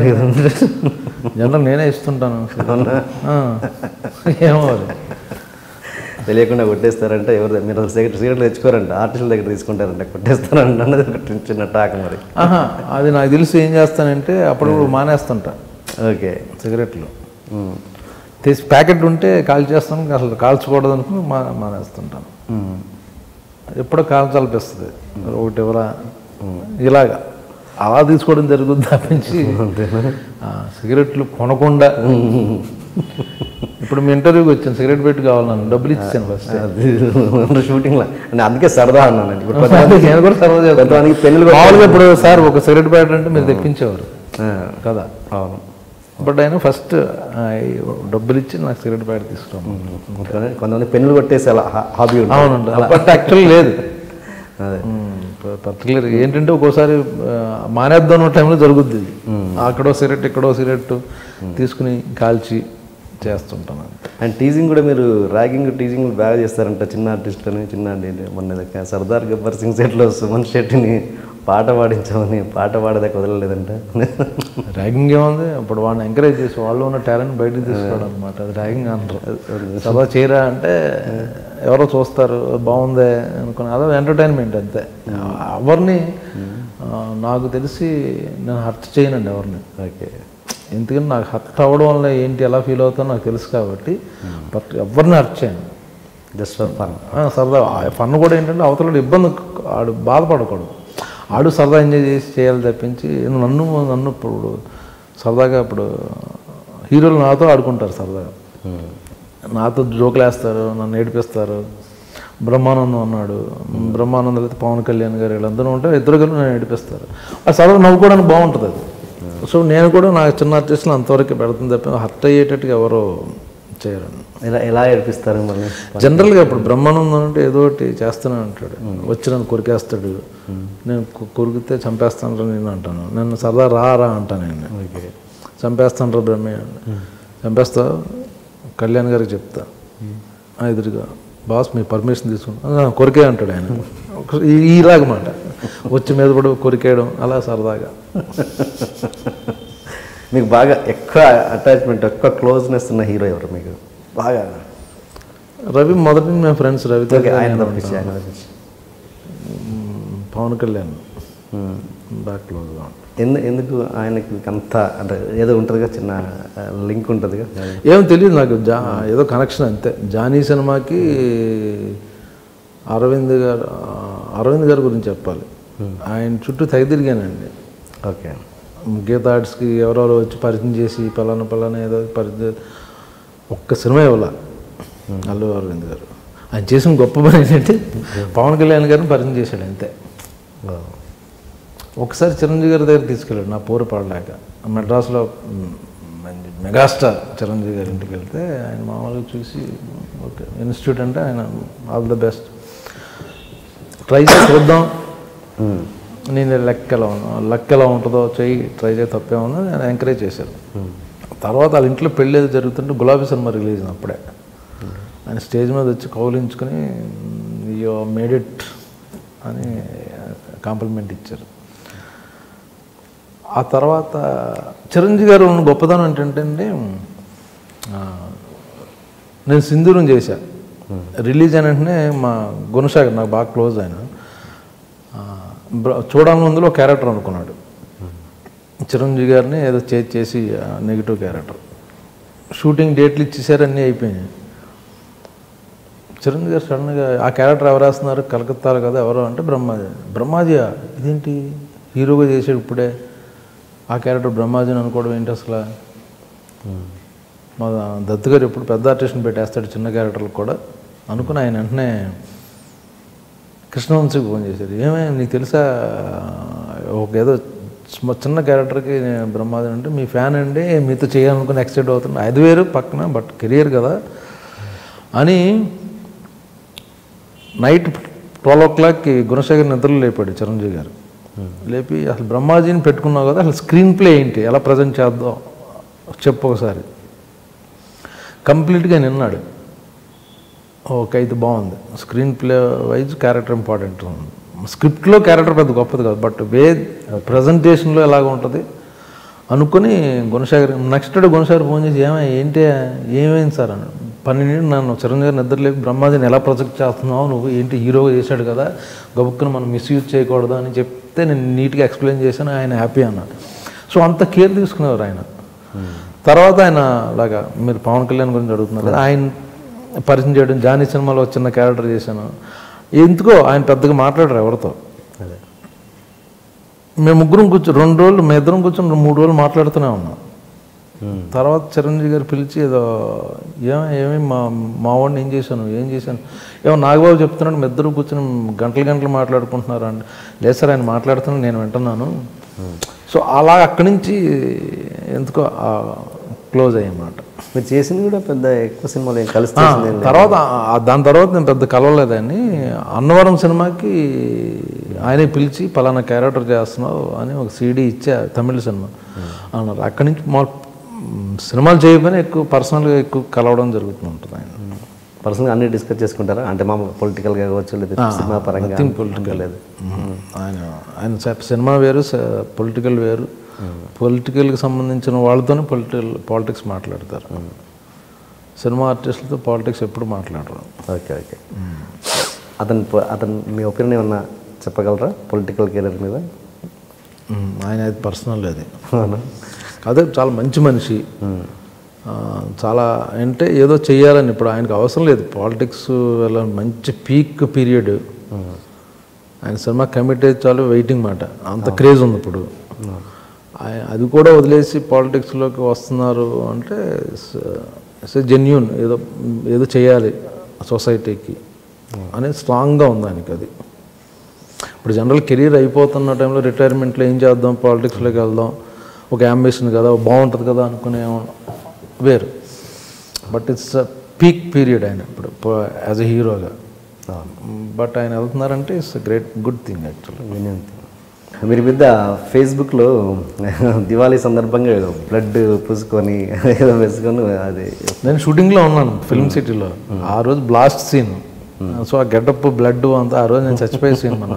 జనరల్ నేనే ఇస్తుంటాను. ఏమో తెలియకుండా కొట్టేస్తారంట. ఎవరు మీరు సిగరెట్లు తెచ్చుకోరంట, ఆర్టిస్టుల దగ్గర తీసుకుంటారంట, కొట్టేస్తారంట అన్నది చిన్న టాక్. మరి అది నాకు తెలిసి ఏం చేస్తానంటే అప్పుడు మానేస్తుంటా. ఓకే. సిగరెట్లు తీసి ప్యాకెట్ ఉంటే కాల్ చేస్తాను, అసలు కాల్చకూడదు అనుకుని మానేస్తుంటాను. ఎప్పుడో కాల్చాలనిపిస్తుంది, ఒకటి ఎవరా ఇలాగా అలా తీసుకోవడం జరుగుతుంది తప్పించి సిగరెట్లు కొనకుండా. ఇప్పుడు మీ ఇంటర్వ్యూకి వచ్చాను, సిగరెట్ పెట్టి కావాలి, నన్ను డబ్బులు ఇచ్చాను ఫస్ట్ షూటింగ్లో. అందుకే సరదా అన్నాను. నేను కూడా సరదా చేస్తాను. మామూలుగా ఇప్పుడు సార్ ఒక సిగరెట్ ప్యాకెట్ అంటే మీరు తెప్పించేవారు కదా. అవును. బట్ ఆయన ఫస్ట్ డబ్బులు ఇచ్చి నాకు సిగరెట్ ప్యాకెట్ తీసుకున్నాను. కొంతమంది పెన్నులు కొట్టేసి అలా హాబీ. అవునండి, బట్ యాక్చువల్లీ లేదు. అదే పర్టికులర్ ఏంటంటే ఒక్కోసారి మానేద్దాం టైంలో జరుగుద్ది. అక్కడో సిగరెట్ ఇక్కడో సిగరెట్ తీసుకుని కాల్చి చేస్తుంటాను. అండ్ టీజింగ్ కూడా మీరు ర్యాగింగ్ టీజింగ్ బాగా చేస్తారంట చిన్న ఆర్టిస్టులని. మొన్న సర్దార్ గబ్బర్ సింగ్ సెట్లో సుమన్ శెట్టిని పాట పాడించామని పాట పాడదాకా వదలలేదంట. ర్యాగింగ్ ఏముంది, అప్పుడు వాడిని ఎంకరేజ్ చేసి వాళ్ళు ఉన్న టాలెంట్ బయటకు తీసుకోవడం అనమాట. అది ర్యాగింగ్ అంటారు. సదా చేయరా అంటే ఎవరో చూస్తారు బాగుందే అనుకుని, అదో ఎంటర్టైన్మెంట్ అంతే. ఎవరిని నాకు తెలిసి నేను హర్ట్ చేయనండి ఎవరిని. ఓకే. ఎందుకంటే నాకు హర్ట్ అవ్వడం వల్ల ఏంటి ఎలా ఫీల్ అవుతానో నాకు తెలుసు కాబట్టి బట్ ఎవరిని హర్ట్ చేయను. జస్ట్ ఫర్ ఫన్, సరదా. ఫన్ కూడా ఏంటంటే అవతల ఇబ్బంది, ఆడు బాధపడకూడదు, ఆడు సరదా ఎంజాయ్ చేసి చేయాలి తప్పించి నన్ను ఇప్పుడు సరదాగా ఇప్పుడు హీరోలు నాతో ఆడుకుంటారు సరదాగా, నాతో జోకులు వేస్తారు, నన్ను ఏడిపిస్తారు. బ్రహ్మానందం అన్నాడు, బ్రహ్మానందం అయితే పవన్ కళ్యాణ్ గారు వీళ్ళందరూ ఉంటే ఇద్దరు కలిసి నన్ను ఏడిపిస్తారు. ఆ సరదా నవ్వుకోవడానికి బాగుంటుంది అది. సో నేను కూడా నా చిన్న ఆర్టిస్టులు అంతవరకు పెడుతుంది తప్ప హర్ట్ అయ్యేటట్టుగా ఎవరో చేయరండి. ఎలా ఏడిపిస్తారు మళ్ళీ? జనరల్గా ఇప్పుడు బ్రహ్మానందం అంటే ఏదో ఒకటి చేస్తూనే ఉంటాడు, వచ్చి నన్ను కొరికేస్తాడు, నేను కొరికితే చంపేస్తాను నేను అంటాను, నన్ను సరదా రా అంటాను నేను. ఓకే. చంపేస్తాను రా బ్రహ్మయ్య, చంపేస్తా కళ్యాణ్ గారికి చెప్తా ఎదురుగా, బాస్ మీ పర్మిషన్ తీసుకుంటా కొరికే అంటాడు ఆయన. ఇలాగమాట వచ్చి మీద పడి కొరికేయడం అలా సరదాగా. మీకు బాగా ఎక్కువ అటాచ్మెంట్ ఎక్కువ క్లోజ్నెస్ ఉన్న హీరో ఎవరు మీకు బాగా? రవి మొదటి మేము ఫ్రెండ్స్. రవితో పవన్ కళ్యాణ్ బాగా క్లోజ్గా ఉంటాం. ఎందుకు ఆయనకి అంత అంటే ఏదో ఉంటుందిగా, చిన్న లింక్ ఉంటుందిగా? ఏమో తెలియదు నాకు, ఏదో కనెక్షన్ అంతే. జానీ సినిమాకి అరవింద్ గారు గురించి చెప్పాలి, ఆయన చుట్టూ తిరిగానండి. ఓకే. గీతా ఆర్ట్స్కి ఎవరెవరో వచ్చి పరిచయం చేసి పలానా ఏదో పరిచయం ఒక్క సినిమా ఇవ్వాల అల్లు అరవింద్ గారు. ఆయన చేసిన గొప్ప పని ఏంటంటే పవన్ కళ్యాణ్ గారిని పరిచయం చేశాడు అంతే. ఒకసారి చిరంజీవి గారి దగ్గర తీసుకెళ్ళాడు నా పోరు పడలేక. మెడ్రాస్లో మెగాస్టార్ చిరంజీవి గారి ఇంటికి వెళ్తే ఆయన మామూలుగా చూసి ఓకే ఇన్స్టిట్యూట్ అంటే ఆయన ఆల్ ద బెస్ట్ ట్రై చేసి చూద్దాం, నేను లక్ ఎలా ఉంటుందో చెయ్యి ట్రై చేసి తప్పే ఉందో నేను ఎంకరేజ్ చేశాను. తర్వాత వాళ్ళ ఇంట్లో పెళ్ళి ఏదో జరుగుతుంటే గులాబీ సినిమా రిలీజ్ అప్పుడే ఆయన స్టేజ్ మీద వచ్చి కౌలించుకొని యూ మేడ్ ఇట్ అని కాంప్లిమెంట్ ఇచ్చారు. ఆ తర్వాత చిరంజీవి గారు ఉన్న గొప్పతనం ఏంటంటే అండి, నేను సింధూరం చేశా రిలీజ్ అయిన వెంటనే మా గుణసాగర్ నాకు బాగా క్లోజ్ ఆయన చూడాలని ముందులో క్యారెక్టర్ అనుకున్నాడు. చిరంజీవి గారిని ఏదో చేసి నెగిటివ్ క్యారెక్టర్ షూటింగ్ డేట్లు ఇచ్చేసారు, అన్నీ అయిపోయినాయి. చిరంజీవి గారు సడన్గా ఆ క్యారెక్టర్ ఎవరు వేస్తున్నారు, కలకత్తాలో కదా ఎవరో అంటే బ్రహ్మాజియా ఇదేంటి హీరోగా చేసాడు ఇప్పుడే ఆ క్యారెక్టర్ బ్రహ్మాజీ అని అనుకోవడం ఏంటి అసలు. మా దత్తు గారు ఎప్పుడు పెద్ద ఆర్టిస్ట్ని పెట్టేస్తాడు చిన్న క్యారెక్టర్లకు కూడా అనుకుని ఆయన వెంటనే కృష్ణవంశీకి ఫోన్ చేశారు. ఏమైనా నీకు తెలుసా ఒక ఏదో చిన్న క్యారెక్టర్కి బ్రహ్మాజీ అంటే మీ ఫ్యాన్ అండి మీతో చేయాలనుకుని ఎక్సైట్ అవుతుంది, అది వేరు పక్కన బట్ కెరియర్ కదా అని. నైట్ 12 o'clockకి గుణశేఖర్ నిద్రలు లేపాడు చిరంజీవి గారు. లేపి అసలు బ్రహ్మాజీని పెట్టుకున్నావు కదా, అసలు స్క్రీన్ ప్లే ఏంటి, ఎలా ప్రజెంట్ చేద్దాం చెప్పు ఒకసారి. కంప్లీట్గా నిన్నాడు. ఓకే అయితే బాగుంది, screen play wise character important ఉంది. స్క్రిప్ట్లో క్యారెక్టర్ పెద్ద గొప్పది కాదు బట్ ప్రజెంటేషన్లో ఎలాగ ఉంటుంది అనుకుని Gunasekhar next day Gunasekhar phone చేసి ఏమైంది సార్ అని. 12 నన్ను చిరంజీవి నిద్ర లేపి బ్రహ్మాజీని ఎలా ప్రొజెక్ట్ చేస్తున్నావు నువ్వు, ఏంటి హీరోగా చేశాడు కదా గబుక్కుని మనం మిస్యూజ్ చేయకూడదు అని చెప్తే నేను నీట్గా ఎక్స్ప్లెయిన్ చేశాను. ఆయన హ్యాపీ అన్నాడు. సో అంత కేర్ తీసుకునేవారు ఆయన. తర్వాత ఆయన అలాగా మీరు పవన్ కళ్యాణ్ గురించి అడుగుతున్నారు కదా, ఆయన పరిచయం చేయడం, జానీ సినిమాలో చిన్న క్యారెక్టర్ చేశాను. ఎందుకో ఆయన పెద్దగా మాట్లాడరు ఎవరితో. మేము ముగ్గురం కూర్చొని 2 రోజులు మేము ఇద్దరం కూర్చొని 3 రోజులు మాట్లాడుతూనే ఉన్నాం. తర్వాత చిరంజీవి గారు పిలిచి ఏదో ఏమి మా వాడిని ఏం చేశాను ఏమో నాగబాబు చెప్తున్నాడు, మీ ఇద్దరు కూర్చొని గంటలు మాట్లాడుకుంటున్నారు అండి. లేదు సార్ ఆయన మాట్లాడుతున్నాను నేను వింటున్నాను. సో అలా అక్కడి నుంచి ఎందుకో క్లోజ్ అయ్యమాట. మీరు చేసింది కూడా పెద్ద ఎక్కువ సినిమాలు కలిసి తర్వాత దాని తర్వాత నేను పెద్ద కలవలేదని అన్నవరం సినిమాకి ఆయనే పిలిచి పలానా క్యారెక్టర్ చేస్తున్నావు అని ఒక సీడీ ఇచ్చా, తమిళ సినిమా అన్నారు. అక్కడి నుంచి సినిమాలు చేయకపోయినా ఎక్కువ పర్సనల్గా ఎక్కువ కలవడం జరుగుతూ ఉంటుంది. ఆయన పర్సనల్గా అన్ని డిస్కస్ చేసుకుంటారా, అంటే మా పొలిటికల్గా కావచ్చు లేదా సినిమా పరంగా? పొలిటికల్ లేదు, ఆయన సినిమా వేరు పొలిటికల్ వేరు. పొలిటికల్కి సంబంధించిన వాళ్ళతోనే పాలిటిక్స్ మాట్లాడతారు. సినిమా ఆర్టిస్టులతో పాలిటిక్స్ ఎప్పుడు మాట్లాడరు. ఓకే. అతను మీ ఒపీనియన్ ఏమన్నా చెప్పగలరా పొలిటికల్ కెరీర్ మీద? ఆయన అది పర్సనల్ అది అదే చాలా మంచి మనిషి, చాలా అంటే ఏదో చెయ్యాలని ఇప్పుడు ఆయనకు అవసరం లేదు పాలిటిక్స్ వెళ్ళాలని. మంచి పీక్ పీరియడ్ ఆయన సినిమా కమిట్ అయితే చాలు వెయిటింగ్ మాట, అంత క్రేజ్ ఉంది ఇప్పుడు. అది కూడా వదిలేసి పాలిటిక్స్లోకి వస్తున్నారు అంటే జెన్యూన్ ఏదో చేయాలి సొసైటీకి అనేది స్ట్రాంగ్గా ఉంది ఆయనకి. అది ఇప్పుడు జనరల్ కెరీర్ అయిపోతున్న టైంలో రిటైర్మెంట్లో ఏం చేద్దాం పాలిటిక్స్లోకి వెళ్దాం ఒక అంబిషన్ కదా బాగుంటుంది కదా అనుకునే వేరు. బట్ ఇట్స్ పీక్ పీరియడ్ ఆయన ఇప్పుడు యాజ్ ఎ హీరోగా. బట్ ఆయన వెళ్తున్నారంటే ఇట్స్ గుడ్ థింగ్ యాక్చువల్లీ. మీరు మీద ఫేస్బుక్లో దివాళీ సందర్భంగా బ్లడ్ పూసుకొని ఏదో వేసుకొని అది నేను షూటింగ్లో ఉన్నాను ఫిల్మ్ సిటీలో. ఆ రోజు బ్లాస్ట్ సీన్, సో ఆ గెటప్ బ్లడ్ అంతా ఆ రోజు నేను చచ్చిపోయే సీన్ మన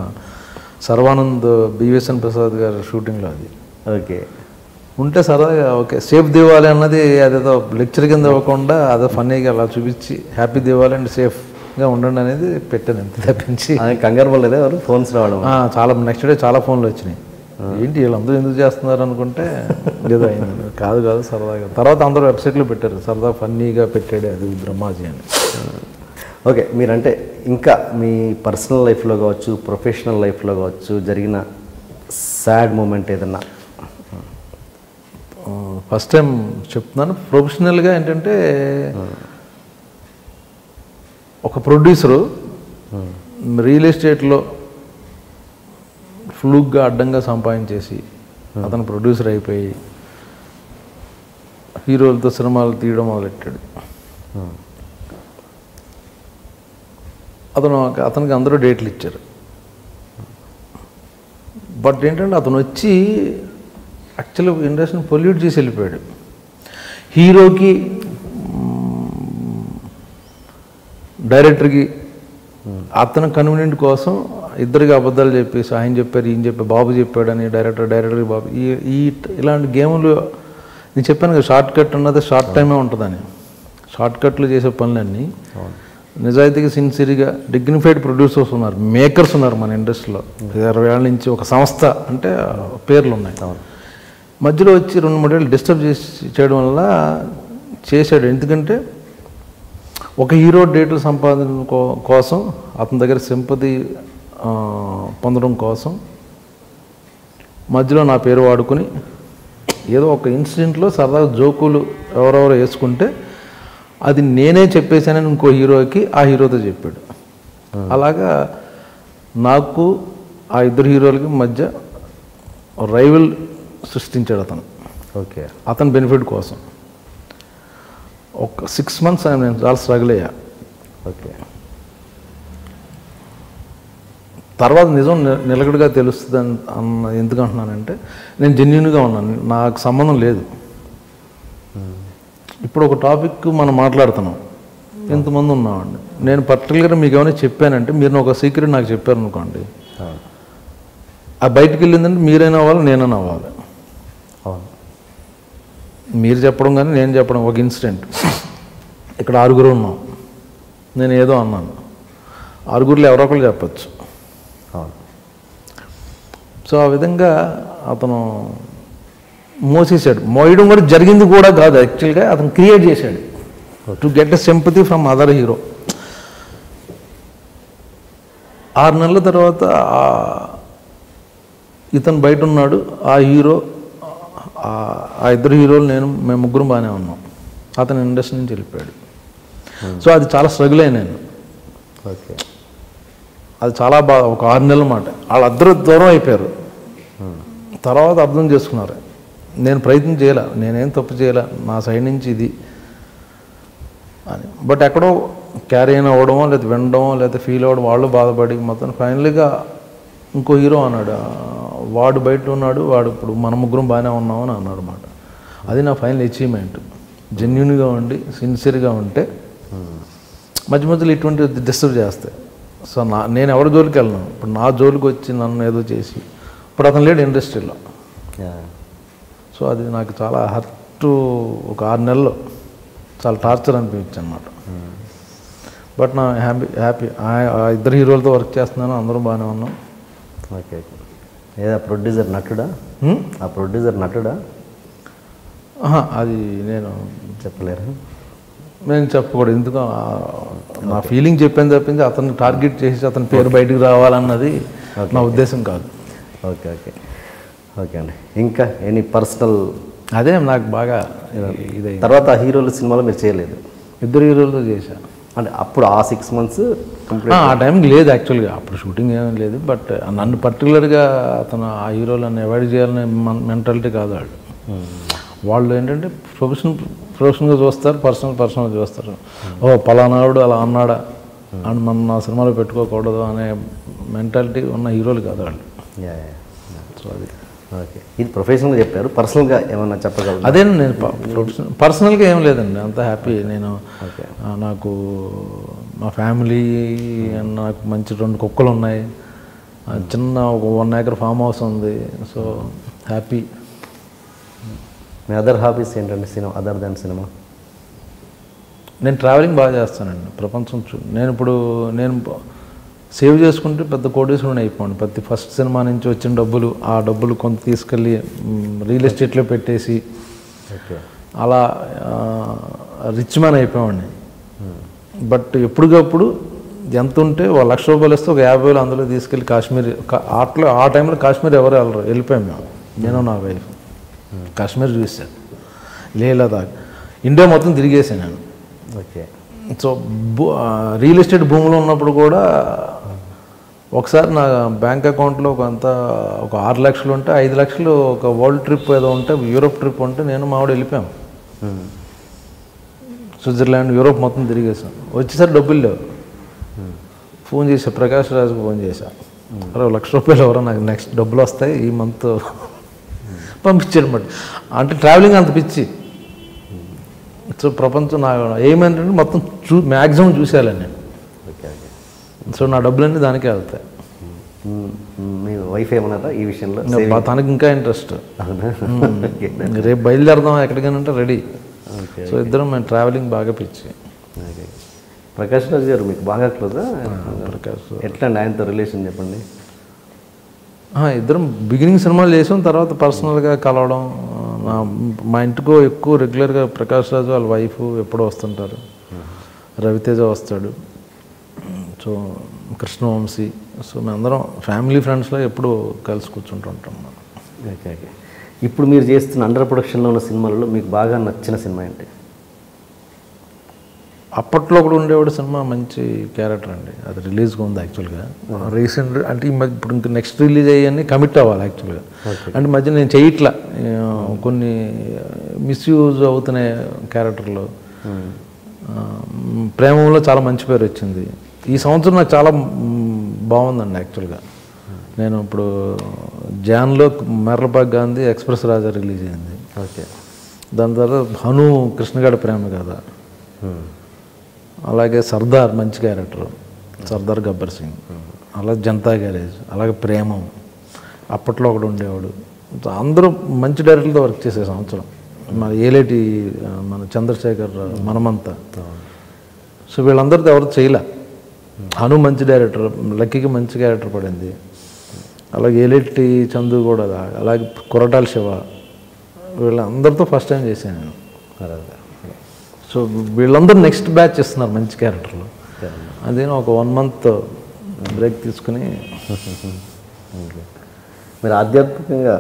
సర్వానంద్ బివిఎస్ఎన్ ప్రసాద్ గారు షూటింగ్లో. అది ఓకే ఉంటే సరదాగా ఓకే సేఫ్ దివాళీ అన్నది అదేదో లెక్చర్ కింద ఇవ్వకుండా అదే ఫన్నీగా అలా చూపించి హ్యాపీ దివాళీ అండ్ సేఫ్గా ఉండండి అనేది పెట్టాను. ఎంత తప్పించి కంగారు పడలేదు ఎవరు ఫోన్స్ రావడం చాలా నెక్స్ట్ డే చాలా ఫోన్లు వచ్చినాయి. ఏంటి వీళ్ళందరూ ఎందుకు చేస్తున్నారు అనుకుంటే ఏదో అయింది. కాదు సరదాగా. తర్వాత అందరూ వెబ్సైట్లో పెట్టారు సరదా ఫన్నీగా పెట్టాడు అది బ్రహ్మాజీ అని. ఓకే మీరంటే ఇంకా మీ పర్సనల్ లైఫ్లో కావచ్చు ప్రొఫెషనల్ లైఫ్లో కావచ్చు జరిగిన సాడ్ మూమెంట్ ఏదన్నా? ఫస్ట్ టైం చెప్తున్నాను. ప్రొఫెషనల్గా ఏంటంటే ఒక ప్రొడ్యూసరు రియల్ ఎస్టేట్లో ఫ్లూక్గా అడ్డంగా సంపాదించేసి అతను ప్రొడ్యూసర్ అయిపోయి హీరోలతో సినిమాలు తీయడం మొదలెట్టాడు. అతనికి అందరూ డేట్లు ఇచ్చారు. బట్ ఏంటంటే అతను వచ్చి యాక్చువల్గా ఇండస్ట్రీని పొల్యూట్ చేసి వెళ్ళిపోయాడు. హీరోకి డైరెక్టర్కి అతను కన్వీనియంట్ కోసం ఇద్దరికి అబద్ధాలు చెప్పేసి ఆయన చెప్పారు ఈయన చెప్పారు బాబు చెప్పాడని డైరెక్టర్కి బాబు ఇలాంటి గేములు నేను చెప్పాను కదా, షార్ట్ కట్ అన్నది షార్ట్ టైమే ఉంటుందని. షార్ట్ కట్లు చేసే పనులన్నీ నిజాయితీగా సిన్సియర్గా డిగ్నిఫైడ్ ప్రొడ్యూసర్స్ ఉన్నారు, మేకర్స్ ఉన్నారు మన ఇండస్ట్రీలో. 20 ఏళ్ళ నుంచి ఒక సంస్థ అంటే పేర్లు ఉన్నాయి. మధ్యలో వచ్చి 2-3 ఏళ్ళు డిస్టర్బ్ చేయడం వల్ల చేశాడు. ఎందుకంటే ఒక హీరో డేట్లు సంపాదన కోసం అతని దగ్గర సింపతి పొందడం కోసం మధ్యలో నా పేరు వాడుకుని ఏదో ఒక ఇన్సిడెంట్లో సరదాగా జోకులు ఎవరెవరో వేసుకుంటే అది నేనే చెప్పేశానని ఇంకో హీరోకి ఆ హీరోతో చెప్పాడు. అలాగా నాకు ఆ ఇద్దరు హీరోలకి మధ్య రైవల్ సృష్టించాడు అతను. ఓకే. అతని బెనిఫిట్ కోసం ఒక 6 months నేను చాలా స్ట్రగుల్ అయ్యా. ఓకే. తర్వాత నిజం నిలకడగా తెలుస్తుంది అన్న ఎందుకు అంటున్నానంటే నేను జెన్యూన్గా ఉన్నాను, నాకు సంబంధం లేదు. ఇప్పుడు ఒక టాపిక్ మనం మాట్లాడుతున్నాం, ఎంతమంది ఉన్నామండి, నేను పర్టికులర్గా మీకు ఏమైనా చెప్పానంటే మీరు ఒక సీక్రెట్ నాకు చెప్పారు అనుకోండి, ఆ బయటికి వెళ్ళిందంటే మీరైనా అవ్వాలి నేనైనా అవ్వాలి. మీరు చెప్పడం కానీ నేను చెప్పడం. ఒక ఇన్సిడెంట్, ఇక్కడ 6 ఉన్నాం, నేను ఏదో అన్నాను, 6 ఎవరో ఒకరు చెప్పచ్చు. సో ఆ విధంగా అతను మోసేసాడు. మోయడం కూడా జరిగింది కూడా కాదు, యాక్చువల్గా అతను క్రియేట్ చేశాడు to get a sympathy from other hero. 6 నెలల తర్వాత ఇతను బయట ఉన్నాడు, ఆ హీరో ఆ ఇద్దరు హీరోలు మేము ముగ్గురం బాగానే ఉన్నాం. అతను ఇండస్ట్రీ నుంచి వెళ్ళిపోయాడు. సో అది చాలా స్ట్రగుల్ అయ్యాను నేను. ఓకే. అది చాలా బాగా ఒక 6 నెలల మాట. వాళ్ళిద్దరూ దూరం అయిపోయారు. తర్వాత అర్థం చేసుకున్నారు, నేను ప్రయత్నం చేయాల, నేనేం తప్పు చేయాల, నా సైడ్ నుంచి ఇది అని. బట్ ఎక్కడో క్యారీ అయిన అవ్వడమో లేదా వినడమో లేదా ఫీల్ అవ్వడం, వాళ్ళు బాధపడి మొత్తం ఫైనల్గా ఇంకో హీరో అన్నాడు, వాడు బయట ఉన్నాడు, వాడు ఇప్పుడు మన ముగ్గురం బాగానే ఉన్నామని అన్నాడు అన్నమాట. అది నా ఫైనల్ అచీవ్మెంట్. జెన్యూన్గా ఉండి సిన్సియర్గా ఉంటే మధ్య మధ్యలో ఇటువంటి డిస్టర్బ్ చేస్తాయి. సో నేను ఎవరి జోలికి వెళ్ళను. ఇప్పుడు నా జోలికి వచ్చి నన్ను ఏదో చేసి ఇప్పుడు అతను లేడు ఇండస్ట్రీలో. సో అది నాకు చాలా హర్ట్. ఒక 6 నెలలు చాలా టార్చర్ అనిపించింది అన్నమాట. బట్ నా హ్యాపీ ఆ ఇద్దరు హీరోలతో వర్క్ చేస్తున్నాను, అందరూ బాగానే ఉన్నాం. ఓకే. ఏదా ప్రొడ్యూసర్ నటుడా? ఆ ప్రొడ్యూసర్ నటుడా? అది నేను చెప్పలేరు, నేను చెప్పకూడదు. ఎందుకు నా ఫీలింగ్ చెప్పాను తప్పించి అతన్ని టార్గెట్ చేసి అతని పేరు బయటకు రావాలన్నది నా ఉద్దేశం కాదు. ఓకే. ఓకే. ఓకే అండి. ఇంకా ఎనీ పర్సనల్? అదే నాకు బాగా ఇదే. తర్వాత ఆ హీరోల సినిమాలో మీరు చేయలేదు? ఇద్దరు హీరోలతో చేశాను. అంటే అప్పుడు ఆ 6 months ఆ టైంకి లేదు యాక్చువల్గా, అప్పుడు షూటింగ్ ఏమీ లేదు. బట్ నన్ను పర్టికులర్గా అతను ఆ హీరోలను అవాయిడ్ చేయాలనే మెంటాలిటీ కాదు వాళ్ళు. వాళ్ళు ఏంటంటే ప్రొఫెషనల్గా చూస్తారు, పర్సనల్గా చూస్తారు. ఓ పలానాడు అలా అన్నాడా అని మనం నా సినిమాలో పెట్టుకోకూడదు అనే మెంటాలిటీ ఉన్న హీరోలు కాదు వాళ్ళు. సో అది. ఓకే. ఇది ప్రొఫెషనల్గా చెప్పారు, పర్సనల్గా ఏమన్నా చెప్పగలరు? అదే నేను పర్సనల్గా ఏం లేదండి, అంత హ్యాపీ నేను. నాకు మా ఫ్యామిలీ, నాకు మంచి 2 కుక్కలు ఉన్నాయి, చిన్న ఒక 1 acre ఫామ్ హౌస్ ఉంది. So happy. మీ అదర్ హాబీస్ ఏంటండి సినిమా అదర్ దాన్ సినిమా? నేను ట్రావెలింగ్ బాగా చేస్తానండి, ప్రపంచం నేను సేవ్ చేసుకుంటే పెద్ద కోటేశ్వరుని అయిపోండి. ప్రతి ఫస్ట్ సినిమా నుంచి వచ్చిన డబ్బులు, ఆ డబ్బులు కొంత తీసుకెళ్ళి రియల్ ఎస్టేట్లో పెట్టేసి అలా రిచ్ మ్యాన్ అయిపోయామండి. బట్ ఎప్పటికప్పుడు ఎంత ఉంటే ₹1,00,000 ఇస్తే ఒక 50,000 అందులో తీసుకెళ్ళి కాశ్మీర్ ఆ టైంలో కాశ్మీర్ ఎవరు వెళ్ళరు, వెళ్ళిపోయాం మేము, నేను నా వైఫ్ కాశ్మీర్ చూసాను, లేహ్ లదాఖ్, ఇండియా మొత్తం తిరిగేసాను నేను. ఓకే. సో రియల్ ఎస్టేట్ భూములు ఉన్నప్పుడు కూడా ఒకసారి నా బ్యాంక్ అకౌంట్లో ఒక 6 లక్షలు ఉంటే 5 లక్షలు ఒక వరల్డ్ ట్రిప్ ఏదో ఉంటే యూరోప్ ట్రిప్ ఉంటే నేను మావిడ వెళ్ళిపోయాం. స్విట్జర్లాండ్ యూరోప్ మొత్తం తిరిగేసాం. వచ్చేసరి డబ్బులు లేవు. ఫోన్ చేసా, ప్రకాష్ రాజుకు ఫోన్ చేశా, అరే ₹1,00,000 ఎవరో నాకు నెక్స్ట్ డబ్బులు వస్తాయి ఈ మంత్ పంపించాడు అనమాట. అంటే ట్రావెలింగ్ అంత పిచ్చి. సో ప్రపంచం నా ఏమంటే మొత్తం మ్యాక్సిమం చూసేయాలని నేను. సో నా డబ్బులన్నీ దానికే వెళ్తాయి. మీ వైఫ్ ఏమన్నారా ఈ విషయంలో? తనకి ఇంకా ఇంట్రెస్ట్. రేపు బయలుదేరదాం ఎక్కడికైనా అంటే రెడీ. సో ఇద్దరం మేము ట్రావెలింగ్ బాగా పిచ్చి. ప్రకాష్ రాజు గారు మీకు బాగా క్లోజా? ప్రకాష్ ఎట్లా అండి ఆయనతో రిలేషన్ చెప్పండి. ఇద్దరం బిగినింగ్ సినిమాలు చేసాం, తర్వాత పర్సనల్గా కలవడం. మా ఇంటికో ఎక్కువ రెగ్యులర్గా ప్రకాష్ రాజు వాళ్ళ వైఫ్ ఎప్పుడో వస్తుంటారు, రవితేజ వస్తాడు, సో కృష్ణవంశీ. సో మేమందరం ఫ్యామిలీ ఫ్రెండ్స్లో ఎప్పుడూ కలిసి కూర్చుంటుంటాం. Okay okay. ఇప్పుడు మీరు చేస్తున్న అండర్ ప్రొడక్షన్లో ఉన్న సినిమాలలో మీకు బాగా నచ్చిన సినిమా ఏంటి? అప్పట్లో కూడా ఉండేవాడు సినిమా మంచి క్యారెక్టర్ అండి, అది రిలీజ్గా ఉంది యాక్చువల్గా. రీసెంట్ అంటే ఈ మధ్య ఇప్పుడు ఇంకా నెక్స్ట్ రిలీజ్ అయ్యని కమిట్ అవ్వాలి యాక్చువల్గా. అంటే మధ్య నేను చేయట్లా, కొన్ని మిస్యూజ్ అవుతున్నాయి క్యారెక్టర్లు. ప్రేమంలో చాలా మంచి పేరు వచ్చింది. ఈ సంవత్సరం నాకు చాలా బాగుందండి యాక్చువల్గా. నేను ఇప్పుడు జాన్లో మెర్లపాక్ గాంధీ ఎక్స్ప్రెస్ రాజా రిలీజ్ అయింది. ఓకే. దాని తర్వాత హను కృష్ణగాడి ప్రేమ కదా, అలాగే సర్దార్ మంచి క్యారెక్టర్, సర్దార్ గబ్బర్ సింగ్, అలాగే జనతా గ్యారేజ్, అలాగే ప్రేమం, అప్పట్లో ఒకడు ఉండేవాడు. అందరూ మంచి డైరెక్టర్లతో వర్క్ చేసే సంవత్సరం. మన ఏలేటి, మన చంద్రశేఖర్, మనమంతా. సో వీళ్ళందరితో ఎవరు చేయలే. హను మంచి డైరెక్టర్, లక్కీకి మంచి క్యారెక్టర్ పడింది. అలాగే ఏలేటి చందు కూడా, అలాగే కొరటాల శివ, వీళ్ళందరితో ఫస్ట్ టైం చేశాను నేను. సో వీళ్ళందరూ నెక్స్ట్ బ్యాచ్ ఇస్తున్నారు మంచి క్యారెక్టర్లు. అదే ఒక 1 month బ్రేక్ తీసుకుని. మీరు ఆధ్యాత్మికంగా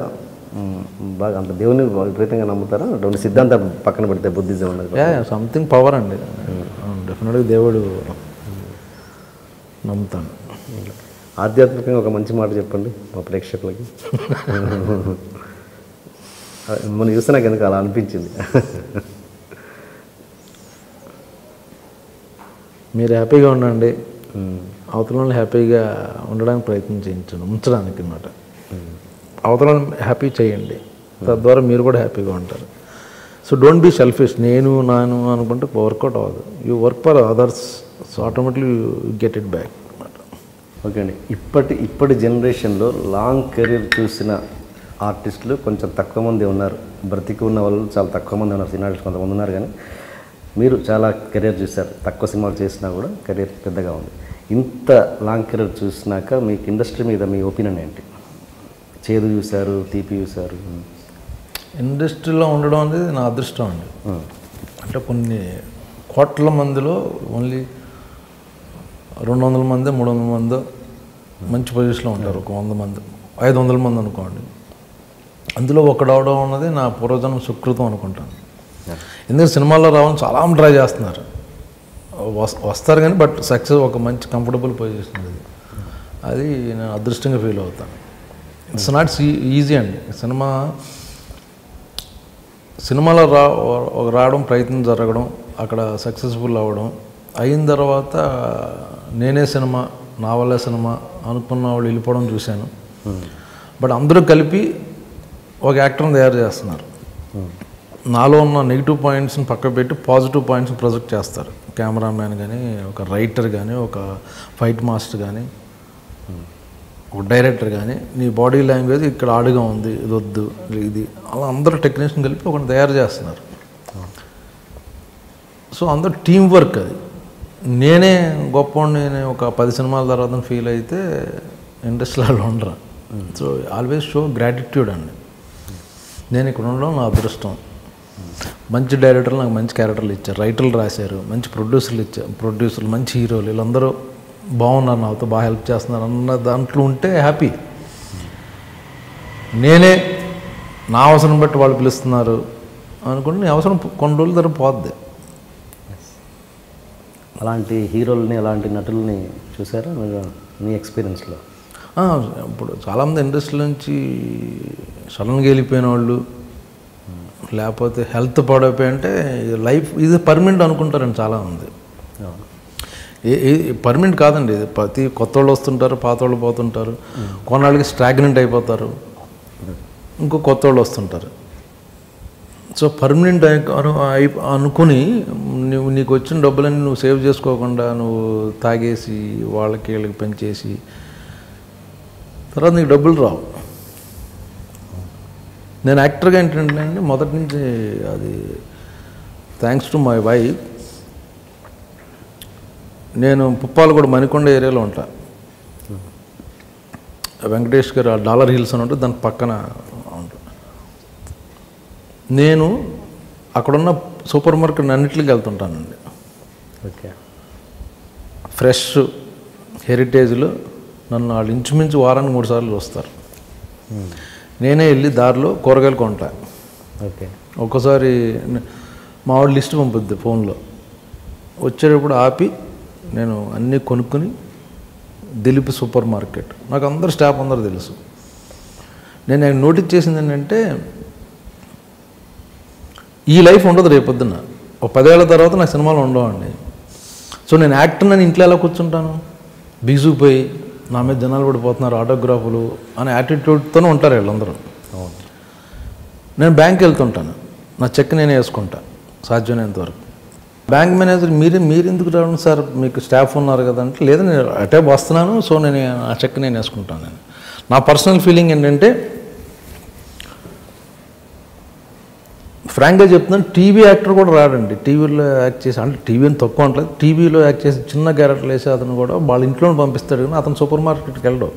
బాగా అంత దేవుని విపరీతంగా నమ్ముతారా? సిద్ధాంతం పక్కన పెడితే బుద్ధిజం అన్నది సంథింగ్ పవర్ అండి. డెఫినెట్గా దేవుడు నమ్ముతాను. ఆధ్యాత్మికంగా ఒక మంచి మాట చెప్పండి మా ప్రేక్షకులకి. మనం చూస్తే నాకు ఎందుకు అలా అనిపించింది. మీరు హ్యాపీగా ఉండండి, అవతల హ్యాపీగా ఉండడానికి ప్రయత్నం చేయించండి, ఉంచడానికి అన్నమాట. అవతల హ్యాపీ చేయండి, తద్వారా మీరు కూడా హ్యాపీగా ఉంటారు. సో డోంట్ బీ సెల్ఫిష్, నేను అనుకుంటే వర్కౌట్ అవ్వదు. You work for others, so automatically you get it back అన్నమాట. ఓకే అండి. ఇప్పటి జనరేషన్లో లాంగ్ కెరీర్ చూసిన ఆర్టిస్టులు కొంచెం తక్కువ మంది ఉన్నారు. బ్రతికి ఉన్న వాళ్ళు చాలా తక్కువ మంది ఉన్నారు. సినిమా ఆర్టిస్ట్ కొంతమంది ఉన్నారు, కానీ మీరు చాలా కెరీర్ చూశారు. తక్కువ సినిమాలు చేసినా కూడా కెరీర్ పెద్దగా ఉంది. ఇంత లాంగ్ కెరీర్ చూసినాక మీకు ఇండస్ట్రీ మీద మీ ఒపీనియన్ ఏంటి? చేదు చూశారు, తీపి చూశారు. ఇండస్ట్రీలో ఉండడం అనేది నా అదృష్టం అండి. అంటే కొన్ని కోట్ల మందిలో ఓన్లీ 200 మంది 300 మంది మంచి పొజిషన్లో ఉంటారు. ఒక 100 మంది 500 మంది అనుకోండి, అందులో ఒకడవడం అన్నది నా పూర్వజన్మ సుకృతం అనుకుంటాను. ఎందుకంటే సినిమాల్లో రావాలని చాలా ట్రై చేస్తున్నారు, వస్తారు కానీ బట్ సక్సెస్ ఒక మంచి కంఫర్టబుల్ పొజిషన్ అది నేను అదృష్టంగా ఫీల్ అవుతాను. ఇట్స్ నాట్ ఈజీ అండి. సినిమాలో రావడం, ప్రయత్నం జరగడం, అక్కడ సక్సెస్ఫుల్ అవ్వడం, అయిన తర్వాత నేనే సినిమా, నా వల్లే సినిమా అనుకున్న వాళ్ళు వెళ్ళిపోవడం చూశాను. బట్ అందరూ కలిపి ఒక యాక్టర్ని తయారు చేస్తున్నారు. నాలో ఉన్న నెగిటివ్ పాయింట్స్ని పక్క పెట్టి పాజిటివ్ పాయింట్స్ని ప్రొజెక్ట్ చేస్తారు. కెమెరామ్యాన్ కానీ, ఒక రైటర్ కానీ, ఒక ఫైట్ మాస్టర్ కానీ, ఒక డైరెక్టర్ కానీ, నీ బాడీ లాంగ్వేజ్ ఇక్కడ ఆడుగా ఉంది, ఇది వద్దు, ఇది అలా అందరూ టెక్నీషియన్ కలిపి ఒకటి తయారు చేస్తున్నారు. సో అందరూ టీం వర్క్. అది నేనే గొప్పవాడిని నేను ఒక 10 సినిమాల తర్వాత ఫీల్ అయితే ఇండస్ట్రీలో ఉండరా. సో ఆల్వేస్ షో గ్రాటిట్యూడ్ అండి. నేను ఇక్కడ ఉండడం నా అదృష్టం. మంచి డైరెక్టర్లు నాకు మంచి క్యారెక్టర్లు ఇచ్చారు, రైటర్లు రాశారు, మంచి ప్రొడ్యూసర్లు మంచి హీరోలు, వీళ్ళందరూ బాగున్నారు, నాతో బాగా హెల్ప్ చేస్తున్నారు అన్న దాంట్లో ఉంటే హ్యాపీ. నేనే నా అవసరం బట్టి వాళ్ళు పిలుస్తున్నారు అనుకుంటే నీ అవసరం కొన్ని రోజుల తర్వాత పోద్ది. అలాంటి హీరోలని అలాంటి నటుల్ని చూసారా మీరు మీ ఎక్స్పీరియన్స్లో? ఇప్పుడు చాలామంది ఇండస్ట్రీ నుంచి సడన్గా వెళ్ళిపోయిన వాళ్ళు, లేకపోతే హెల్త్ పాడైపోయి అంటే లైఫ్ ఇది పర్మనెంట్ అనుకుంటారండి చాలామంది. పర్మనెంట్ కాదండి, ఇది ప్రతి కొత్త వాళ్ళు వస్తుంటారు, పాత వాళ్ళు పోతుంటారు, కొన్నాళ్ళకి స్టాగ్నెంట్ అయిపోతారు, ఇంకో కొత్త వాళ్ళు వస్తుంటారు. సో పర్మనెంట్ అనుకుని నీకు వచ్చిన డబ్బులన్నీ నువ్వు సేవ్ చేసుకోకుండా నువ్వు తాగేసి వాళ్ళకి వీళ్ళకి పనిచేసి తర్వాత నీకు డబ్బులు రావు. నేను యాక్టర్గా ఏంటంటే మొదటి నుంచి అది థ్యాంక్స్ టు మై వైఫ్. నేను పుప్పాలగూడ మణికొండ ఏరియాలో ఉంటా. వెంకటేష్ గారు డాలర్ హిల్స్ అని ఉంటే దాని పక్కన ఉంటుంది. నేను అక్కడున్న సూపర్ మార్కెట్ అన్నింటికి వెళ్తుంటానండి. ఓకే. ఫ్రెష్ హెరిటేజ్లో నన్ను వాళ్ళు ఇంచుమించు వారానికి 3 సార్లు వస్తారు. నేనే వెళ్ళి దారిలో కూరగాయలు కొంటా. ఓకే. ఒక్కోసారి మా వాడు లిస్ట్ పంపుద్ది ఫోన్లో, వచ్చేటప్పుడు ఆపి నేను అన్నీ కొనుక్కొని దిలీప్ సూపర్ మార్కెట్, నాకు అందరు స్టాఫ్ అందరూ తెలుసు. నేను నోటీస్ చేసింది ఏంటంటే ఈ లైఫ్ ఉండదు రేపొద్దున, ఒక 10 ఏళ్ల తర్వాత నాకు సినిమాలు ఉండవండి. సో నేను యాక్టర్ అని ఇంట్లో ఎలా కూర్చుంటాను, బిగుసిపోయి నా మీద జనాలు పడిపోతున్నారు ఆటోగ్రాఫులు అనే యాటిట్యూడ్తోనే ఉంటారు వీళ్ళందరూ. నేను బ్యాంక్కి వెళ్తుంటాను, నా చెక్ నేనే వేసుకుంటా సాధ్యమైనంత వరకు. బ్యాంక్ మేనేజర్ మీరు ఎందుకు రావడం సార్, మీకు స్టాఫ్ ఉన్నారు కదా అంటే, లేదు నేను అటే వస్తున్నాను, సో నేను ఆ చెక్ నేను వేసుకుంటాను. నేను నా పర్సనల్ ఫీలింగ్ ఏంటంటే, ఫ్రాంక్గా చెప్తున్నాను, టీవీ యాక్టర్ కూడా రాడండి. టీవీలో యాక్ట్ చేసి, అంటే టీవీ అని తక్కువ అంటలేదు, టీవీలో యాక్ట్ చేసి చిన్న క్యారెక్టర్లు వేసి అతను కూడా వాళ్ళ ఇంట్లో పంపిస్తాడు, కానీ అతను సూపర్ మార్కెట్కి వెళ్ళడం.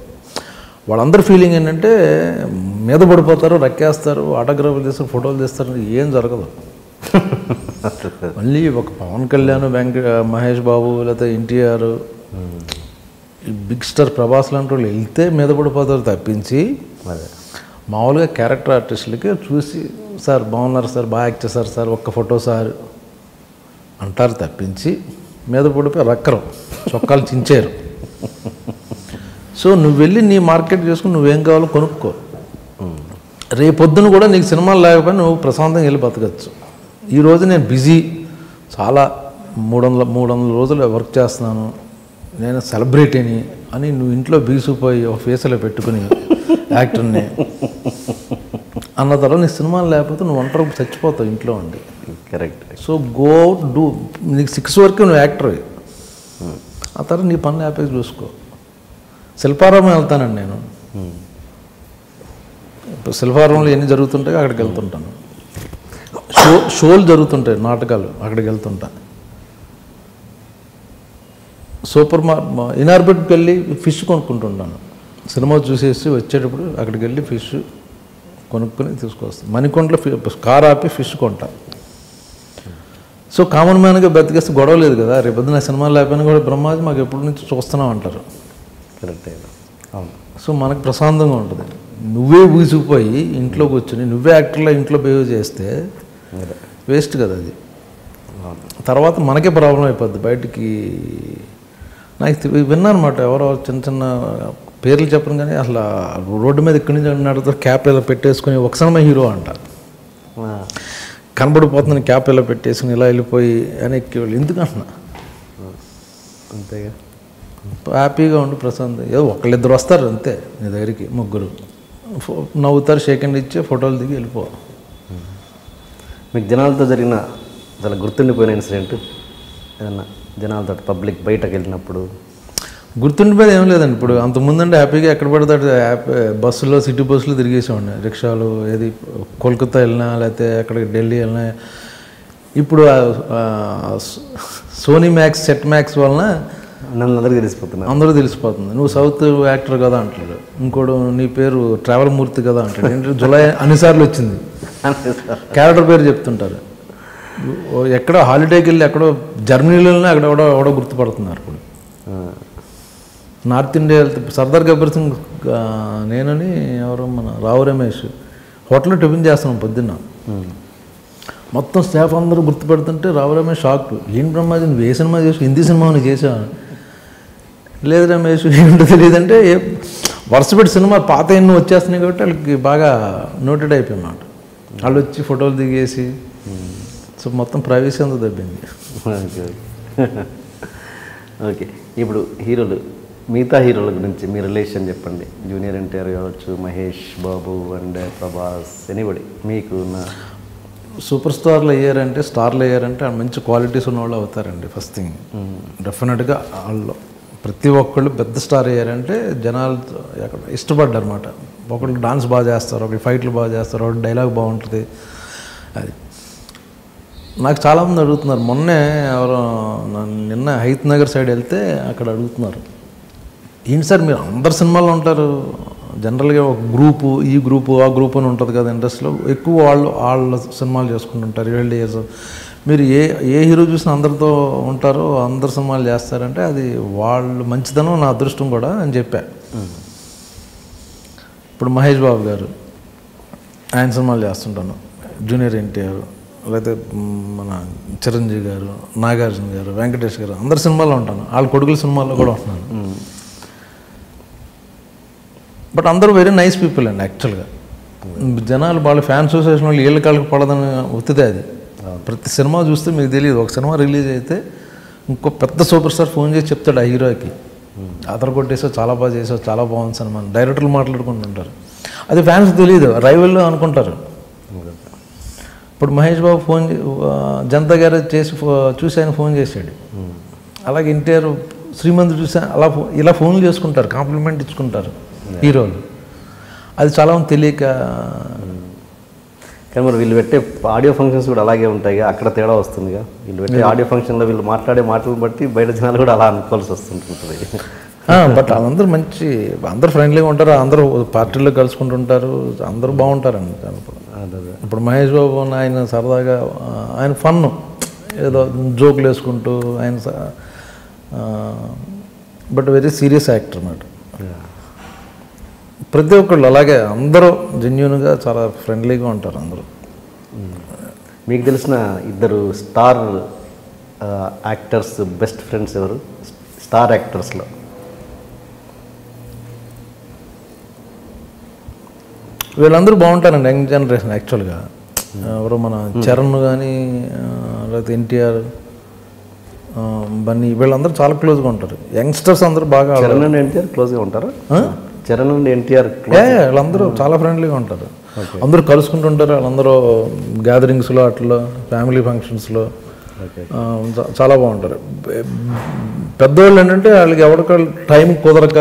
వాళ్ళందరి ఫీలింగ్ ఏంటంటే మీద పడిపోతారు, రక్కేస్తారు, ఆటోగ్రాఫ్లు తీస్తారు, ఫోటోలు తీస్తారు, ఏం జరగదు. మళ్ళీ ఒక పవన్ కళ్యాణ్, మహేష్ బాబు, లేకపోతే ఎన్టీఆర్, ఈ బిగ్ స్టార్ ప్రభాస్ లాంటి వాళ్ళు వెళ్తే మీద పడిపోతారు తప్పించి, మామూలుగా క్యారెక్టర్ ఆర్టిస్టులకి చూసి సార్ బాగున్నారు సార్, బాగా యాక్ట్ చేశారు సార్, ఒక్క ఫోటో సార్ అంటారు తప్పించి మీద పడిపోయి రక్కరం చొక్కాలు చించారు. సో నువ్వు వెళ్ళి నీ మార్కెట్ చేసుకుని నువ్వేం కావాలో కొనుక్కో. రేపొద్దున కూడా నీకు సినిమాలు లేకపోయినా నువ్వు ప్రశాంతంగా వెళ్ళి బతకచ్చు. ఈరోజు నేను బిజీ, చాలా 300 రోజులు వర్క్ చేస్తున్నాను, నేను సెలబ్రిటీని అని నువ్వు ఇంట్లో బీసిపోయి ఒక ఫేస్లో పెట్టుకుని యాక్టర్ని అన్న తర్వాత నీ సినిమాలు లేకపోతే నువ్వు ఒంటరి చచ్చిపోతావు ఇంట్లో ఉండి. కరెక్ట్. సో గో డూ, నీకు 6 వరకు నువ్వు యాక్టర్, ఆ తర్వాత నీ పనులు హ్యాపీగా చూసుకో. శిల్పారామం వెళ్తానండి నేను, ఇప్పుడు శిల్పారామంలో ఎన్ని జరుగుతుంటాయో అక్కడికి వెళ్తుంటాను. షోలు జరుగుతుంటాయి, నాటకాలు, అక్కడికి వెళ్తుంటా. ఇనార్బిట్కి వెళ్ళి ఫిష్ కొనుక్కుంటుంటాను. సినిమా చూసేసి వచ్చేటప్పుడు అక్కడికి వెళ్ళి ఫిష్ కొనుక్కొని తీసుకొస్తాను. మణికొండలో కార్ ఆపి ఫిష్ కొంటా. సో కామన్ మ్యాన్గా బతికేస్తే గొడవ లేదు కదా, రేపొద్దున సినిమాలు లేకపోయినా కూడా బ్రహ్మాజీ మాకు ఎప్పటి నుంచి చూస్తున్నాం అంటారు. కరెక్ట్. అవును. సో మనకు ప్రశాంతంగా ఉంటుంది. నువ్వే ఊసిపోయి ఇంట్లో కూర్చొని నువ్వే యాక్టర్లో ఇంట్లో బిహేవ్ చేస్తే వేస్ట్ కదా అది. తర్వాత మనకే ప్రాబ్లం అయిపోద్ది. బయటికి నాకు విన్నాను అనమాట, ఎవరో చిన్న చిన్న పేర్లు చెప్పను కానీ అసలు రోడ్డు మీద ఇక్కడి నుంచి నడుతారు, క్యాప్ ఇలా పెట్టేసుకుని ఒక సినిమా హీరో అంట, కనబడిపోతుంది క్యాప్ ఇలా పెట్టేసుకుని ఇలా వెళ్ళిపోయి అని ఎక్కేవాళ్ళు. ఎందుకు అంటున్నా, అంతేగా, హ్యాపీగా ఉండి ప్రశాంత్. ఏదో 1-2 వస్తారు అంతే నీ దగ్గరికి, 3 నవ్వుతారు, షేక్ హ్యాండ్ ఇచ్చి ఫోటోలు దిగి వెళ్ళిపో. మీకు జనాలతో జరిగిన చాలా గుర్తుండిపోయిన ఇన్సిడెంట్ ఏదన్నా, జనాలతో పబ్లిక్ బయటకు వెళ్ళినప్పుడు? గుర్తుండిపోయేది ఏం లేదండి. ఇప్పుడు అంతకుముందంటే హ్యాపీగా ఎక్కడ పడతాడు బస్సులో, సిటీ బస్సులో తిరిగేసేవాడిని, రిక్షాలు, ఏది కోల్కతా వెళ్ళినా లేకపోతే అక్కడికి ఢిల్లీ వెళ్ళినా. ఇప్పుడు సోనీ మ్యాక్స్, సెట్ మ్యాక్స్ వలన అందరికీ తెలిసిపోతున్నా, అందరూ తెలిసిపోతుంది. నువ్వు సౌత్ యాక్టర్ కదా అంటాడు, ఇంకోడు నీ పేరు ట్రావెల్ మూర్తి కదా అంటాడు. ఏంటంటే జులై అన్నిసార్లు వచ్చింది క్యారెక్టర్ పేరు చెప్తుంటారు. ఎక్కడో హాలిడేకి వెళ్ళి ఎక్కడో జర్మనీలో అక్కడ ఎవడో గుర్తుపడుతున్నారు. ఇప్పుడు నార్త్ ఇండియా వెళ్తే సర్దార్ గబ్బర్ సింగ్ నేనని ఎవరో మన రావు రమేష్ హోటల్లో టిఫిన్ చేస్తున్నాం పొద్దున్న. మొత్తం స్టాఫ్ అందరూ గుర్తుపెడుతుంటే రావు రమేష్ షాక్. ఏం బ్రహ్మాజీ నువ్వు ఏ సినిమా చేసావు, హిందీ సినిమా నువ్వు చేసావు? లేదు రమేష్ ఏంటో తెలియదంటే వరుస పెట్టి సినిమా పాత ఎన్నో వచ్చేస్తున్నాయి కాబట్టి వాళ్ళకి బాగా నోటెడ్ అయిపోయినమాట. వాళ్ళు వచ్చి ఫోటోలు దిగేసి సో మొత్తం ప్రైవసీ అంతా దబ్బింది. ఓకే, ఇప్పుడు హీరోలు, మిగతా హీరోల గురించి మీ రిలేషన్ చెప్పండి. జూనియర్ ఎన్టీఆర్ కావచ్చు, మహేష్ బాబు అండ్ ప్రభాస్, ఎనీబడి మీకు సూపర్ స్టార్లు అయ్యారంటే వాళ్ళు మంచి క్వాలిటీస్ ఉన్న వాళ్ళు అవుతారండి. ఫస్ట్ థింగ్ డెఫినెట్గా వాళ్ళు ప్రతి ఒక్కళ్ళు పెద్ద స్టార్ అయ్యారంటే జనాలు అక్కడ ఇష్టపడ్డారు అనమాట. ఒకళ్ళు డాన్స్ బాగా చేస్తారు, ఒకళ్ళు ఫైట్లు బాగా చేస్తారు, ఒకళ్ళు డైలాగ్ బాగుంటుంది. అది నాకు చాలామంది అడుగుతున్నారు. మొన్నే ఎవరో నిన్న హైత్ నగర్ సైడ్ వెళ్తే అక్కడ అడుగుతున్నారు, ఏంటి సార్ మీరు అందరు సినిమాల్లో ఉంటారు, జనరల్గా ఒక గ్రూపు ఈ గ్రూపు ఆ గ్రూప్ అని ఉంటుంది కదా ఇండస్ట్రీలో, ఎక్కువ వాళ్ళ సినిమాలు చేసుకుంటుంటారు 12 years. మీరు ఏ హీరో చూసినా అందరితో ఉంటారో అందరు సినిమాలు చేస్తారంటే అది వాళ్ళు మంచిదనం, నా అదృష్టం కూడా అని చెప్పా. ఇప్పుడు మహేష్ బాబు గారు ఆయన సినిమాలు చేస్తుంటాను, జూనియర్ ఎన్టీఆర్, లేకపోతే మన చిరంజీవి గారు, నాగార్జున గారు, వెంకటేష్ గారు, అందరు సినిమాల్లో ఉంటాను. వాళ్ళ కొడుకుల సినిమాల్లో కూడా ఉంటున్నాను. బట్ అందరూ వెరీ నైస్ పీపుల్ అండి. యాక్చువల్గా జనాలు వాళ్ళ ఫ్యాన్ అసోసియేషన్ వాళ్ళు ఏళ్ళ కాళ్ళకి పడదని ఒత్తితే అది ప్రతి సినిమా చూస్తే మీకు తెలియదు. ఒక సినిమా రిలీజ్ అయితే ఇంకో పెద్ద సూపర్ స్టార్ ఫోన్ చేసి చెప్తాడు ఆ హీరోకి, అతను కొట్టేసావు, చాలా బాగా చేసావు, చాలా బాగుంది సినిమా, డైరెక్టర్లు మాట్లాడుకుంటుంటారు. అది ఫ్యాన్స్ తెలియదు, రైవల్ అనుకుంటారు. ఇప్పుడు మహేష్ బాబు జనతా గారు చూసి ఆయన ఫోన్ చేశాడు. అలాగే ఎన్టీఆర్ శ్రీమంత్ చూసి ఇలా ఫోన్లు చేసుకుంటారు, కాంప్లిమెంట్ ఇచ్చుకుంటారు హీరోలు. అది చాలా తెలియక. కానీ మరి వీళ్ళు పెట్టే ఆడియో ఫంక్షన్స్ కూడా అలాగే ఉంటాయి, అక్కడ తేడా వస్తుందిగా. వీళ్ళు పెట్టే ఆడియో ఫంక్షన్లో వీళ్ళు మాట్లాడే మాటలు బట్టి బయట జనాలు కూడా అలా అనుకోవాల్సి వస్తుంటుంది. బట్ వాళ్ళందరూ అందరూ ఫ్రెండ్లీగా ఉంటారు, అందరూ పార్టీల్లో కలుసుకుంటుంటారు, అందరూ బాగుంటారండి. ఇప్పుడు మహేష్ బాబు ఆయన సరదాగా ఆయన ఫన్ ఏదో జోకులు వేసుకుంటూ ఆయన బట్ వెరీ సీరియస్ యాక్టర్ అన్నమాట. ప్రతి ఒక్కళ్ళు అలాగే అందరూ జెన్యూన్గా చాలా ఫ్రెండ్లీగా ఉంటారు అందరూ. మీకు తెలిసిన ఇద్దరు స్టార్ యాక్టర్స్ బెస్ట్ ఫ్రెండ్స్ ఎవరు స్టార్ యాక్టర్స్లో? వీళ్ళందరూ బాగుంటారండి, యంగ్ జనరేషన్. యాక్చువల్గా ఎవరు మన చరణ్ కానీ లేకపోతే ఎన్టీఆర్, బన్నీ, వీళ్ళందరూ చాలా క్లోజ్గా ఉంటారు. యంగ్స్టర్స్ అందరూ బాగా. చరణ్ అండ్ ఎన్టీఆర్ క్లోజ్గా ఉంటారు. చరణ్ అండ్ ఎన్టీఆర్ వీళ్ళందరూ చాలా ఫ్రెండ్లీగా ఉంటారు, అందరూ కలుసుకుంటుంటారు. వాళ్ళందరూ గ్యాదరింగ్స్లో, అట్లా ఫ్యామిలీ ఫంక్షన్స్లో చాలా బాగుంటారు. పెద్దవాళ్ళు ఏంటంటే వాళ్ళకి ఎవరికాళ్ళు టైం కుదరక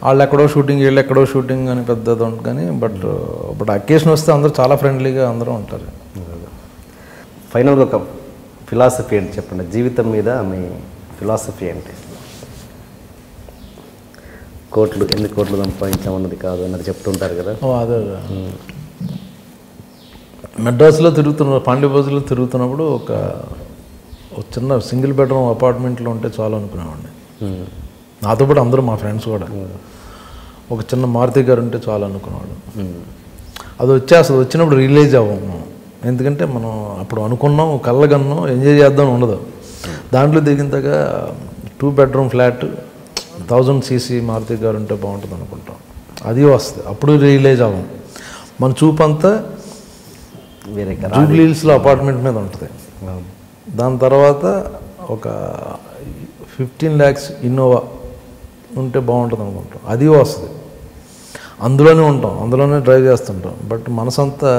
వాళ్ళు ఎక్కడో షూటింగ్, వీళ్ళు ఎక్కడో షూటింగ్ అని పెద్దది ఉంటుంది. కానీ బట్ అకేషన్ వస్తే అందరూ చాలా ఫ్రెండ్లీగా అందరూ ఉంటారు. ఫైనల్గా ఒక ఫిలాసఫీ ఏంటి చెప్పండి, జీవితం మీద మీ ఫిలాసఫీ ఏంటి? ఎన్ని కోట్లు సంపాదించామన్నది కాదు అన్నది చెప్తుంటారు కదా. అదే మెడ్రాస్లో పాండ్యబజార్లో తిరుగుతున్నప్పుడు ఒక చిన్న సింగిల్ బెడ్రూమ్ అపార్ట్మెంట్లో ఉంటే చాలు అనుకునేవాడిని. నాతో పాటు అందరూ మా ఫ్రెండ్స్ కూడా. ఒక చిన్న మారుతి గారు ఉంటే చాలు అనుకునేవాడు. అది వచ్చినప్పుడు రిలీజ్ అవ్వము, ఎందుకంటే మనం అప్పుడు అనుకున్నాం, కళ్ళగన్నాం, ఎంజాయ్ చేద్దాం ఉండదు. దాంట్లో దిగినంతగా 2 bedroom ఫ్లాట్ 1000 cc మారుతి గారు ఉంటే బాగుంటుంది అనుకుంటాం. అది వస్తుంది, అప్పుడు రిలీజ్ అవ్వం. మన చూపు అంతా వేరే జూబ్లీ హిల్స్లో అపార్ట్మెంట్ మీద ఉంటుంది. దాని తర్వాత ఒక 15 lakhs ఇన్నోవా ఉంటే బాగుంటుంది అనుకుంటాం. అది వస్తుంది, అందులోనే ఉంటాం, అందులోనే డ్రైవ్ చేస్తుంటాం. బట్ మనసంతా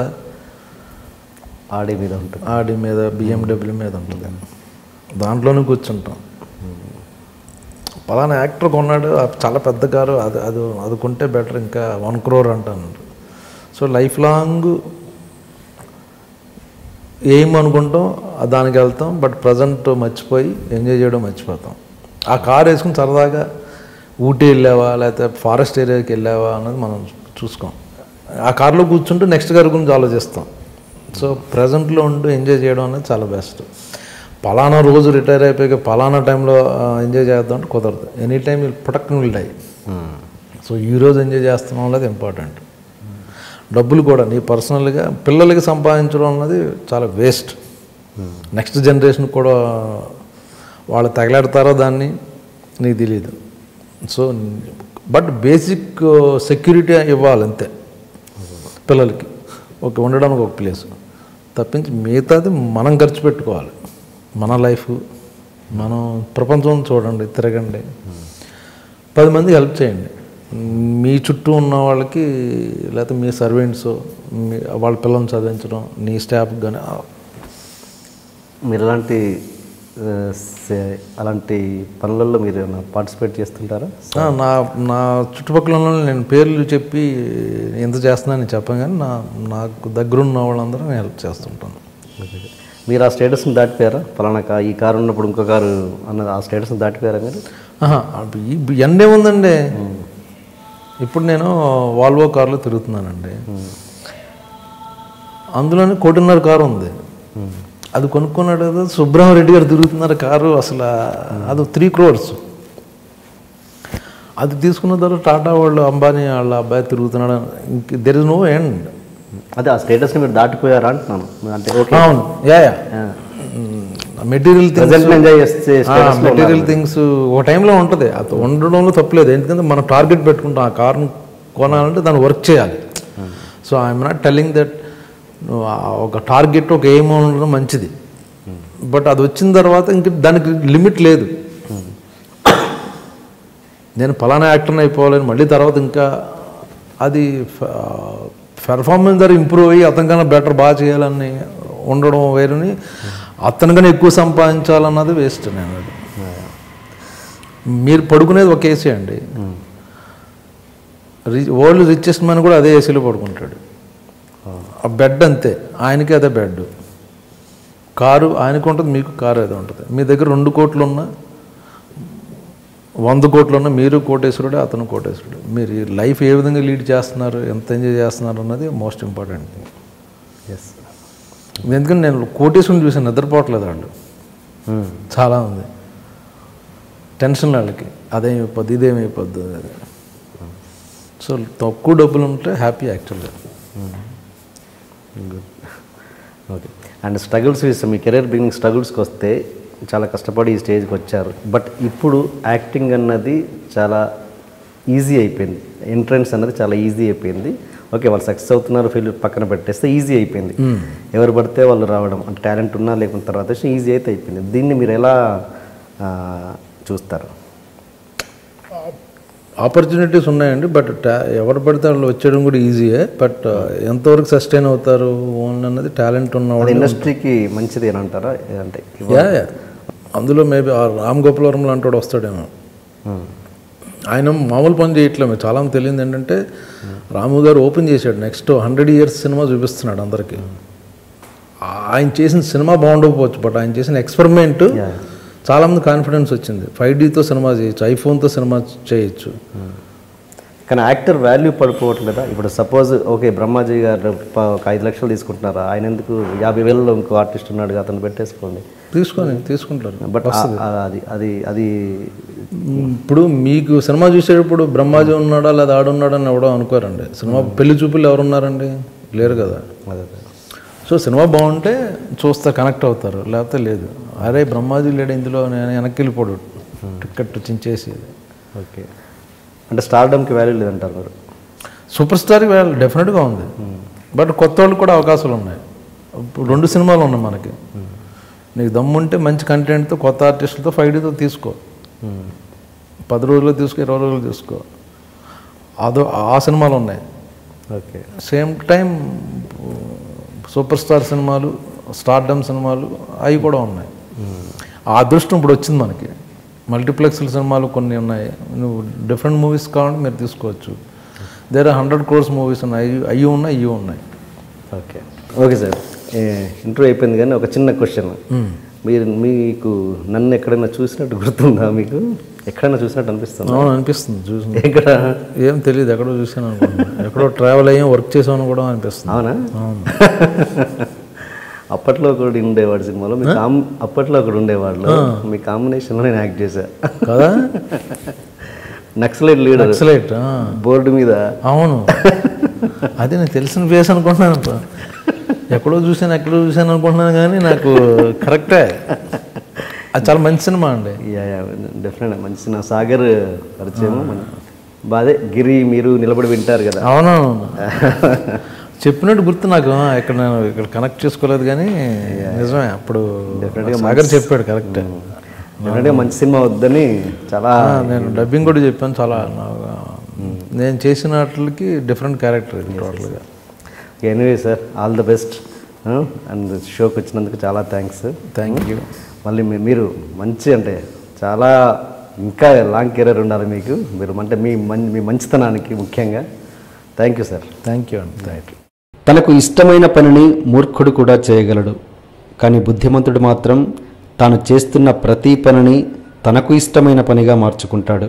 ఆడి మీద ఉంటుంది, ఆడి మీద, BMW మీద ఉంటుంది, దాంట్లోనే కూర్చుంటాం. పలానా యాక్టర్ కొన్నాడు చాలా పెద్ద కారు, అది కొంటే బెటర్, ఇంకా 1 crore అంటాను. సో లైఫ్ లాంగ్ ఏం అనుకుంటాం దానికి వెళ్తాం. బట్ ప్రజెంట్ మర్చిపోయి ఎంజాయ్ చేయడం మర్చిపోతాం. ఆ కారు వేసుకుని సరదాగా ఊటీ వెళ్ళావా లేకపోతే ఫారెస్ట్ ఏరియాకి వెళ్ళావా అన్నది మనం చూసుకోం. ఆ కారులో కూర్చుంటూ నెక్స్ట్ కారు గురించి ఆలోచిస్తాం. సో ప్రజెంట్లో ఉంటూ ఎంజాయ్ చేయడం అనేది చాలా బెస్ట్. పలానా రోజు రిటైర్ అయిపోయాక పలానా టైంలో ఎంజాయ్ చేద్దాం అంటే కుదరదు. Any time protect will die. So ఈరోజు ఎంజాయ్ చేస్తున్నాం అన్నది ఇంపార్టెంట్. డబ్బులు కూడా నీ పర్సనల్గా పిల్లలకి సంపాదించడం అన్నది చాలా వేస్ట్. నెక్స్ట్ జనరేషన్ కూడా వాళ్ళు తగలాడతారో దాన్ని నీకు తెలియదు. సో బట్ బేసిక్ సెక్యూరిటీ ఇవ్వాలి అంతే పిల్లలకి, ఒక ఉండడానికి ఒక ప్లేస్ తప్పించి మిగతాది మనం ఖర్చు పెట్టుకోవాలి. మన లైఫ్ మనం ప్రపంచం చూడండి, తిరగండి, 10 మందికి హెల్ప్ చేయండి. మీ చుట్టూ ఉన్న వాళ్ళకి లేకపోతే మీ సర్వెంట్స్ వాళ్ళ పిల్లల్ని చదివించడం, నీ స్టాఫ్కి కానీ. మీరు అలాంటి పనులలో మీరు ఏమైనా పార్టిసిపేట్ చేస్తుంటారా? నా చుట్టుపక్కల నేను పేర్లు చెప్పి ఎంత చేస్తున్నానని చెప్పాను, కానీ నాకు దగ్గరున్న వాళ్ళందరూ నేను హెల్ప్ చేస్తుంటాను. మీరు ఆ స్టేటస్ని దాటిపోయారా? ఫలానా ఈ కారు ఉన్నప్పుడు ఇంకో కారు అన్నది ఆ స్టేటస్ని దాటిపోయారా మీరు? ఎండే ఉందండి. ఇప్పుడు నేను వాల్వో కార్లో తిరుగుతున్నానండి. అందులోనే 1.5 కారు ఉంది. అది కొనుక్కున్నాడు కదా సుబ్రహ్మరెడ్డి గారు తిరుగుతున్నారు కారు, అసలు అది 3 crores. అది తీసుకున్న తర్వాత టాటా వాళ్ళు అంబానీ వాళ్ళ అబ్బాయి తిరుగుతున్నాడు. ఇంక దెర్ ఇస్ నో ఎండ్. అదే ఆ స్టేటస్ని మీరు దాటిపోయారా అంటున్నాను. అంటే అవును, మెటీరియల్ థింగ్స్ ఒక టైంలో ఉంటుంది. అది ఉండడంలో తప్పలేదు, ఎందుకంటే మనం టార్గెట్ పెట్టుకుంటాం. ఆ కార్ను కొనాలంటే దాన్ని వర్క్ చేయాలి. So I'm not telling that ఒక టార్గెట్ ఒక ఎయిమ్ ఉండడం మంచిది, బట్ అది వచ్చిన తర్వాత ఇంక దానికి లిమిట్ లేదు. నేను ఫలానా యాక్టర్ని అయిపోవాలని మళ్ళీ తర్వాత ఇంకా అది పెర్ఫార్మెన్స్ ద్వారా ఇంప్రూవ్ అయ్యి అతనికన్నా బెటర్ బాగా చేయాలని ఉండడం వేరుని, అతనికన్నా ఎక్కువ సంపాదించాలన్నది వేస్ట్. నేను మీరు పడుకునేది ఒక ఏసీ అండి. వరల్డ్ రిచెస్ట్ మ్యాన్ కూడా అదే ఏసీలో పడుకుంటాడు. ఆ బెడ్ అంతే, ఆయనకి అదే బెడ్. కారు ఆయనకు ఉంటుంది, మీకు కారు అదే ఉంటుంది. మీ దగ్గర 2 కోట్లు ఉన్నా 100 కోట్లు ఉన్నా మీరు కోటేశ్వరుడే, అతను కోటేశ్వరుడు. మీరు ఈ లైఫ్ ఏ విధంగా లీడ్ చేస్తున్నారు, ఎంత ఎంజాయ్ చేస్తున్నారు అన్నది మోస్ట్ ఇంపార్టెంట్ థింగ్. ఎస్, ఎందుకంటే నేను కోటేశ్వరుని చూసి నిద్రపోవట్లేదు. వాళ్ళు చాలా ఉంది టెన్షన్ వాళ్ళకి, అదేమైపోద్ది ఇదేమైపోద్ది. సో తక్కువ డబ్బులు ఉంటే హ్యాపీ యాక్చువల్గా. Good, okay. అండ్ స్ట్రగుల్స్ విషయం, మీ కెరీర్ బిగినింగ్ స్ట్రగుల్స్కి వస్తే చాలా కష్టపడి ఈ స్టేజ్కి వచ్చారు. బట్ ఇప్పుడు యాక్టింగ్ అన్నది చాలా ఈజీ అయిపోయింది. ఎంట్రన్స్ అన్నది చాలా ఈజీ అయిపోయింది. ఓకే, వాళ్ళు సక్సెస్ అవుతున్నారు, ఫీల్డ్ పక్కన పెట్టేస్తే ఈజీ అయిపోయింది. ఎవరు పడితే వాళ్ళు రావడం, అంటే టాలెంట్ ఉన్నా లేకున్న తర్వాత ఈజీ అయితే అయిపోయింది. దీన్ని మీరు ఎలా చూస్తారు? ఆపర్చునిటీస్ ఉన్నాయండి, బట్ ఎవరు పడితే వాళ్ళు వచ్చేయడం కూడా ఈజీయే. బట్ ఎంతవరకు సస్టైన్ అవుతారు ఓన్ అన్నది టాలెంట్ ఉన్నవాడు. ఇండస్ట్రీకి మంచిది అని అంటారా? అంటే అందులో మేబీ రామ్ గోపాల్ వర్మ లాంటి వాడు వస్తాడేమో. ఆయన మామూలు పని చేయట్లేదు. చాలామంది తెలియదు ఏంటంటే రాము గారు ఓపెన్ చేశాడు, నెక్స్ట్ 100 years సినిమా చూపిస్తున్నాడు అందరికీ. ఆయన చేసిన సినిమా బాగుండకపోవచ్చు, బట్ ఆయన చేసిన ఎక్స్పెరిమెంట్ చాలామంది కాన్ఫిడెన్స్ వచ్చింది. 5Dతో సినిమా చేయొచ్చు, ఐఫోన్తో సినిమా చేయొచ్చు. కానీ యాక్టర్ వాల్యూ పడిపోవట్లేదా? ఇప్పుడు సపోజ్ ఓకే, బ్రహ్మాజీ గారు ఒక 5 లక్షలు తీసుకుంటున్నారా, ఆయన ఎందుకు 50,000లో ఇంకో ఆర్టిస్ట్ ఉన్నాడు అతను పెట్టేసుకోండి, తీసుకుంటారు. బట్ అది అది ఇప్పుడు మీకు సినిమా చూసేటప్పుడు బ్రహ్మాజీ ఉన్నాడా లేదా ఆడున్నాడా అని ఎవడో అనుకోరండి. సినిమా పెళ్లి చూపులు ఎవరున్నారండి, లేరు కదా. సో సినిమా బాగుంటే చూస్తే కనెక్ట్ అవుతారు, లేకపోతే లేదు. అరే బ్రహ్మాజీ లేడు ఇందులో, నేను వెనక్కి వెళ్ళిపోడు టికెట్ చించేసి. ఓకే, అంటే స్టార్డమ్కి వాల్యూ లేదంటారు మీరు? సూపర్ స్టార్కి వాల్యూ డెఫినెట్గా ఉంది, బట్ కొత్త వాళ్ళకి కూడా అవకాశాలు ఉన్నాయి. ఇప్పుడు 2 సినిమాలు ఉన్నాయి మనకి. నీకు దమ్ముంటే మంచి కంటెంట్తో కొత్త ఆర్టిస్టులతో 5Dతో తీసుకో, 10 రోజుల్లో తీసుకో, 20 రోజులు తీసుకో. ఆ సినిమాలు ఉన్నాయి. Okay, same time super star సినిమాలు, స్టార్డమ్ సినిమాలు అవి కూడా ఉన్నాయి. ఆ అదృష్టం ఇప్పుడు వచ్చింది మనకి. మల్టీప్లెక్స్ల సినిమాలు కొన్ని ఉన్నాయి. నువ్వు డిఫరెంట్ మూవీస్ కావాలంటే మీరు తీసుకోవచ్చు. దేర్ 100 crores మూవీస్ ఉన్నాయి, అవి ఉన్నాయి, ఇవి ఉన్నాయి. ఓకే, ఓకే సార్, ఇంటర్వ్యూ అయిపోయింది. కానీ ఒక చిన్న క్వశ్చన్, మీకు నన్ను ఎక్కడైనా చూసినట్టు గుర్తుందా? మీకు ఎక్కడైనా చూసినట్టు అనిపిస్తుంది? అనిపిస్తుంది. చూసిన ఎక్కడ ఏం తెలియదు, ఎక్కడో చూసాను అనుకుంటున్నాను. ఎక్కడో ట్రావెల్ అయ్యాం, వర్క్ చేసామని కూడా అనిపిస్తుంది. అవునా? అవును. అప్పట్లో ఒకడు ఉండేవాడు సినిమాలో అప్పట్లో ఒకడు ఉండేవాళ్ళు మీ కాంబినేషన్లో నేను యాక్ట్ చేశా కదా. నక్సలైట్ లీడర్, నక్సలైట్ బోర్డు మీద. అవును, అదే నేను తెలిసిన ఫేస్ అనుకుంటున్నాను. ఎక్కడో చూశాను అనుకుంటున్నాను, కానీ నాకు కరెక్టే. అది చాలా మంచి సినిమా అండి. డెఫినెట్ మంచి సినిమా. సాగర్ పరిచయం బాదే. గిరి మీరు నిలబడి వింటారు కదా. అవునవును, చెప్పినట్టు గుర్తు నాకు. ఇక్కడ నేను ఇక్కడ కనెక్ట్ చేసుకోలేదు, కానీ నిజమే అప్పుడు సాగర్ చెప్పాడు. కరెక్ట్, డెఫినెట్గా మంచి సినిమా వద్దని చాలా నేను డబ్బింగ్ కూడా చెప్పాను. చాలా నేను చేసిన వాటికి డిఫరెంట్ క్యారెక్టర్ ఇది టోటల్గా. Anyway sir, all the best. And షోకి వచ్చినందుకు చాలా థ్యాంక్స్. Thank you. మళ్ళీ మీరు మంచి అంటే చాలా ఇంకా లాంగ్ కెరీర్ ఉండాలి మీకు. మీరు అంటే మీ మంచితనానికి ముఖ్యంగా. Thank you sir. Thank you అండి. Thank you. తనకు ఇష్టమైన పనిని మూర్ఖుడు కూడా చేయగలడు, కానీ బుద్ధిమంతుడు మాత్రం తాను చేస్తున్న ప్రతి పనిని తనకు ఇష్టమైన పనిగా మార్చుకుంటాడు.